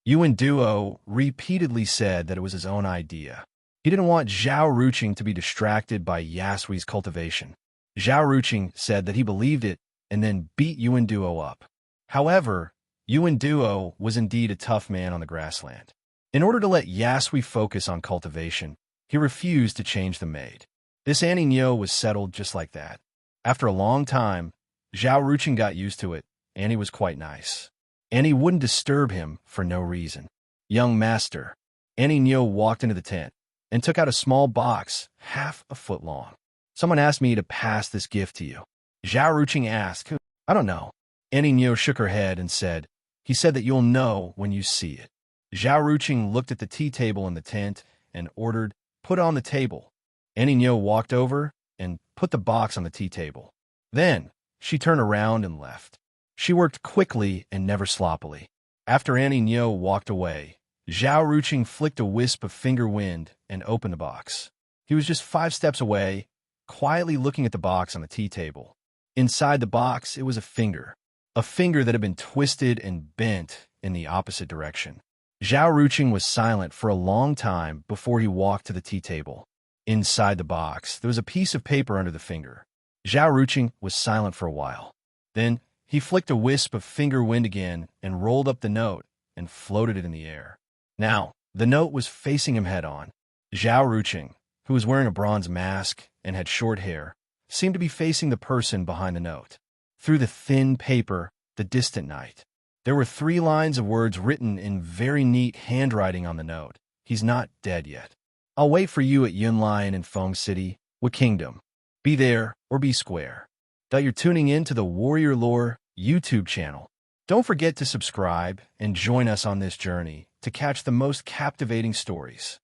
Yuan Duo repeatedly said that it was his own idea. He didn't want Zhao Ruching to be distracted by Yasui's cultivation. Zhao Ruching said that he believed it and then beat Yuan Duo up. However, Yuan Duo was indeed a tough man on the grassland. In order to let Yasui focus on cultivation, he refused to change the maid. This Annie Nyo was settled just like that. After a long time, Zhao Ruching got used to it. Annie was quite nice. Annie wouldn't disturb him for no reason. "Young master." Annie Nyo walked into the tent and took out a small box, half a foot long. "Someone asked me to pass this gift to you." Zhao Ruching asked, "Who?" "I don't know." Annie Nyo shook her head and said, "He said that you'll know when you see it." Zhao Ruching looked at the tea table in the tent and ordered, "Put on the table." Annie Nyo walked over and put the box on the tea table. Then she turned around and left. She worked quickly and never sloppily. After Annie Nyo walked away, Zhao Ruching flicked a wisp of finger wind and opened the box. He was just 5 steps away, quietly looking at the box on the tea table. Inside the box, it was a finger that had been twisted and bent in the opposite direction. Zhao Ruching was silent for a long time before he walked to the tea table. Inside the box, there was a piece of paper under the finger. Zhao Ruching was silent for a while. Then he flicked a wisp of finger wind again and rolled up the note and floated it in the air. Now, the note was facing him head-on. Zhao Ruching, who was wearing a bronze mask and had short hair, seemed to be facing the person behind the note. Through the thin paper, the distant night. There were 3 lines of words written in very neat handwriting on the note. "He's not dead yet. I'll wait for you at Yunlin in Feng City, What Kingdom. Be there or be square." That you're tuning in to the Warrior Lore YouTube channel. Don't forget to subscribe and join us on this journey to catch the most captivating stories.